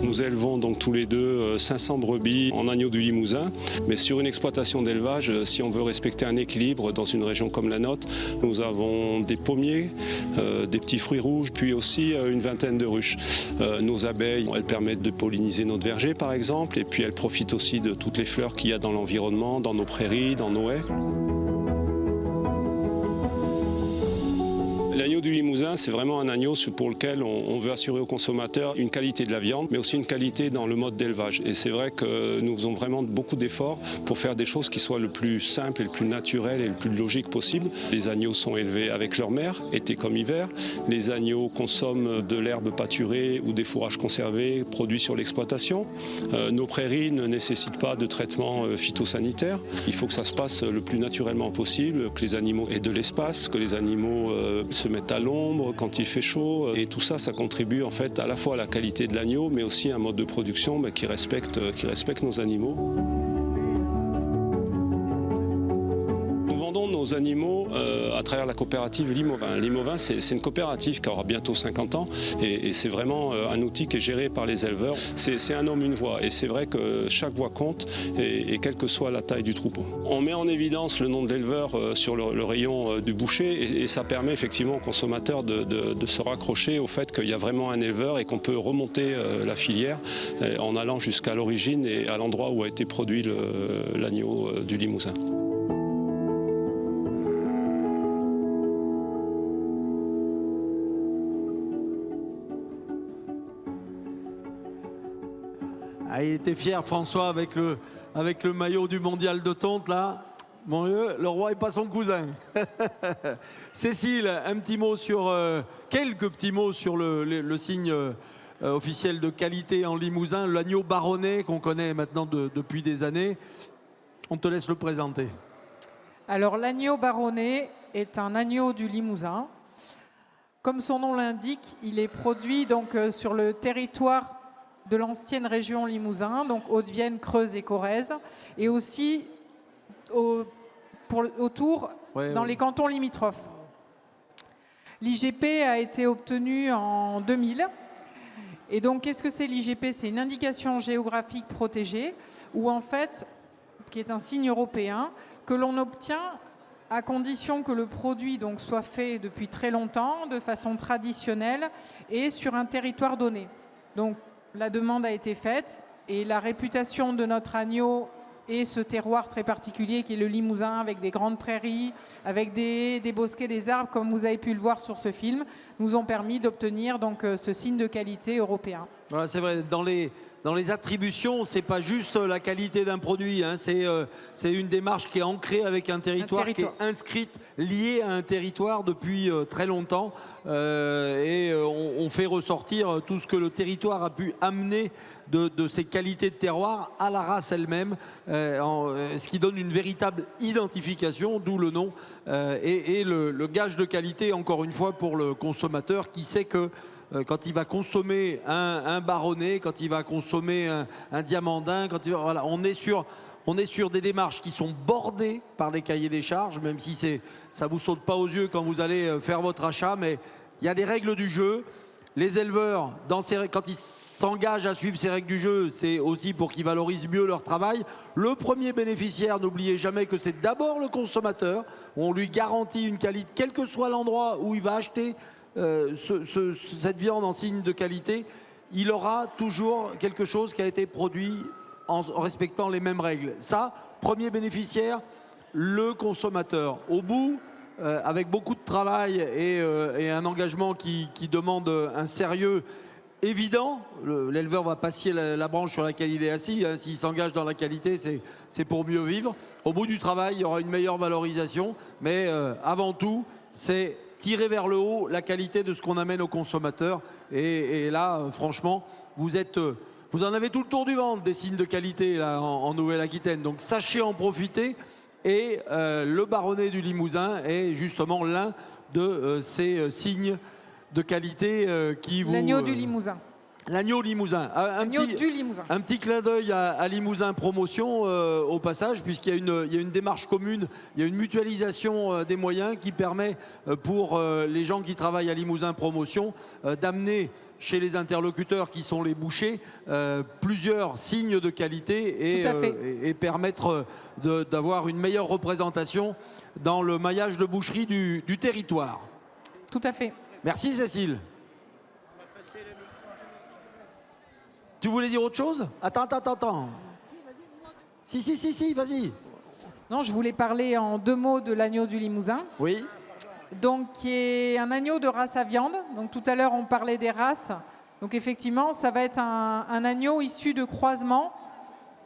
Nous élevons donc tous les deux 500 brebis en agneau du Limousin. Mais sur une exploitation d'élevage, si on veut respecter un équilibre dans une région comme la nôtre, nous avons des pommiers, des petits fruits rouges, puis aussi une vingtaine de ruches. Nos abeilles, elles permettent de polliniser notre verger par exemple, et puis elles profitent aussi de toutes les fleurs qu'il y a dans l'environnement, dans nos prairies, dans nos haies. L'agneau du Limousin, c'est vraiment un agneau pour lequel on veut assurer aux consommateurs une qualité de la viande, mais aussi une qualité dans le mode d'élevage. Et c'est vrai que nous faisons vraiment beaucoup d'efforts pour faire des choses qui soient le plus simples et le plus naturel et le plus logique possible. Les agneaux sont élevés avec leur mère, été comme hiver. Les agneaux consomment de l'herbe pâturée ou des fourrages conservés produits sur l'exploitation. Nos prairies ne nécessitent pas de traitement phytosanitaire. Il faut que ça se passe le plus naturellement possible, que les animaux aient de l'espace, que les animaux se mettent à l'ombre quand il fait chaud. Et tout ça, ça contribue en fait à la fois à la qualité de l'agneau, mais aussi à un mode de production qui respecte nos animaux. Nos animaux à travers la coopérative Limovin. Limovin, c'est une coopérative qui aura bientôt 50 ans et c'est vraiment un outil qui est géré par les éleveurs. C'est un homme, une voix et c'est vrai que chaque voix compte et quelle que soit la taille du troupeau. On met en évidence le nom de l'éleveur sur le rayon du boucher et ça permet effectivement aux consommateurs de se raccrocher au fait qu'il y a vraiment un éleveur et qu'on peut remonter la filière en allant jusqu'à l'origine et à l'endroit où a été produit l'agneau du Limousin. Ah, il était fier, François, avec le maillot du mondial de tonte, là. Mon Dieu, le roi n'est pas son cousin. Cécile, un petit mot sur, quelques petits mots sur le signe officiel de qualité en Limousin, l'agneau baronnet qu'on connaît maintenant depuis des années. On te laisse le présenter. Alors, l'agneau baronnet est un agneau du Limousin. Comme son nom l'indique, il est produit donc sur le territoire de l'ancienne région Limousin, donc Haute-Vienne, Creuse et Corrèze, et aussi autour dans les cantons limitrophes. L'IGP a été obtenu en 2000. Et donc, qu'est-ce que c'est l'IGP? C'est une indication géographique protégée, où en fait, qui est un signe européen, que l'on obtient à condition que le produit donc, soit fait depuis très longtemps, de façon traditionnelle, et sur un territoire donné. Donc, la demande a été faite et la réputation de notre agneau et ce terroir très particulier qui est le Limousin avec des grandes prairies, avec des bosquets, des arbres, comme vous avez pu le voir sur ce film, nous ont permis d'obtenir donc ce signe de qualité européen. Voilà, c'est vrai, dans les attributions, c'est pas juste la qualité d'un produit, hein, c'est une démarche qui est ancrée avec un territoire qui est inscrite, liée à un territoire depuis très longtemps. Et on fait ressortir tout ce que le territoire a pu amener de ces qualités de terroir à la race elle-même, ce qui donne une véritable identification, d'où le nom, et le gage de qualité, encore une fois, pour le consommateur qui sait que quand il va consommer un baronnet, quand il va consommer un diamandin, voilà, on est sur des démarches qui sont bordées par des cahiers des charges, même si ça ne vous saute pas aux yeux quand vous allez faire votre achat, mais il y a des règles du jeu. Les éleveurs, quand ils s'engagent à suivre ces règles du jeu, c'est aussi pour qu'ils valorisent mieux leur travail. Le premier bénéficiaire, n'oubliez jamais que c'est d'abord le consommateur. On lui garantit une qualité, quel que soit l'endroit où il va acheter cette viande en signe de qualité, il aura toujours quelque chose qui a été produit en respectant les mêmes règles. Ça, premier bénéficiaire, le consommateur. Au bout, avec beaucoup de travail et un engagement qui demande un sérieux évident, l'éleveur va passer la branche sur laquelle il est assis, hein, s'il s'engage dans la qualité, c'est pour mieux vivre. Au bout du travail, il y aura une meilleure valorisation, mais avant tout, c'est tirer vers le haut la qualité de ce qu'on amène aux consommateurs. Et là, franchement, vous en avez tout le tour du ventre des signes de qualité là, en Nouvelle-Aquitaine. Donc sachez en profiter Et le baronnet du Limousin est justement l'un de ces signes de qualité qui vous... L'agneau du Limousin. L'agneau limousin. L'agneau du Limousin. Un petit clin d'œil à Limousin Promotion au passage, puisqu'il y a une démarche commune, il y a une mutualisation des moyens qui permet pour les gens qui travaillent à Limousin Promotion d'amener chez les interlocuteurs qui sont les bouchers plusieurs signes de qualité et permettre d'avoir une meilleure représentation dans le maillage de boucherie du territoire. Tout à fait. Merci Cécile. Tu voulais dire autre chose? Attends. Si, vas-y. Non, je voulais parler en 2 mots de l'agneau du Limousin. Oui. Donc, qui est un agneau de race à viande. Donc, tout à l'heure, on parlait des races. Donc, effectivement, ça va être un agneau issu de croisement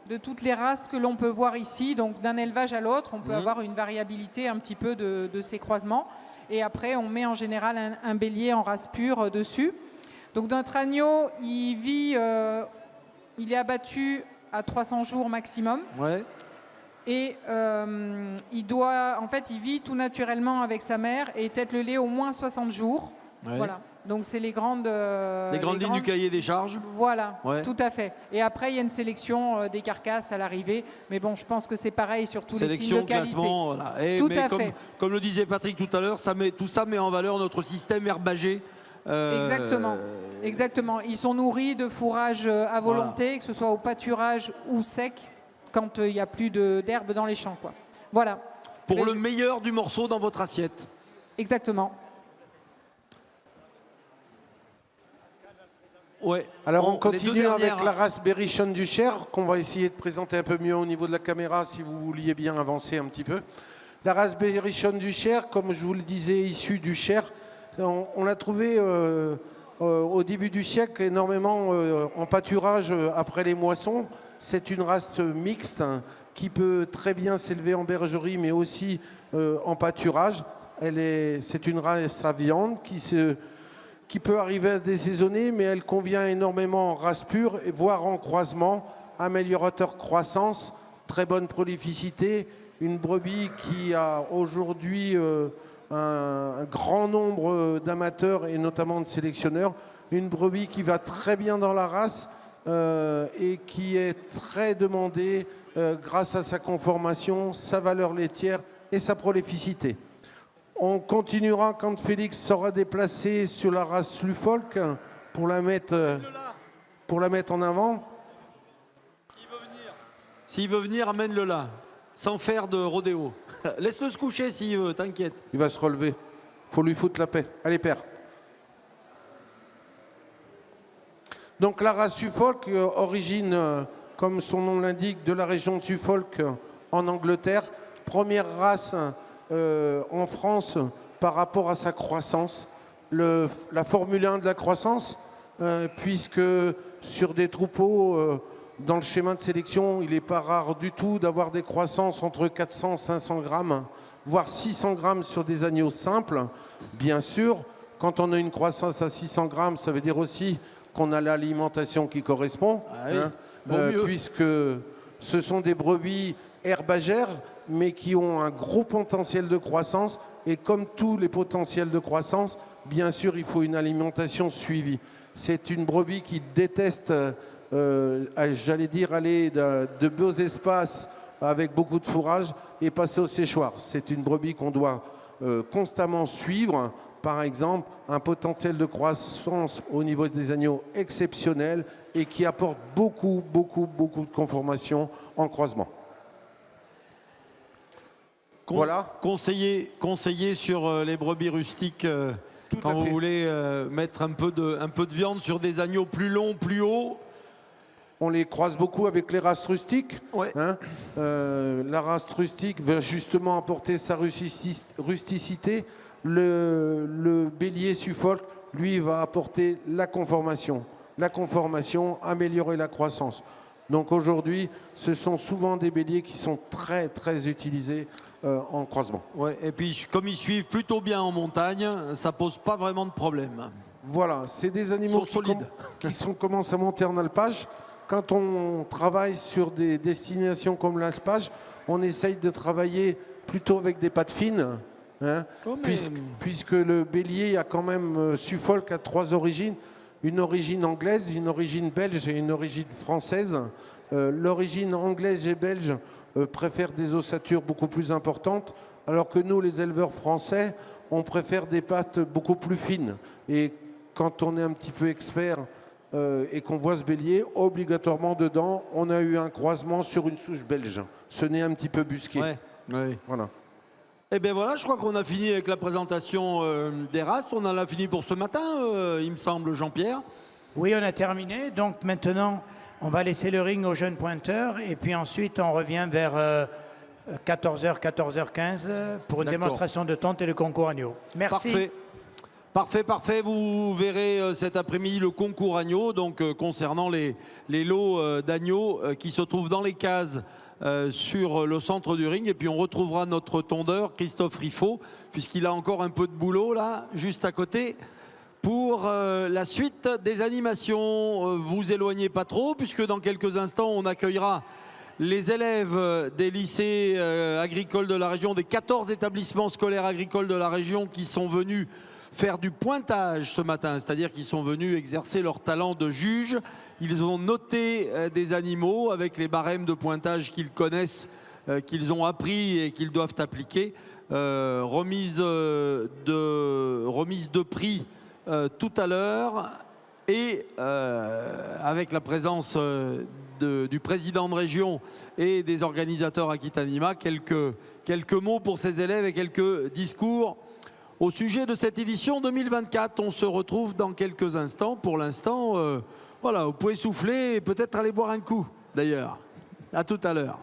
de toutes les races que l'on peut voir ici. Donc, d'un élevage à l'autre, on peut avoir une variabilité un petit peu de ces croisements. Et après, on met en général un bélier en race pure dessus. Donc notre agneau, il est abattu à 300 jours maximum. Ouais. Et il vit tout naturellement avec sa mère et tète le lait au moins 60 jours. Ouais. Voilà. Donc c'est les grandes lignes du cahier des charges. Voilà, ouais. Tout à fait. Et après, il y a une sélection des carcasses à l'arrivée. Mais bon, je pense que c'est pareil sur tous les signes de qualité. Classement, voilà. Tout à fait. Comme le disait Patrick tout à l'heure, tout ça met en valeur notre système herbager. Exactement. Ils sont nourris de fourrage à volonté, voilà. Que ce soit au pâturage ou sec, quand il n'y a plus d'herbe dans les champs, quoi. Voilà. Pour le meilleur du morceau dans votre assiette. Exactement. Ouais. Alors on continue avec la race Berrichonne du Cher, qu'on va essayer de présenter un peu mieux au niveau de la caméra, si vous vouliez bien avancer un petit peu. La race Berrichonne du Cher, comme je vous le disais, issue du Cher. On l'a trouvé au début du siècle énormément en pâturage après les moissons. C'est une race mixte qui peut très bien s'élever en bergerie, mais aussi en pâturage. C'est une race à viande qui peut arriver à se désaisonner, mais elle convient énormément en race pure, voire en croisement, améliorateur croissance, très bonne prolificité. Une brebis qui a aujourd'hui... un grand nombre d'amateurs et notamment de sélectionneurs. Une brebis qui va très bien dans la race et qui est très demandée grâce à sa conformation, sa valeur laitière et sa prolificité. On continuera quand Félix sera déplacé sur la race Suffolk pour la mettre en avant. S'il veut venir, amène-le là, sans faire de rodéo. Laisse-le se coucher s'il veut, t'inquiète. Il va se relever. Faut lui foutre la paix. Allez, père. Donc la race Suffolk, origine, comme son nom l'indique, de la région de Suffolk en Angleterre. Première race en France par rapport à sa croissance. La Formule 1 de la croissance, puisque sur des troupeaux... dans le schéma de sélection, il n'est pas rare du tout d'avoir des croissances entre 400 et 500 grammes, voire 600 grammes sur des agneaux simples. Bien sûr, quand on a une croissance à 600 grammes, ça veut dire aussi qu'on a l'alimentation qui correspond, puisque ce sont des brebis herbagères, mais qui ont un gros potentiel de croissance. Et comme tous les potentiels de croissance, bien sûr, il faut une alimentation suivie. C'est une brebis qui déteste... j'allais dire aller de beaux espaces avec beaucoup de fourrage et passer au séchoir. C'est une brebis qu'on doit constamment suivre. Par exemple, un potentiel de croissance au niveau des agneaux exceptionnel et qui apporte beaucoup de conformation en croisement. Voilà. Conseiller sur les brebis rustiques quand vous voulez mettre un peu de viande sur des agneaux plus longs, plus hauts. On les croise beaucoup avec les races rustiques. Ouais. La race rustique va justement apporter sa rusticité. Le bélier Suffolk, lui, va apporter la conformation. La conformation, améliorer la croissance. Donc aujourd'hui, ce sont souvent des béliers qui sont très utilisés en croisement. Ouais, et puis, comme ils suivent plutôt bien en montagne, ça pose pas vraiment de problème. Voilà, c'est des animaux qui commencent à monter en alpage. quand on travaille sur des destinations comme l'alpage, on essaye de travailler plutôt avec des pâtes fines, hein, puisque le bélier a quand même, Suffolk a 3 origines, une origine anglaise, une origine belge et une origine française. L'origine anglaise et belge préfère des ossatures beaucoup plus importantes, alors que nous, les éleveurs français, on préfère des pâtes beaucoup plus fines. Et quand on est un petit peu expert et qu'on voit ce bélier, obligatoirement dedans, on a eu un croisement sur une souche belge. Ce nez un petit peu busqué. Ouais. Voilà. Et bien voilà, je crois qu'on a fini avec la présentation des races. On en a fini pour ce matin, il me semble, Jean-Pierre. Oui, on a terminé. Donc maintenant, on va laisser le ring aux jeunes pointeurs. Et puis ensuite, on revient vers 14h, 14h15 pour une démonstration de tonte et le concours agneau. Merci. Parfait. Vous verrez cet après-midi le concours agneau, donc concernant les lots d'agneaux qui se trouvent dans les cases sur le centre du ring. Et puis on retrouvera notre tondeur, Christophe Riffaut, puisqu'il a encore un peu de boulot là, juste à côté, pour la suite des animations. Vous éloignez pas trop, puisque dans quelques instants, on accueillera les élèves des lycées agricoles de la région, des 14 établissements scolaires agricoles de la région qui sont venus faire du pointage ce matin, c'est-à-dire qu'ils sont venus exercer leur talent de juge. Ils ont noté des animaux avec les barèmes de pointage qu'ils connaissent, qu'ils ont appris et qu'ils doivent appliquer. Remise de prix tout à l'heure et avec la présence du président de région et des organisateurs Aquitanima, quelques mots pour ces élèves et quelques discours au sujet de cette édition 2024. On se retrouve dans quelques instants. Pour l'instant, voilà, vous pouvez souffler et peut-être aller boire un coup d'ailleurs. À tout à l'heure.